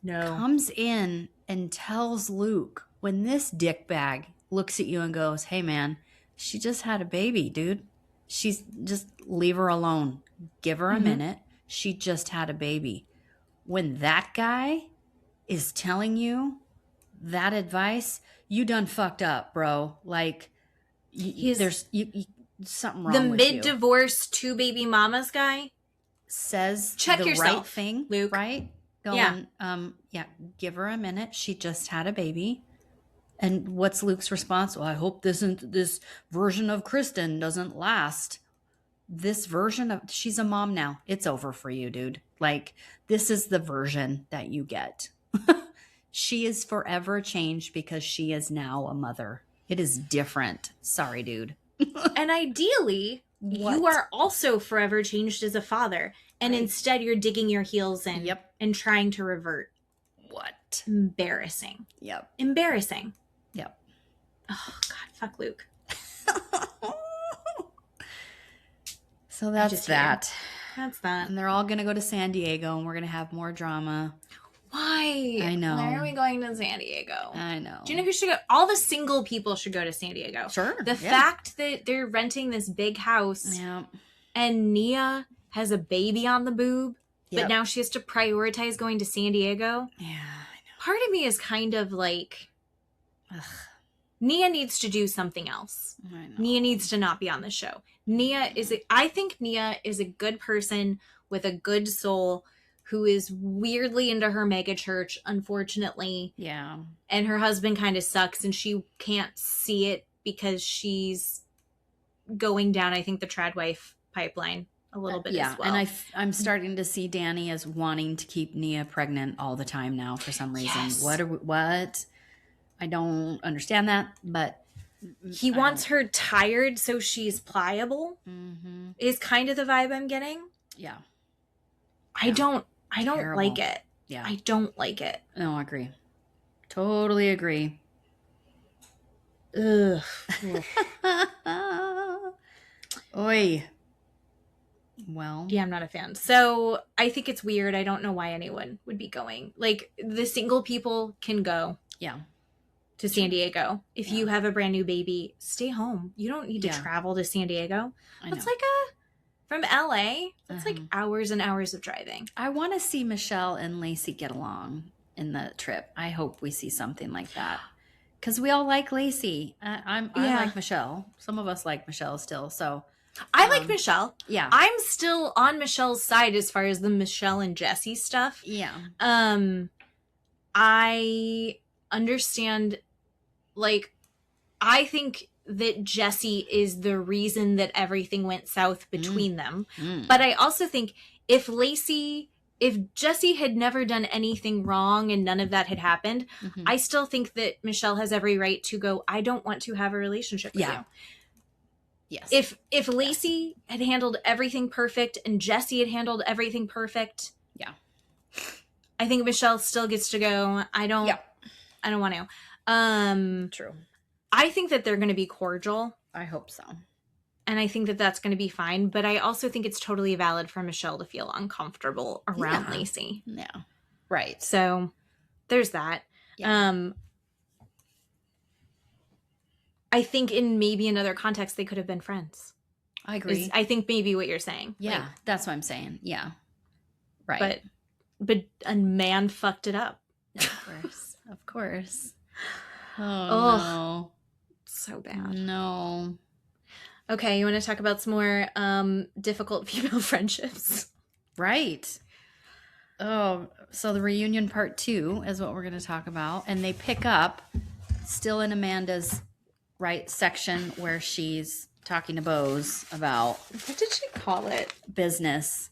comes in and tells Luke, when this dickbag looks at you and goes, hey man, she just had a baby, dude. She's just leave her alone. Give her a minute. She just had a baby. When that guy is telling you that advice, you done fucked up, bro. Like, there's something wrong the with you. mid-divorce 2 baby mamas guy says check the yourself, right thing, Luke. Right? Going, give her a minute. She just had a baby. And what's Luke's response? Well, I hope this version of Kristen doesn't last. This version of, she's a mom now. It's over for you, dude. Like, this is the version that you get. She is forever changed because she is now a mother. It is different. Sorry, dude. And ideally, you are also forever changed as a father. And instead you're digging your heels in and trying to revert. What? Embarrassing. Yep. Embarrassing. Yep. Oh, God, fuck Luke. So that's that. That's that. And they're all going to go to San Diego and we're going to have more drama. Why? I know. Why are we going to San Diego? I know. Do you know who should go? All the single people should go to San Diego. Sure. The fact that they're renting this big house and Nia has a baby on the boob, but now she has to prioritize going to San Diego. Yeah, I know. Part of me is kind of like, Nia needs to do something else. I know. Nia needs to not be on the show. I think Nia is a good person with a good soul who is weirdly into her mega church, unfortunately. Yeah. And her husband kind of sucks and she can't see it because she's going down, I think, the trad wife pipeline a little bit as well. And I'm starting to see Danny as wanting to keep Nia pregnant all the time now for some reason. Yes. What? I don't understand that, but he wants her tired so she's pliable. Is kind of the vibe I'm getting. Yeah. I don't like it. Yeah. I don't like it. No, I agree. Totally agree. Ugh. Oi. Well. Yeah, I'm not a fan. So I think it's weird. I don't know why anyone would be going. Like, the single people can go. Yeah. To San Diego. If you have a brand new baby, stay home. You don't need to travel to San Diego. That's like from LA, that's like hours and hours of driving. I want to see Michelle and Lacey get along in the trip. I hope we see something like that. Because we all like Lacey. I like Michelle. Some of us like Michelle still. So I like Michelle. Yeah. I'm still on Michelle's side as far as the Michelle and Jesse stuff. Yeah. I understand, like, I think that Jesse is the reason that everything went south between them. But I also think if Jesse had never done anything wrong and none of that had happened, I still think that Michelle has every right to go, I don't want to have a relationship with you. Yes. If Lacey had handled everything perfect and Jesse had handled everything perfect, I think Michelle still gets to go. I don't want to. True. I think that they're going to be cordial. I hope so. And I think that that's going to be fine. But I also think it's totally valid for Michelle to feel uncomfortable around Lacey. Yeah. Right. So there's that. Yeah. I think in maybe another context, they could have been friends. I agree. I think maybe what you're saying. Yeah. Like, that's what I'm saying. Yeah. Right. But a man fucked it up. Of course. Of course. Oh, no. so bad. No. Okay, you want to talk about some more difficult female friendships? Right. Oh, so the reunion part 2 is what we're going to talk about. And they pick up still in Amanda's section where she's talking to Bose about What did she call it? business.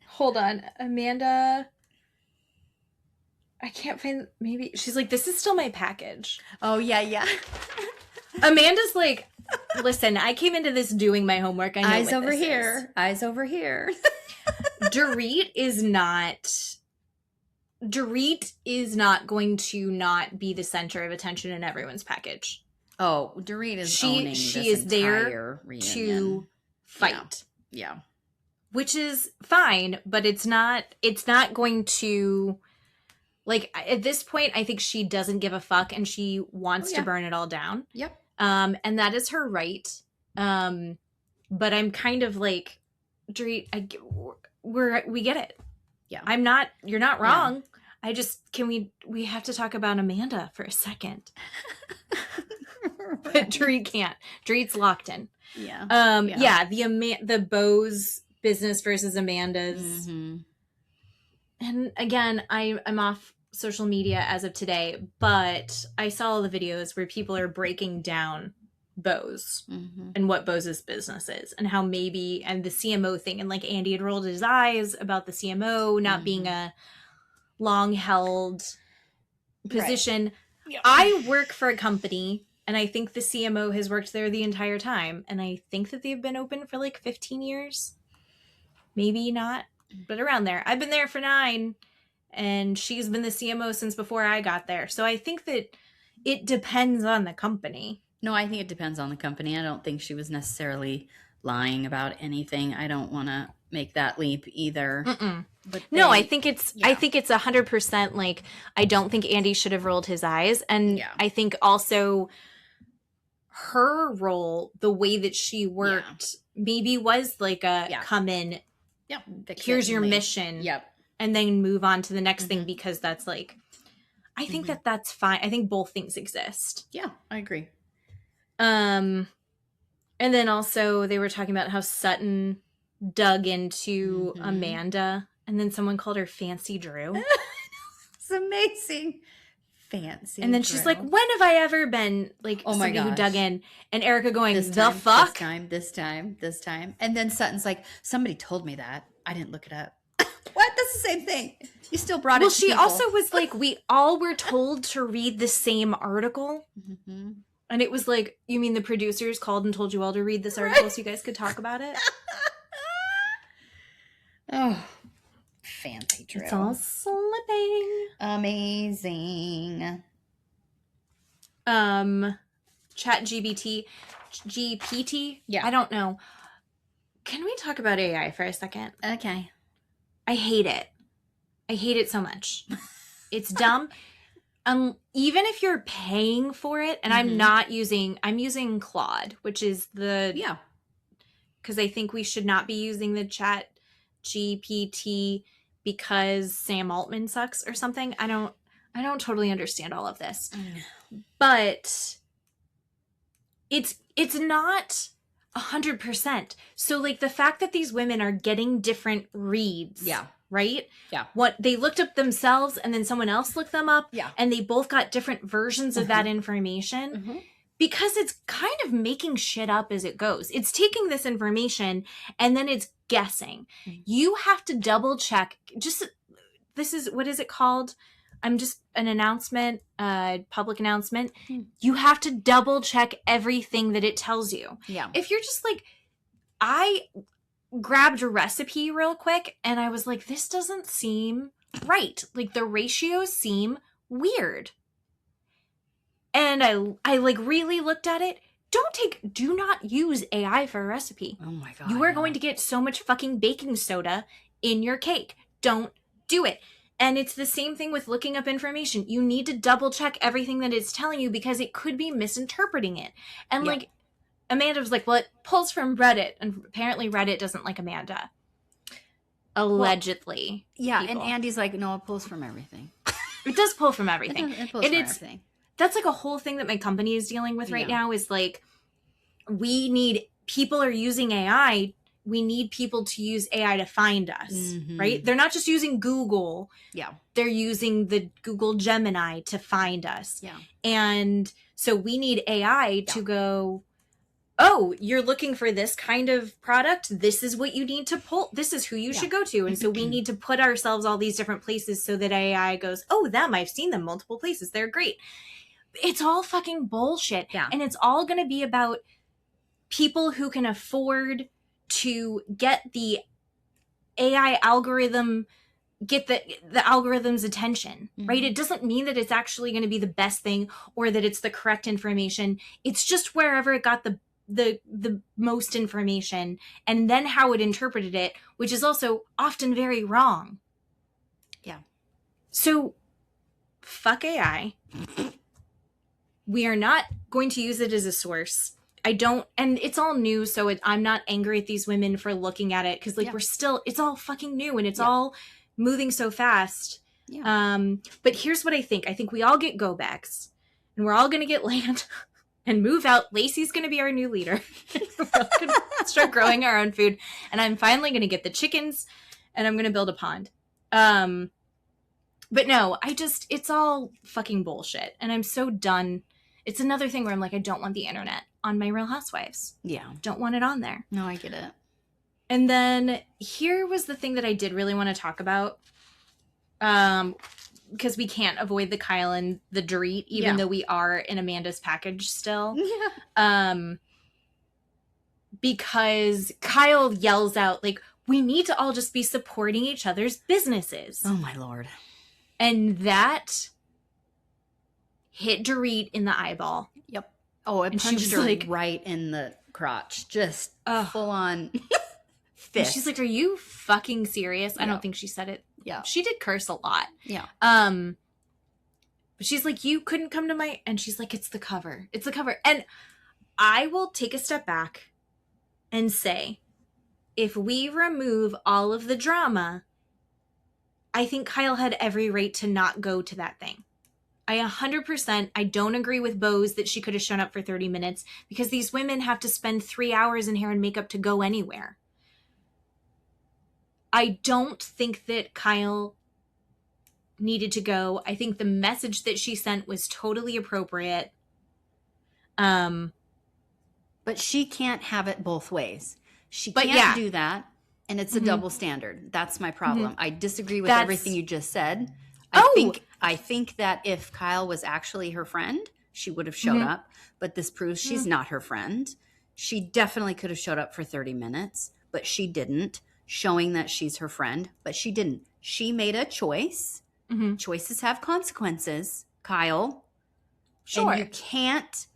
Hold on. Amanda. I can't find, maybe. She's like, this is still my package. Oh, yeah. Amanda's like, listen, I came into this doing my homework. I know Eyes what over this here. is. Eyes over here. Dorit is not going to not be the center of attention in everyone's package. Oh, Dorit is owning she this is there entire reunion. to fight. Yeah. Which is fine, but it's not going to, like, at this point, I think she doesn't give a fuck and she wants to burn it all down. Yep. And that is her right. But I'm kind of like, Dorit, we get it. Yeah. You're not wrong. I just, we have to talk about Amanda for a second. But Dorit can't. Dorit's locked in. Yeah. The Bose business versus Amanda's. Mm-hmm. And again, I'm off social media as of today, but I saw all the videos where people are breaking down Bose and what Bose's business is and how and the CMO thing, and like Andy had rolled his eyes about the CMO not being a long held position. Right. Yep. I work for a company and I think the CMO has worked there the entire time, and I think that they've been open for like 15 years. Maybe not, but around there. I've been there for 9, and she's been the CMO since before I got there. So I think that it depends on the company. No, I think it depends on the company. I don't think she was necessarily lying about anything. I don't want to make that leap either. But I think it's 100% like, I don't think Andy should have rolled his eyes. And I think also her role, the way that she worked, maybe was like a come in, here's your mission, and then move on to the next thing, because that's like, I think that's fine. I think both things exist. Yeah, I agree. And then also they were talking about how Sutton dug into Amanda, and then someone called her Fancy Drew. It's amazing. Fancy. And then she's like, when have I ever been like somebody who dug in? And Erica going, fuck? This time. And then Sutton's like, somebody told me that. I didn't look it up. What? That's the same thing. You still brought it to she people. Also was like, we all were told to read the same article. And it was like, you mean the producers called and told you all to read this article so you guys could talk about it? Oh, Fancy Drew. It's all slipping. Amazing. Chat GPT? Yeah. I don't know. Can we talk about AI for a second? Okay. I hate it. I hate it so much. It's dumb. Even if you're paying for it, and I'm using Claude, which is because I think we should not be using the Chat GPT because Sam Altman sucks or something. I don't totally understand all of this. But it's not 100%. So like the fact that these women are getting different reads. Yeah. Right? Yeah. What they looked up themselves and then someone else looked them up. Yeah. And they both got different versions of that information. Because it's kind of making shit up as it goes. It's taking this information and then it's guessing. You have to double check. What is it called? I'm just an announcement, public announcement. You have to double check everything that it tells you. Yeah. If you're just like, I grabbed a recipe real quick and I was like, this doesn't seem right. Like the ratios seem weird. And I like really looked at it. Do not use AI for a recipe. Oh my God. You are going to get so much fucking baking soda in your cake. Don't do it. And it's the same thing with looking up information. You need to double check everything that it's telling you because it could be misinterpreting it. And like Amanda was like, well, it pulls from Reddit. And apparently Reddit doesn't like Amanda. Allegedly. Well, and Andy's like, no, it pulls from everything. It does pull from everything. It pulls from everything. that's like a whole thing that my company is dealing with right now is like, people are using AI. We need people to use AI to find us, right? They're not just using Google. Yeah. They're using the Google Gemini to find us. Yeah. And so we need AI to go, oh, you're looking for this kind of product. This is what you need to pull. This is who you should go to. And so we need to put ourselves all these different places so that AI goes, oh, them, I've seen them multiple places. They're great. It's all fucking bullshit. Yeah. And it's all going to be about people who can afford to get the AI algorithm, get the algorithm's attention, right? It doesn't mean that it's actually going to be the best thing or that it's the correct information. It's just wherever it got the most information, and then how it interpreted it, which is also often very wrong. Yeah. So fuck AI. We are not going to use it as a source. And it's all new, so I'm not angry at these women for looking at it, because like it's all fucking new, and it's all moving so fast. Yeah. But here's what I think. I think we all get go backs, and we're all going to get land and move out. Lacey's going to be our new leader. We're all going to start growing our own food, and I'm finally going to get the chickens, and I'm going to build a pond. But no, it's all fucking bullshit, and I'm so done. It's another thing where I'm like, I don't want the internet on my Real Housewives. Yeah. Don't want it on there. No, I get it. And then here was the thing that I did really want to talk about. Because we can't avoid the Kyle and the Dorit, even though we are in Amanda's package still. Yeah. Because Kyle yells out, like, we need to all just be supporting each other's businesses. Oh, my Lord. And that hit Dorit in the eyeball. Yep. Oh, it punched her like, right in the crotch. Just full on fist. She's like, are you fucking serious? I don't think she said it. Yeah. She did curse a lot. Yeah. But she's like, you couldn't come to my... And she's like, it's the cover. It's the cover. And I will take a step back and say, if we remove all of the drama, I think Kyle had every right to not go to that thing. I 100%, I don't agree with Bose that she could have shown up for 30 minutes, because these women have to spend 3 hours in hair and makeup to go anywhere. I don't think that Kyle needed to go. I think the message that she sent was totally appropriate. But she can't have it both ways. She can't do that, and it's a double standard. That's my problem. I disagree with everything you just said. I think that if Kyle was actually her friend, she would have showed up, but this proves she's not her friend. She definitely could have showed up for 30 minutes, but she didn't, showing that she's her friend, but she didn't. She made a choice. Choices have consequences, Kyle. Sure. And you can't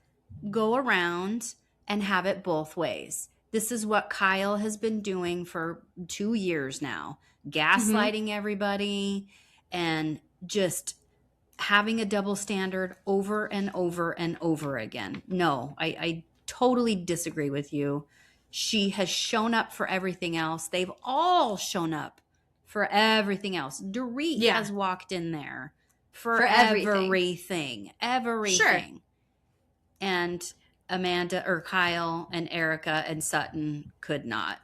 go around and have it both ways. This is what Kyle has been doing for 2 years now, gaslighting everybody and just having a double standard over and over and over again. No, I totally disagree with you. She has shown up for everything else. They've all shown up for everything else. Dorit has walked in there for everything. Sure. And Amanda or Kyle and Erica and Sutton could not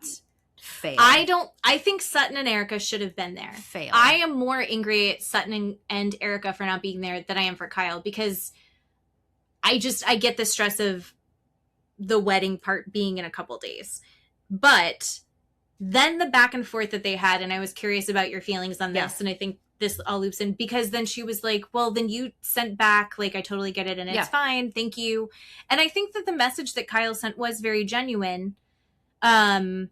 fail. I think Sutton and Erica should have been there. Fail. I am more angry at Sutton and Erica for not being there than I am for Kyle, because I get the stress of the wedding part being in a couple days. But then the back and forth that they had, and I was curious about your feelings on this, and I think this all loops in, because then she was like, well, then you sent back, like, I totally get it, and it's fine, thank you. And I think that the message that Kyle sent was very genuine. And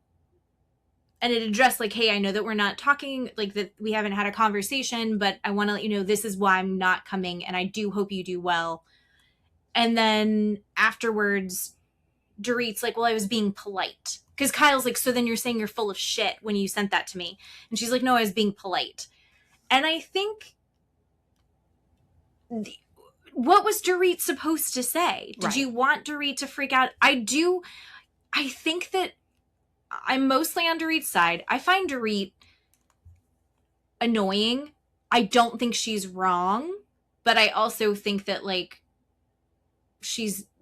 it addressed, like, hey, I know that we're not talking, like, that we haven't had a conversation, but I want to let you know this is why I'm not coming, and I do hope you do well. And then afterwards, Dorit's like, well, I was being polite. Because Kyle's like, so then you're saying you're full of shit when you sent that to me. And she's like, no, I was being polite. And I think, what was Dorit supposed to say? Did you want Dorit to freak out? I think that I'm mostly on Dorit's side. I find Dorit annoying. I don't think she's wrong, but I also think that, like,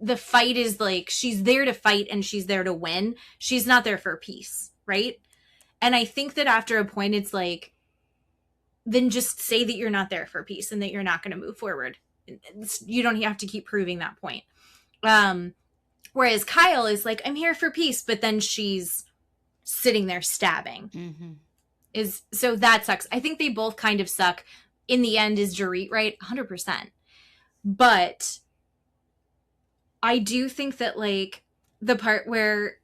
the fight is like, she's there to fight and she's there to win. She's not there for peace, right? And I think that after a point, it's like, then just say that you're not there for peace and that you're not going to move forward. You don't have to keep proving that point. Whereas Kyle is like, I'm here for peace, but then she's sitting there stabbing. Mm-hmm. So that sucks. I think they both kind of suck. In the end, is Dorit right? 100%. But I do think that, like, the part where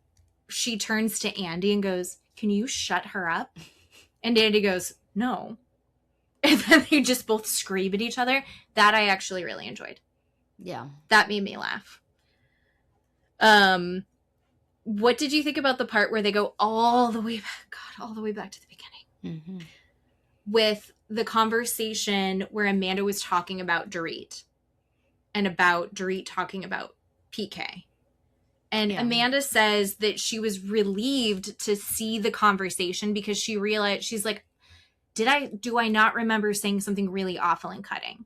she turns to Andy and goes, can you shut her up? And Andy goes, no. And then they just both scream at each other. That I actually really enjoyed. Yeah. That made me laugh. What did you think about the part where they go all the way back to the beginning? Mm-hmm. With the conversation where Amanda was talking about Dorit and about Dorit talking about PK. And Amanda says that she was relieved to see the conversation because she realized, she's like, do I not remember saying something really awful and cutting?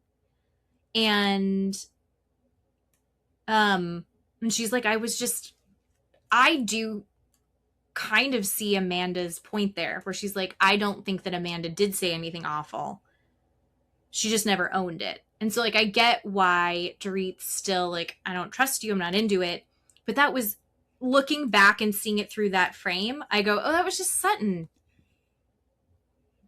And she's like, I do kind of see Amanda's point there where she's like, I don't think that Amanda did say anything awful. She just never owned it. And so, like, I get why Dorit's still like, I don't trust you. I'm not into it. But that was, looking back and seeing it through that frame, I go, oh, that was just Sutton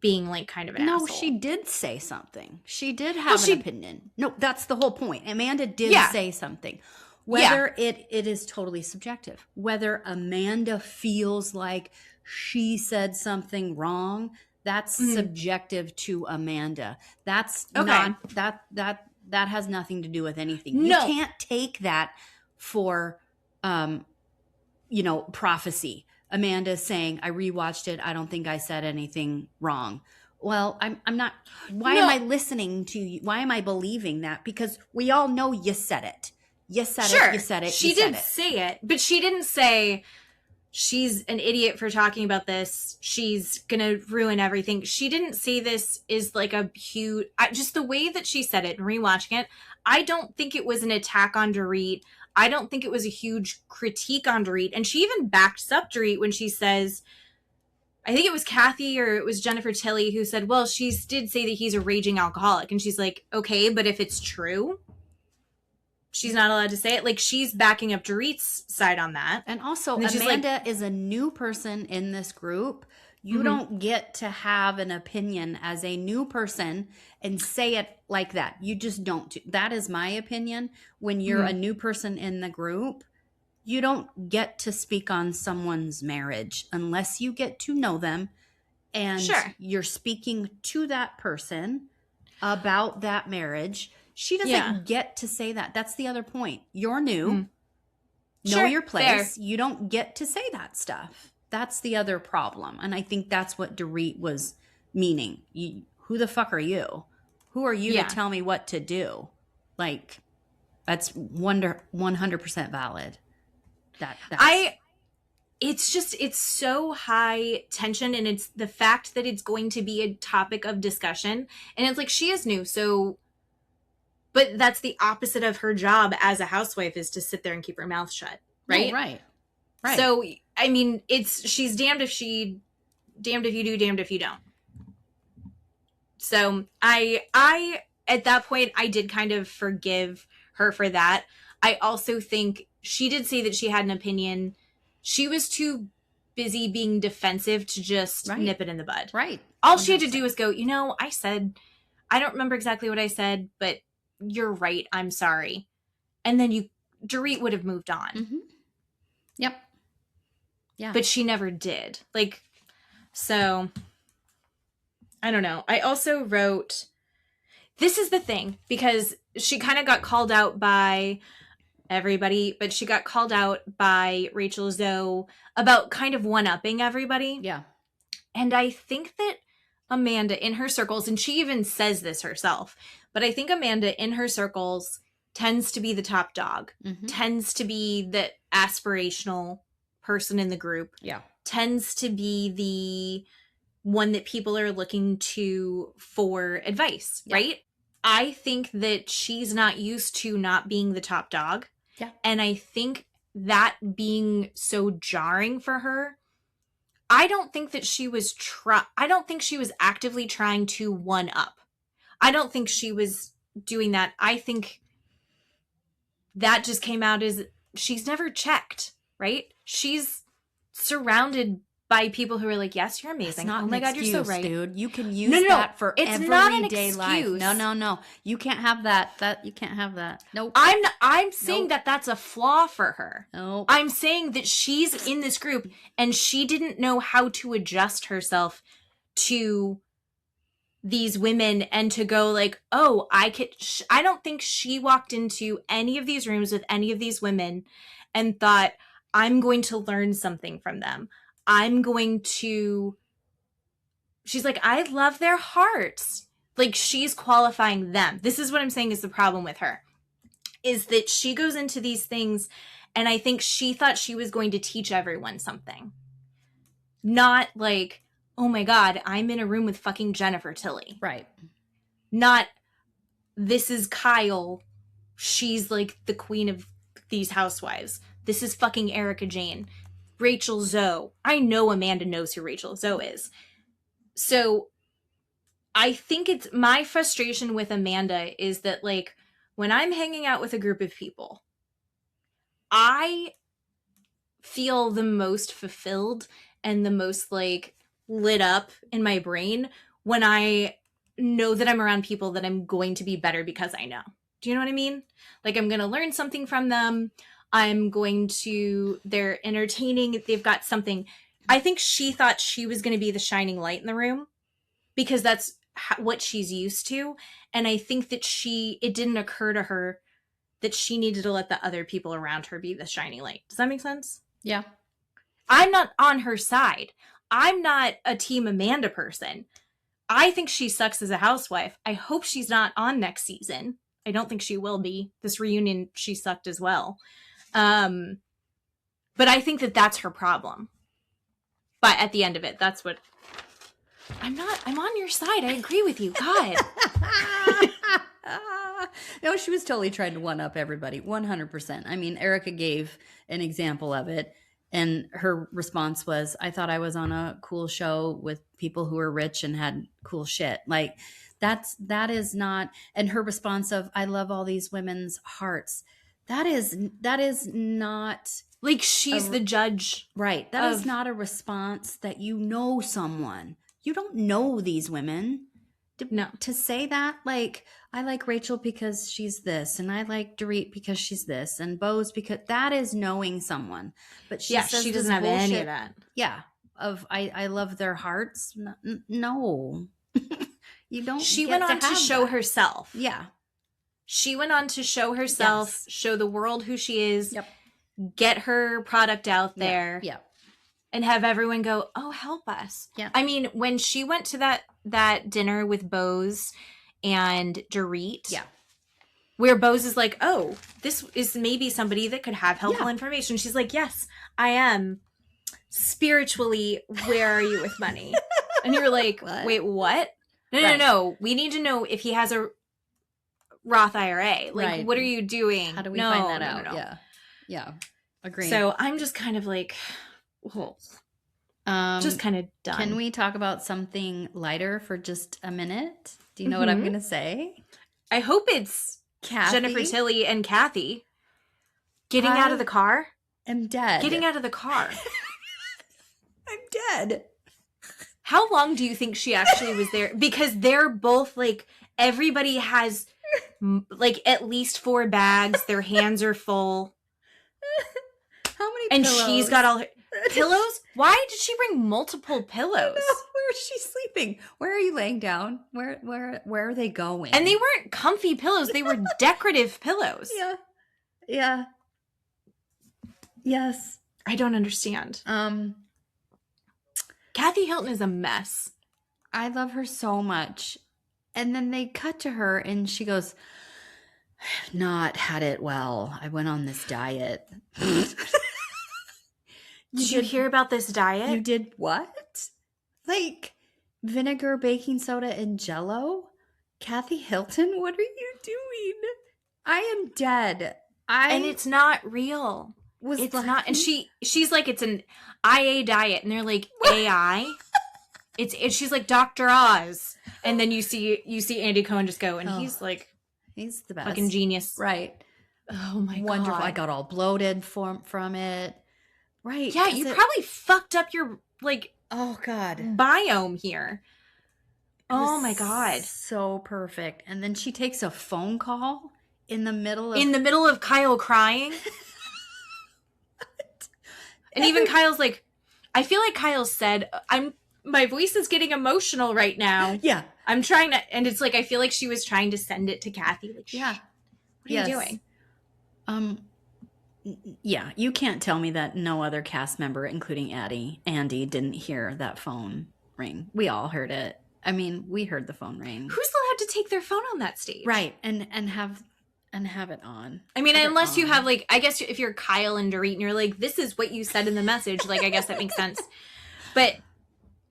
being like kind of an asshole. No, she did say something. She did have an opinion. No, that's the whole point. Amanda did say something. Whether it is totally subjective. Whether Amanda feels like she said something wrong, that's subjective to Amanda. That's not that has nothing to do with anything. You can't take that for prophecy. Amanda's saying, I rewatched it. I don't think I said anything wrong. Well, I'm not. Why am I listening to you? Why am I believing that? Because we all know you said it. You said it. You said it. She did say it, but she didn't say she's an idiot for talking about this. She's going to ruin everything. She didn't say this is like a huge, just the way that she said it and rewatching it. I don't think it was an attack on Dorit. I don't think it was a huge critique on Dorit. And she even backs up Dorit when she says, I think it was Kathy or it was Jennifer Tilley who said, well, she did say that he's a raging alcoholic. And she's like, okay, but if it's true, she's not allowed to say it. Like, she's backing up Dorit's side on that. And also, Amanda is a new person in this group. You don't get to have an opinion as a new person and say it like that. You just don't. That is my opinion. When you're a new person in the group, you don't get to speak on someone's marriage unless you get to know them and you're speaking to that person about that marriage. She doesn't get to say that. That's the other point. You're new. Know your place. Fair. You don't get to say that stuff. That's the other problem. And I think that's what Dorit was meaning. Who the fuck are you? Who are you to tell me what to do? Like, that's 100% valid. It's so high tension, and it's the fact that it's going to be a topic of discussion. And it's like, she is new, so... But that's the opposite of her job as a housewife, is to sit there and keep her mouth shut, right? Oh, right. So, I mean, she's damned if you do, damned if you don't. So I at that point, I did kind of forgive her for that. I also think she did say that she had an opinion. She was too busy being defensive to just nip it in the bud. Right. All 100%. She had to do was go, I don't remember exactly what I said, but you're right. I'm sorry. And then Dorit would have moved on. Mm-hmm. Yep. Yeah. But she never did. Like, so I don't know. I also wrote, this is the thing, because she kind of got called out by everybody, but she got called out by Rachel Zoe about kind of one-upping everybody. Yeah. And I think that Amanda in her circles, and she even says this herself, but I think Amanda in her circles tends to be the top dog, tends to be the aspirational person in the group, tends to be the one that people are looking to for advice, right? I think that she's not used to not being the top dog. Yeah. And I think that being so jarring for her, I don't think that she was actively trying to one up. I don't think she was doing that. I think that just came out as she's never checked, right? She's surrounded by people who are like, yes, you're amazing. Not oh my God, excuse, you're so right. Dude. You can use that for it's everyday not an life. excuse. No. You can't have that. You can't have that. Nope. I'm saying Nope. that's a flaw for her. Nope. I'm saying that she's in this group and she didn't know how to adjust herself to these women and to go like, oh, I don't think she walked into any of these rooms with any of these women and thought, I'm going to learn something from them. She's like, I love their hearts. Like, she's qualifying them. This is what I'm saying is the problem with her, is that she goes into these things and I think she thought she was going to teach everyone something. Not like, oh my God, I'm in a room with fucking Jennifer Tilley. Right. Not, this is Kyle. She's like the queen of these housewives. This is fucking Erica Jane. Rachel Zoe. I know Amanda knows who Rachel Zoe is. So I think it's my frustration with Amanda is that, like, when I'm hanging out with a group of people, I feel the most fulfilled and the most, like, lit up in my brain when I know that I'm around people that I'm going to be better because I know. Do you know what I mean? Like, I'm going to learn something from them. They're entertaining. They've got something. I think she thought she was going to be the shining light in the room because that's what she's used to. And I think that it didn't occur to her that she needed to let the other people around her be the shining light. Does that make sense? Yeah. I'm not on her side. I'm not a Team Amanda person. I think she sucks as a housewife. I hope she's not on next season. I don't think she will be. This reunion, she sucked as well. But I think that that's her problem. But at the end of it, that's what... I'm on your side. I agree with you. God. No, she was totally trying to one up everybody. 100%. I mean, Erica gave an example of it. And her response was, I thought I was on a cool show with people who were rich and had cool shit. Like, that is not... And her response of, I love all these women's hearts. That is not... Like, she's the judge. Right. That is not a response that you know someone. You don't know these women. No. To say that, like, I like Rachel because she's this, and I like Dorit because she's this, and Bose because... That is knowing someone. But she says she doesn't have any of that. Yeah. Of, I love their hearts. No. You don't. She went on to show herself. Yeah. She went on to show herself, show the world who she is, get her product out there, and have everyone go, oh, help us. Yeah. I mean, when she went to that dinner with Bose and Dorit, where Bose is like, oh, this is maybe somebody that could have helpful information. She's like, yes, I am. Spiritually, where are you with money? And you're like, wait, what? No. We need to know if he has a Roth IRA. Like, what are you doing? How do we find that out? No. Yeah. Agreed. So I'm just kind of like, just kind of done. Can we talk about something lighter for just a minute? Do you know what I'm going to say? I hope it's Kathy? Jennifer Tilley and Kathy getting out of the car. I'm dead. Getting out of the car. I'm dead. How long do you think she actually was there? Because they're both like, everybody has like at least 4 bags. Their hands are full. How many and pillows? She's got all her pillows. Why did she bring multiple pillows? Where is she sleeping? Where are you laying down? Where are they going? And they weren't comfy pillows. They were decorative pillows. Yeah. Yes. I don't understand. Kathy Hilton is a mess. I love her so much. And then they cut to her and she goes, I have not had it well. I went on this diet. Did you hear about this diet? You did what? Like vinegar, baking soda, and Jello? Kathy Hilton, what are you doing? I am dead. and it's not real. It's not. And she's like, it's an IA diet, and they're like, AI. She's like Dr. Oz, and then you see Andy Cohen just go, and he's like, he's the best, fucking genius, right? Oh my Wonderful. God. I got all bloated from it. Right. Yeah, you probably fucked up your like oh God biome here. Oh my God. So perfect. And then she takes a phone call in the middle of Kyle crying. And even Kyle's like, I feel like Kyle said, my voice is getting emotional right now. Yeah. I'm trying to, and it's like, I feel like she was trying to send it to Kathy. Like, yeah. What are you doing? Yeah, you can't tell me that no other cast member, including Andy, didn't hear that phone ring. We all heard it. I mean, we heard the phone ring. Who's allowed to take their phone on that stage? Right, and have it on. I mean, unless you have like, I guess if you're Kyle and Dorit and you're like, this is what you said in the message, like, I guess that makes sense. But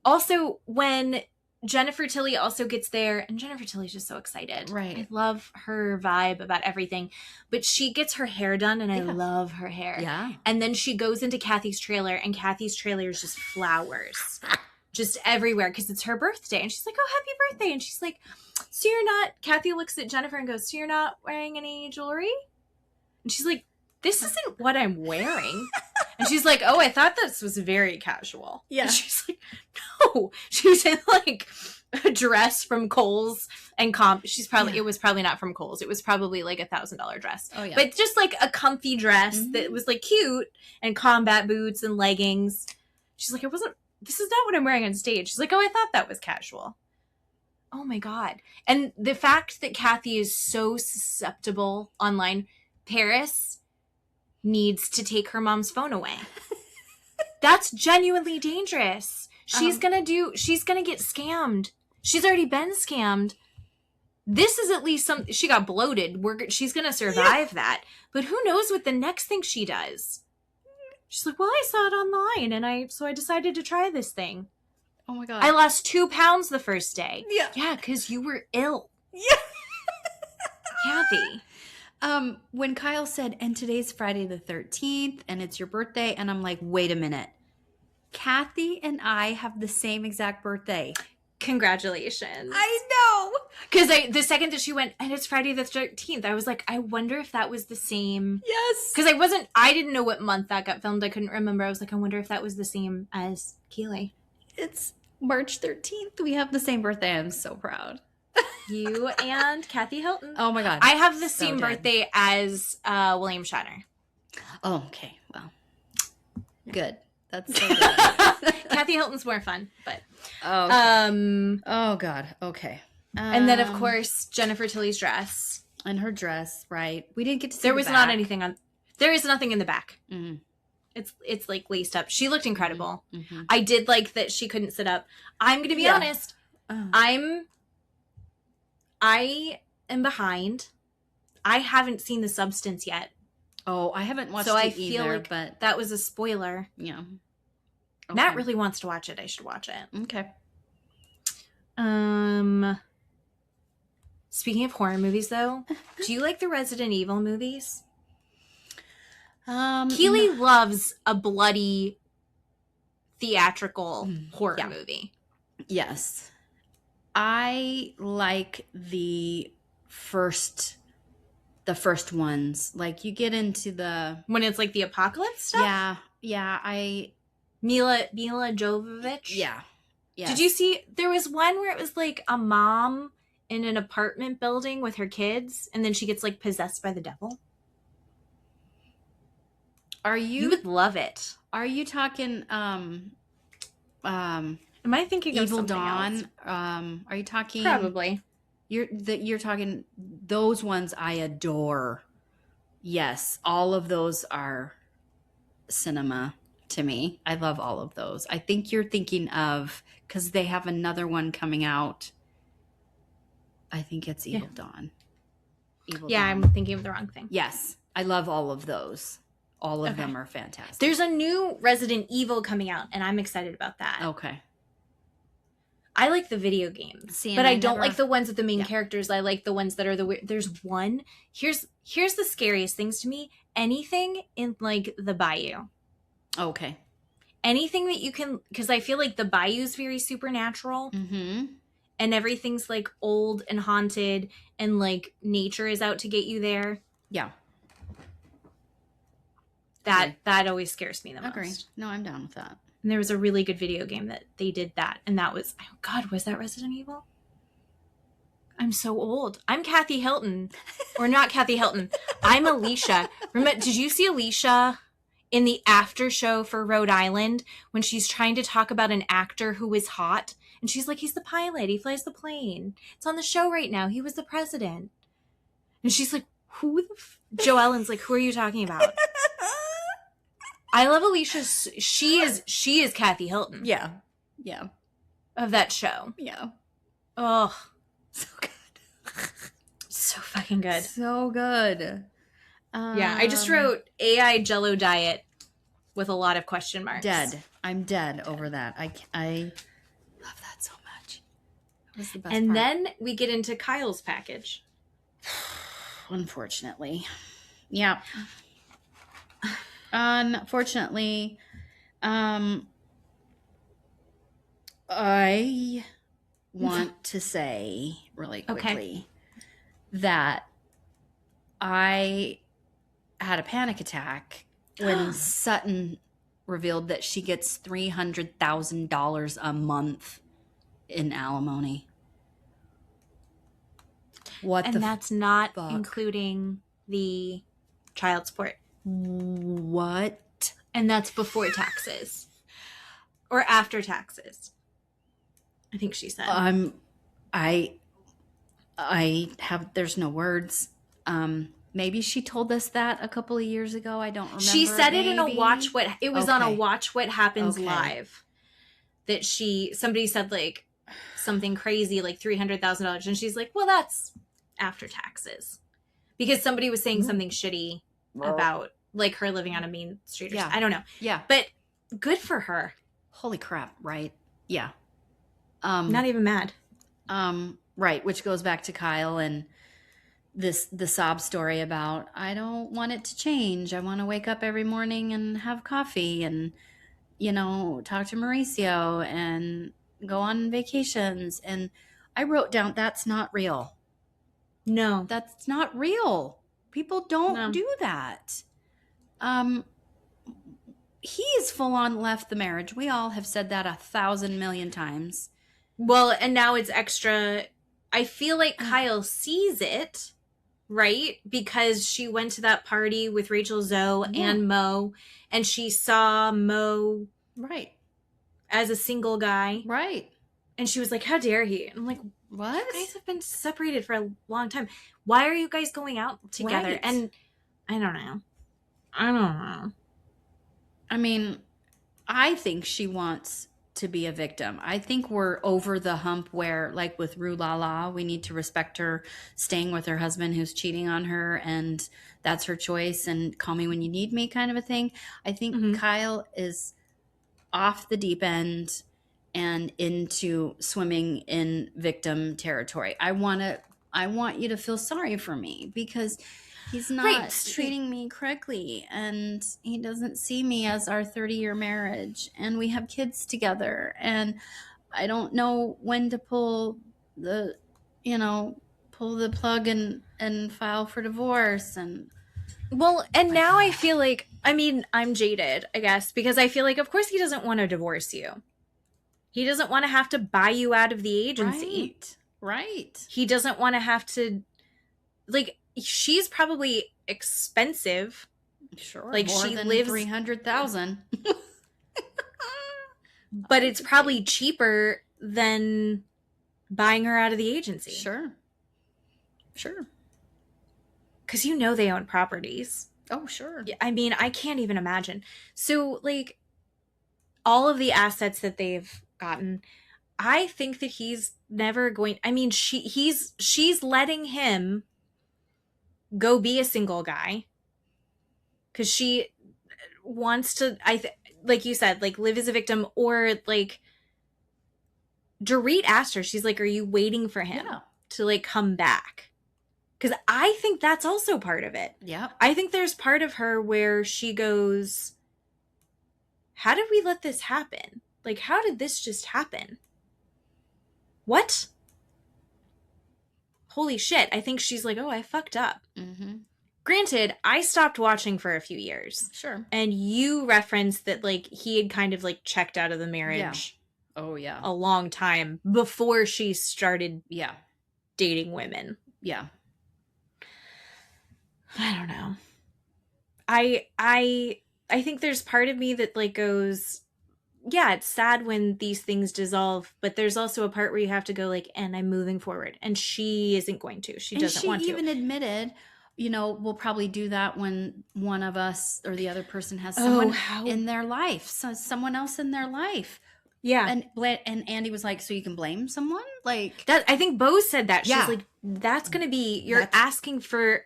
also when Jennifer Tilley also gets there, and Jennifer Tilley's just so excited. Right. I love her vibe about everything. But she gets her hair done, and I love her hair. Yeah. And then she goes into Kathy's trailer, and Kathy's trailer is just flowers. Just everywhere, because it's her birthday. And she's like, oh, happy birthday. And she's like, so you're not, Kathy looks at Jennifer and goes, so you're not wearing any jewelry? And she's like, this isn't what I'm wearing. And she's like, oh, I thought this was very casual. Yeah. And she's like, no. She's in like a dress from Kohl's and it was probably not from Kohl's. It was probably like $1,000 dress. Oh, yeah. But just like a comfy dress that was like cute, and combat boots and leggings. She's like, this is not what I'm wearing on stage. She's like, oh, I thought that was casual. Oh my God. And the fact that Kathy is so susceptible online, Paris needs to take her mom's phone away. That's genuinely dangerous. She's gonna get scammed. She's already been scammed. This is at least she got bloated. She's gonna survive that. But who knows what the next thing she does? She's like, well, I saw it online, and so I decided to try this thing. Oh my God. I lost 2 pounds the first day. Yeah. Yeah, because you were ill. Yeah. Kathy. When Kyle said, and today's Friday the 13th, and it's your birthday, and I'm like, wait a minute. Kathy and I have the same exact birthday. Congratulations. I know. Because the second that she went, and it's Friday the 13th, I was like, I wonder if that was the same. Yes. Because I didn't know what month that got filmed. I couldn't remember. I was like, I wonder if that was the same as Keeley. It's March 13th. We have the same birthday. I'm so proud. You and Kathy Hilton. Oh my God. I have the same birthday as William Shatner. Oh, okay. Well, good. That's so good. Kathy Hilton's more fun, but okay. Oh God. Okay. And then of course Jennifer Tilley's dress and her dress. Right. We didn't get to see. There was not anything on. There is nothing in the back. Mm-hmm. It's like laced up. She looked incredible. Mm-hmm. I did like that she couldn't sit up. I'm gonna be honest. I am behind. I haven't seen The Substance yet. Oh, I haven't watched it either. So I feel like but that was a spoiler. Yeah. Okay. Matt really wants to watch it. I should watch it. Okay. Speaking of horror movies, though, do you like the Resident Evil movies? Keeley loves a bloody theatrical horror movie. Yes. I like the first ones. Like you get into when it's like the apocalypse stuff? Yeah. Mila Jovovich? Yeah. Yes. Did you see there was one where it was like a mom in an apartment building with her kids, and then she gets like possessed by the devil? You would love it. Are you talking am I thinking Evil of Dawn? Else? Are you talking Probably. You're talking those ones I adore. Yes, all of those are cinema to me. I love all of those. I think you're thinking of, because they have another one coming out. I think it's Evil Dawn. Evil Dawn. I'm thinking of the wrong thing. Yes, I love all of those. All of them are fantastic. There's a new Resident Evil coming out, and I'm excited about that. Okay. I like the video games, See, but and I I don't never- like the ones with the main Yeah. characters. I like the ones that are the weird. There's one. Here's the scariest things to me. Anything in like the bayou. Okay. Anything that you can, because I feel like the bayou is very supernatural, Mm-hmm. and everything's like old and haunted, and like nature is out to get you there. Yeah. That always scares me the most. Agree. No, I'm down with that. And there was a really good video game that they did that, and that was, oh God, was that Resident Evil? I'm so old. I'm Kathy Hilton, or not Kathy Hilton. I'm Alicia. Remember? Did you see Alicia in the after show for Rhode Island when she's trying to talk about an actor who was hot, and she's like, "He's the pilot. He flies the plane. It's on the show right now. He was the president." And she's like, "Who the?" Joe Ellen's like, "Who are you talking about?" I love Alicia. She is Kathy Hilton. Yeah. Yeah. Of that show. Yeah. Oh, So good. so fucking good. So good. Yeah, I just wrote AI Jello Diet with a lot of question marks. Dead. I'm dead over that. I love that so much. That was the best And part. then we get into Kyle's package. Unfortunately. Yeah. Unfortunately, I want to say really quickly that I had a panic attack when Sutton revealed that she gets $300,000 a month in alimony. And that's not fuck? including the child support. What? And that's before taxes. Or after taxes. I think she said. I have, there's no words. Maybe she told us that a couple of years ago. I don't remember. She said it in a maybe. Watch What, it was on a Okay. Watch What Happens Okay. Live. That somebody said like something crazy, like $300,000. And she's like, well, that's after taxes. Because somebody was saying something shitty about like her living on a main street. Or Yeah. something. I don't know. Yeah. But good for her. Holy crap, right? Yeah. Not even mad. Right, which goes back to Kyle and the sob story about, I don't want it to change. I want to wake up every morning and have coffee and, talk to Mauricio and go on vacations. And I wrote down, that's not real. No. That's not real. People don't No. do that. He's full on left the marriage. We all have said that 1,000 million times. Well, and now it's extra. I feel like Kyle sees it, right? Because she went to that party with Rachel Zoe Yeah. and Mo, and she saw Mo Right. as a single guy. Right. And she was like, how dare he? And I'm like, What? you guys have been separated for a long time. Why are you guys going out together? Right. And I don't know. I mean, I think she wants to be a victim. I think we're over the hump where, like with Rue La La, we need to respect her staying with her husband who's cheating on her, and that's her choice, and call me when you need me kind of a thing. I think Mhm. Kyle is off the deep end and into swimming in victim territory. I want you to feel sorry for me because he's not Right. treating me correctly, and he doesn't see me as our 30-year marriage, and we have kids together, and I don't know when to pull the plug and file for divorce. And Well, and now I feel like, I mean, I'm jaded, I guess, because I feel like, of course, he doesn't want to divorce you. He doesn't want to have to buy you out of the agency. Right. He doesn't want to have to, like, she's probably expensive. Sure. Like, more she than lives- 300,000. But it's probably cheaper than buying her out of the agency. Sure. Because they own properties. Oh, sure. Yeah, I mean, I can't even imagine. So, like, all of the assets that they've gotten, I think that he's never going. I mean, she's letting him go be a single guy because she wants to. Like you said, like live as a victim, or like Dorit asked her, she's like, are you waiting for him to like come back? Because I think that's also part of it. Yeah. I think there's part of her where she goes, how did we let this happen? Like, how did this just happen? What? Holy shit. I think she's like, oh, I fucked up. Mm-hmm. Granted, I stopped watching for a few years. Sure. And you referenced that, like, he had kind of, like, checked out of the marriage. Oh, yeah. A long time before she started Yeah. dating women. Yeah. I don't know. I think there's part of me that, like, goes, yeah, it's sad when these things dissolve, but there's also a part where you have to go, like, and I'm moving forward. And she isn't going to. She doesn't want to. She even admitted, you know, we'll probably do that when one of us or the other person has someone in their life, so someone else in their life. Yeah. And Andy was like, so you can blame someone? Like that. I think Bo said that. Yeah. She's like, that's going to be, you're asking for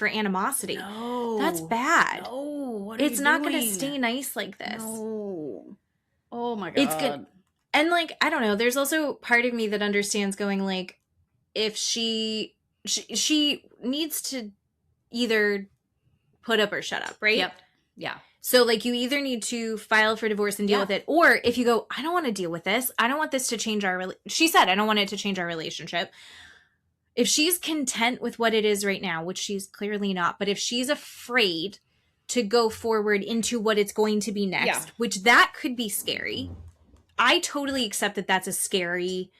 animosity. No. That's bad. No. What are it's you not doing? going to stay nice like this. No. Oh my God. It's good. And like, I don't know. There's also part of me that understands going like, if she needs to either put up or shut up, right? Yep. Yeah. So like you either need to file for divorce and deal with it, or if you go, I don't want to deal with this. I don't want this to change our she said, I don't want it to change our relationship. If she's content with what it is right now, which she's clearly not, but if she's afraid to go forward into what it's going to be next, which that could be scary. I totally accept that that's a scary,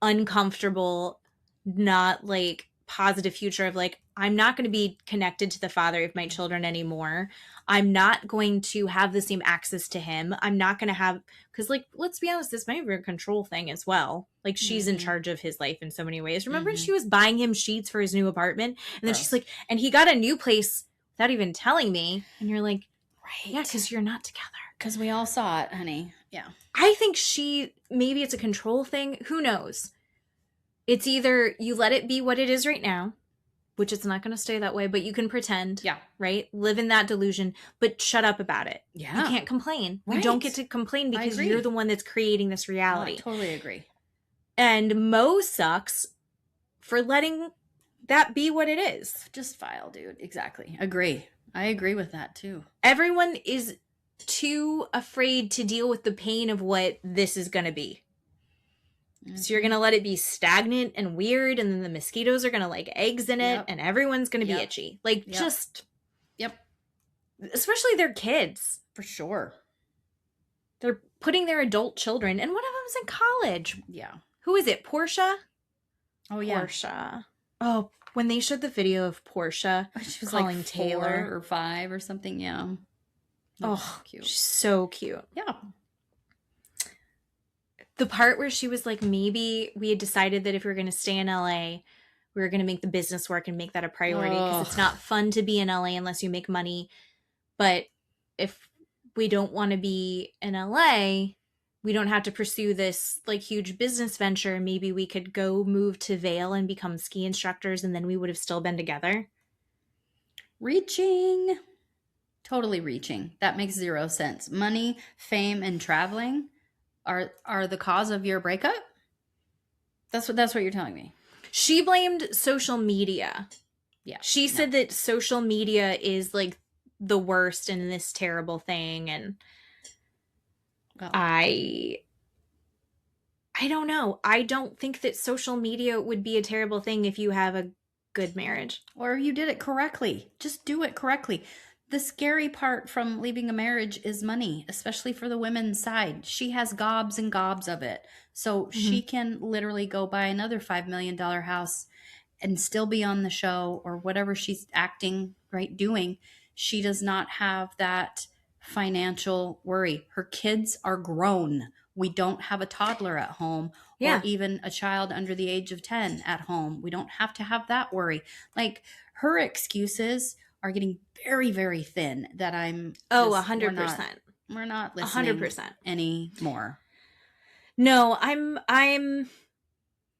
uncomfortable, not like positive future of like, I'm not going to be connected to the father of my children anymore. I'm not going to have the same access to him. I'm not going to have, because like, let's be honest, this might be a control thing as well. Like she's in charge of his life in so many ways. Remember she was buying him sheets for his new apartment? And then she's like, and he got a new place without even telling me. And you're like, right. Yeah, because you're not together. Because we all saw it, honey. Yeah. I think maybe it's a control thing. Who knows? It's either you let it be what it is right now, which it's not going to stay that way, but you can pretend. Yeah. Right? Live in that delusion, but shut up about it. Yeah. You can't complain. Right. You don't get to complain because you're the one that's creating this reality. I totally agree. And Mo sucks for letting that be what it is. Just file, dude. Exactly. Agree. I agree with that too. Everyone is too afraid to deal with the pain of what this is going to be. So you're going to let it be stagnant and weird, and then the mosquitoes are going to like eggs in it, and everyone's going to be itchy. Like just... Yep. Especially their kids. For sure. They're putting their adult children, and one of them's in college. Yeah. Who is it? Portia? Oh, yeah. Portia. Oh, when they showed the video of Portia she was calling like Taylor. 4 or 5 or something, yeah. Oh, cute. She's so cute. Yeah. The part where she was like, maybe we had decided that if we were going to stay in LA, we were going to make the business work and make that a priority because it's not fun to be in LA unless you make money. But if we don't want to be in LA, we don't have to pursue this like huge business venture. Maybe we could go move to Vail and become ski instructors, and then we would have still been together. Reaching. Totally reaching. That makes 0 sense. Money, fame, and traveling are the cause of your breakup? That's what you're telling me. She blamed social media. Yeah. She said that social media is like the worst and this terrible thing, and I don't know. I don't think that social media would be a terrible thing if you have a good marriage. Or you did it correctly. Just do it correctly. The scary part from leaving a marriage is money, especially for the women's side. She has gobs and gobs of it. So she can literally go buy another $5 million house and still be on the show or whatever she's acting, right, doing. She does not have that financial worry. Her kids are grown. We don't have a toddler at home or even a child under the age of 10 at home. We don't have to have that worry. Like her excuses are getting very, very thin that I'm... 100%. We're not listening 100% anymore. No, I'm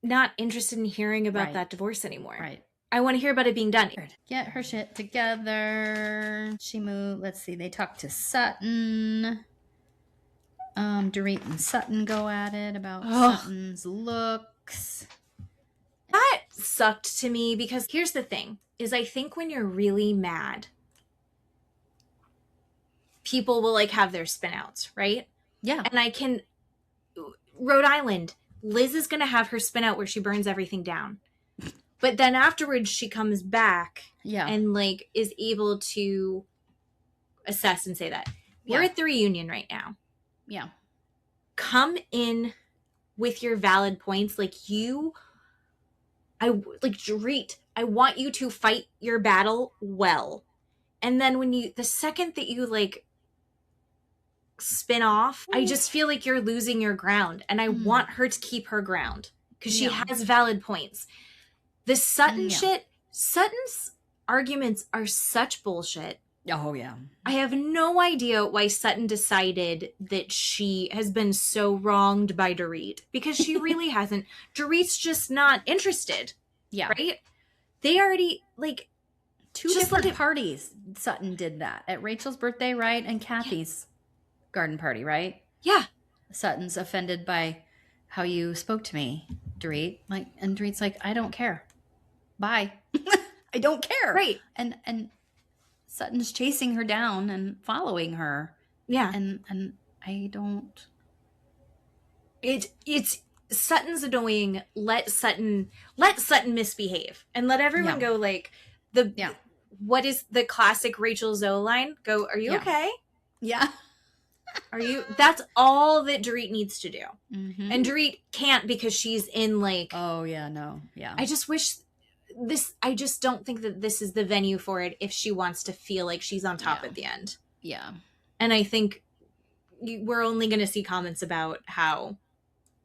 not interested in hearing about that divorce anymore. Right. I want to hear about it being done. Get her shit together. She moved. Let's see. They talked to Sutton. Dorit and Sutton go at it about Sutton's looks. That sucked to me because here's the thing, is I think when you're really mad, people will like have their spin outs, right? Yeah. And Rhode Island, Liz is going to have her spin out where she burns everything down. But then afterwards she comes back and like is able to assess and say that. We're at the reunion right now. Yeah. Come in with your valid points. Like Dorit, I want you to fight your battle well. And then the second that you like spin off, I just feel like you're losing your ground. And I want her to keep her ground because she has valid points. The Sutton shit, Sutton's arguments are such bullshit. Oh, yeah. I have no idea why Sutton decided that she has been so wronged by Dorit, because she really hasn't. Dorit's just not interested. Yeah. Right? They already, like... Two different parties, Sutton did that. At Rachel's birthday, right? And Kathy's garden party, right? Yeah. Sutton's offended by how you spoke to me, Dorit. And Dorit's like, I don't care. Bye. I don't care. Right. And Sutton's chasing her down and following her. Yeah. And I don't. It's Sutton's annoying. Let Sutton misbehave and let everyone go like what is the classic Rachel Zoe line? Go, are you okay? Yeah. Are you? That's all that Dorit needs to do. Mm-hmm. And Dorit can't because she's in like. Oh yeah, no, yeah. I just wish I just don't think that this is the venue for it if she wants to feel like she's on top at the end. Yeah. And I think we're only going to see comments about how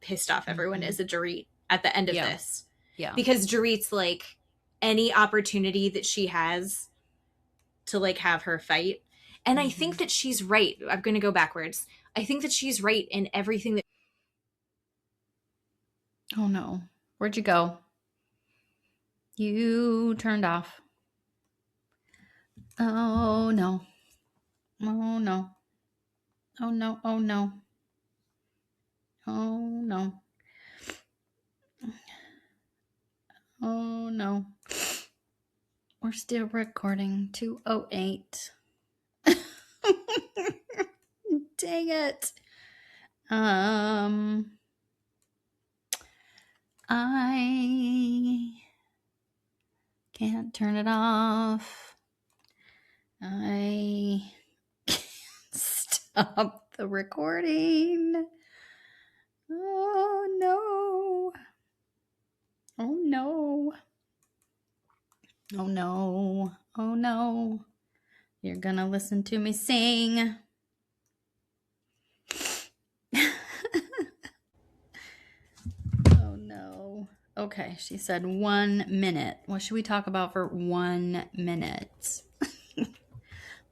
pissed off everyone is at Dorit at the end of this. Yeah. Because Dorit's like, any opportunity that she has to like have her fight. And I think that she's right. I'm going to go backwards. I think that she's right in everything that. Oh no. Where'd you go? You turned off. Oh no. Oh no. Oh no. Oh no. Oh no. Oh no. We're still recording. 2:08. Dang it. I can't turn it off. I can't stop the recording. Oh no. Oh no. Oh no. Oh no. You're gonna listen to me sing. Oh no. Okay, she said 1 minute. What should we talk about for 1 minute?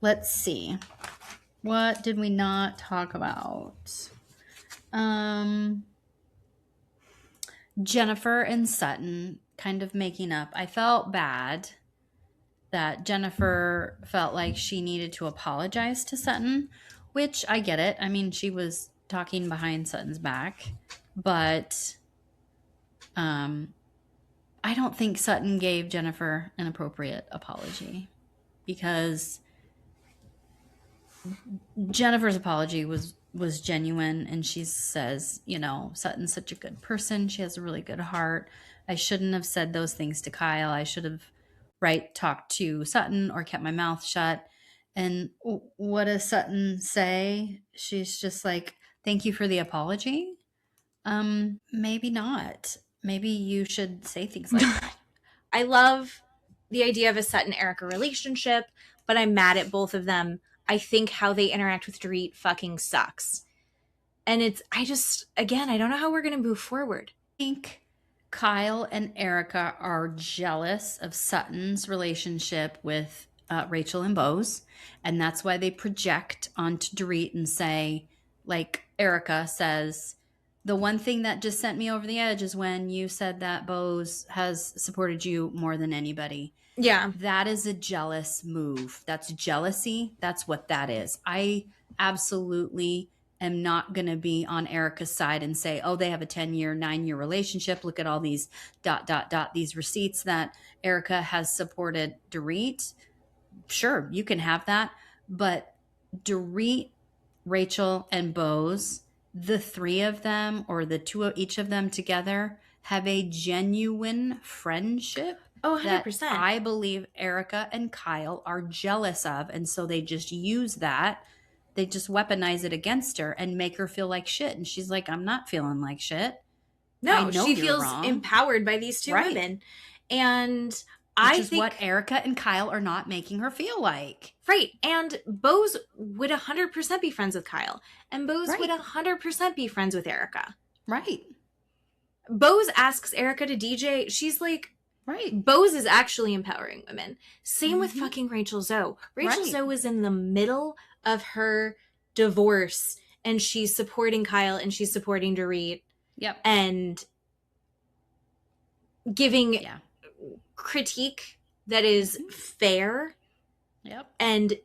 Let's see. What did we not talk about? Jennifer and Sutton kind of making up. I felt bad that Jennifer felt like she needed to apologize to Sutton, which I get it. I mean, she was talking behind Sutton's back, but I don't think Sutton gave Jennifer an appropriate apology, because Jennifer's apology was genuine, and she says, you know, Sutton's such a good person. She has a really good heart. I shouldn't have said those things to Kyle. I should have talked to Sutton or kept my mouth shut. And what does Sutton say? She's just like, thank you for the apology. Maybe not. Maybe you should say things like that. I love the idea of a Sutton-Erica relationship, but I'm mad at both of them. I think how they interact with Dorit fucking sucks. And I don't know how we're going to move forward. I think Kyle and Erica are jealous of Sutton's relationship with Rachel and Bose. And that's why they project onto Dorit and say, like Erica says, the one thing that just sent me over the edge is when you said that Bose has supported you more than anybody. Yeah. That is a jealous move. That's jealousy. That's what that is. I absolutely am not going to be on Erica's side and say, oh, they have a 10-year, 9-year relationship. Look at all these ... these receipts that Erica has supported Dorit. Sure, you can have that. But Dorit, Rachel, and Bose, the three of them, or the two of each of them together, have a genuine friendship. Oh, 100%. That I believe Erica and Kyle are jealous of. And so they just use that. They just weaponize it against her and make her feel like shit. And she's like, I'm not feeling like shit. No, I know she you're feels wrong. empowered by these two Right. women. And Which I is think what Erica and Kyle are not making her feel like. right. And Bose would 100% be friends with Kyle. And Bose Right. would 100% be friends with Erica. Right. Bose asks Erica to DJ. She's like, Right. Bose is actually empowering women. Same with Mhm. fucking Rachel Zoe. Rachel Right. Zoe is in the middle of her divorce and she's supporting Kyle and she's supporting Dorit Yep. and giving Yeah. critique that is fair Yep. and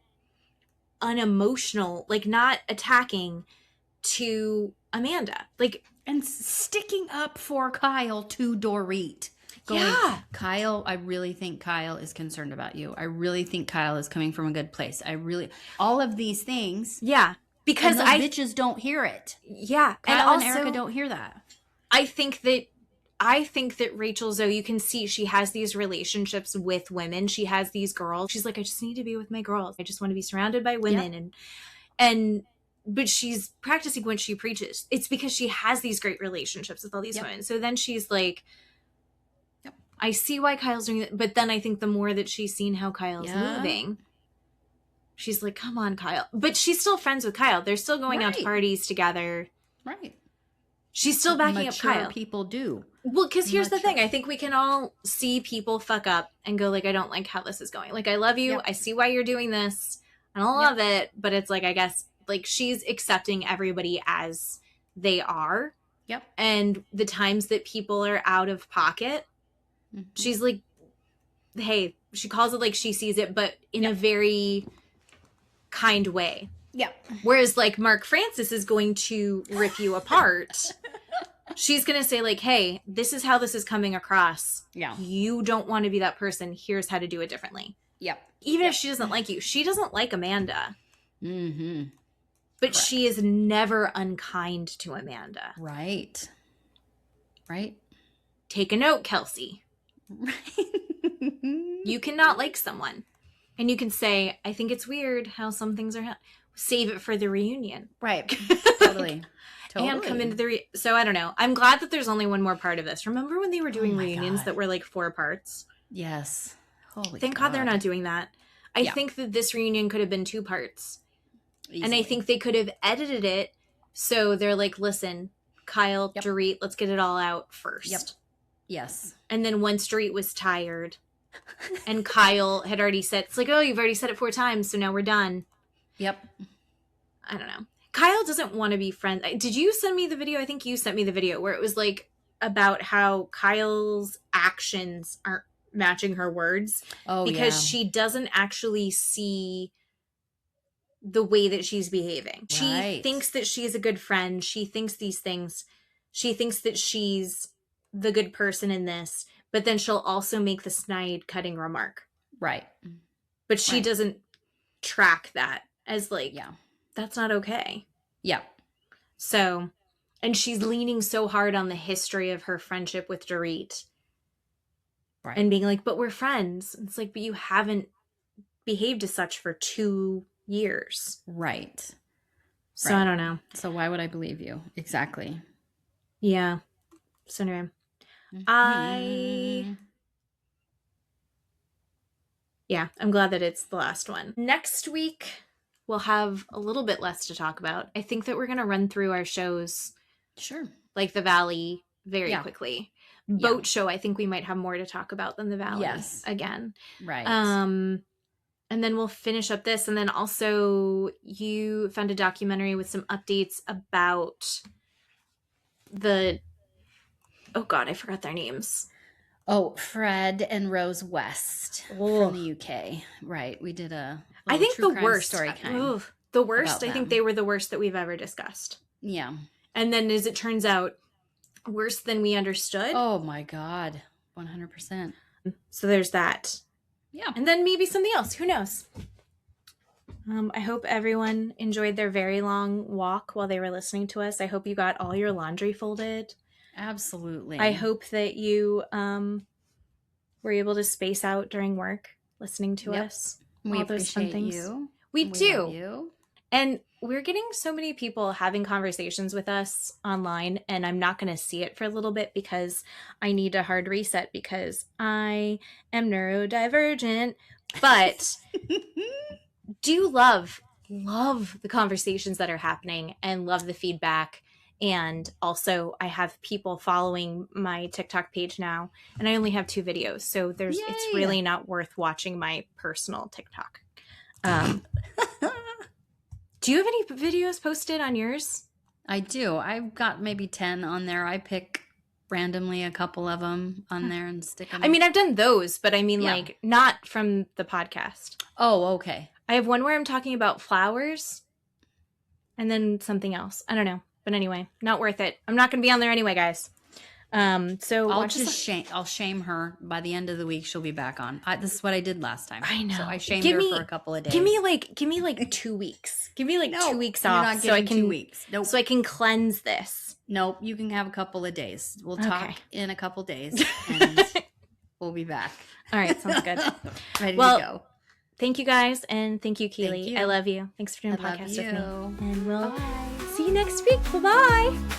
unemotional, like not attacking to Amanda. Like, And sticking up for Kyle to Dorit. Going, yeah. Kyle, I really think Kyle is concerned about you. I really think Kyle is coming from a good place. All of these things. Yeah. Because And those bitches don't hear it. yeah. Kyle and also, Erica don't hear that. I think that Rachel Zoe, you can see she has these relationships with women. She has these girls. She's like, I just need to be with my girls. I just want to be surrounded by women. But she's practicing what she preaches. It's because she has these great relationships with all these women. So then she's like, I see why Kyle's doing it. But then I think the more that she's seen how Kyle's moving, she's like, come on, Kyle. But she's still friends with Kyle. They're still going out to parties together. Right. She's still backing up Mature Kyle. people do. Well, because here's the thing. I think we can all see people fuck up and go like, I don't like how this is going. Like, I love you. Yep. I see why you're doing this. I don't love it. But it's like, I guess, like, she's accepting everybody as they are. Yep. And the times that people are out of pocket, she's like, hey, she calls it like she sees it, but in a very kind way. Yep. Whereas like Mark Francis is going to rip you apart. She's going to say like, hey, this is how this is coming across. Yeah. You don't want to be that person. Here's how to do it differently. Yep. Even if she doesn't like you. She doesn't like Amanda. Mm-hmm. But she is never unkind to Amanda. Right. Right. Take a note, Kelsey. Right. You cannot like someone. And you can say, I think it's weird how some things are... Save it for the reunion. Right. Totally. And come into the... So I don't know. I'm glad that there's only one more part of this. Remember when they were doing reunions that were like 4 parts? Yes. Holy Thank God they're not doing that. I think that this reunion could have been 2 parts. Easily. And I think they could have edited it so they're like, listen, Kyle, Dorit, let's get it all out first. Yep. Yes. And then once Dorit was tired and Kyle had already said, it's like, oh, you've already said it 4 times, so now we're done. Yep. I don't know. Kyle doesn't want to be friends. Did you send me the video? I think you sent me the video where it was like about how Kyle's actions aren't matching her words. Oh, because she doesn't actually see the way that she's behaving. Right. She thinks that she's a good friend. She thinks these things. She thinks that she's the good person in this, but then she'll also make the snide cutting remark. Right. But she doesn't track that as like, that's not okay. Yeah. So, and she's leaning so hard on the history of her friendship with Dorit. Right. And being like, but we're friends. It's like, but you haven't behaved as such for 2 years. Right. So I don't know. So why would I believe you? Exactly. Yeah. So anyway, I'm glad that it's the last one. Next week, we'll have a little bit less to talk about. I think that we're going to run through our shows. Sure. Like the Valley very quickly. Boat show, I think we might have more to talk about than the Valley. Yes. Again. Right. And then we'll finish up this. And then also you found a documentary with some updates about oh God, I forgot their names. Oh, Fred and Rose West from the UK. Right. We did a I think true the crime worst story time. The worst, about I think them. they were the worst that we've ever discussed. Yeah. And then, as it turns out, worse than we understood. Oh my God. 100%. So there's that. Yeah. And then maybe something else. Who knows? I hope everyone enjoyed their very long walk while they were listening to us. I hope you got all your laundry folded. Absolutely. I hope that you were able to space out during work listening to us. We all those fun appreciate things. you. We do. Love you. And we're getting so many people having conversations with us online, and I'm not going to see it for a little bit because I need a hard reset because I am neurodivergent. But do love the conversations that are happening and love the feedback. And also, I have people following my TikTok page now, and I only have 2 videos, so it's Yay. really not worth watching my personal TikTok. Do you have any videos posted on yours? I do. I've got maybe 10 on there. I pick randomly a couple of them on there and stick them. I mean, I've done those, but I mean, Yeah. like, not from the podcast. Oh, okay. I have one where I'm talking about flowers and then something else. I don't know. But anyway, not worth it. I'm not going to be on there anyway, guys. So I'll watch just I'll shame her. By the end of the week, she'll be back on. This is what I did last time. I know. So I shamed her for a couple of days. Give me like 2 weeks. Give me like 2 weeks you're off not so I getting can 2 weeks. Nope. so I can cleanse this. Nope. You can have a couple of days. We'll talk Okay. in a couple days, and we'll be back. All right, sounds good. Ready Well, to go. Thank you guys, and thank you, Keeley. Thank you. I love you. Thanks for doing I love podcast with me. you. And we'll Bye. see you next week. Bye-bye.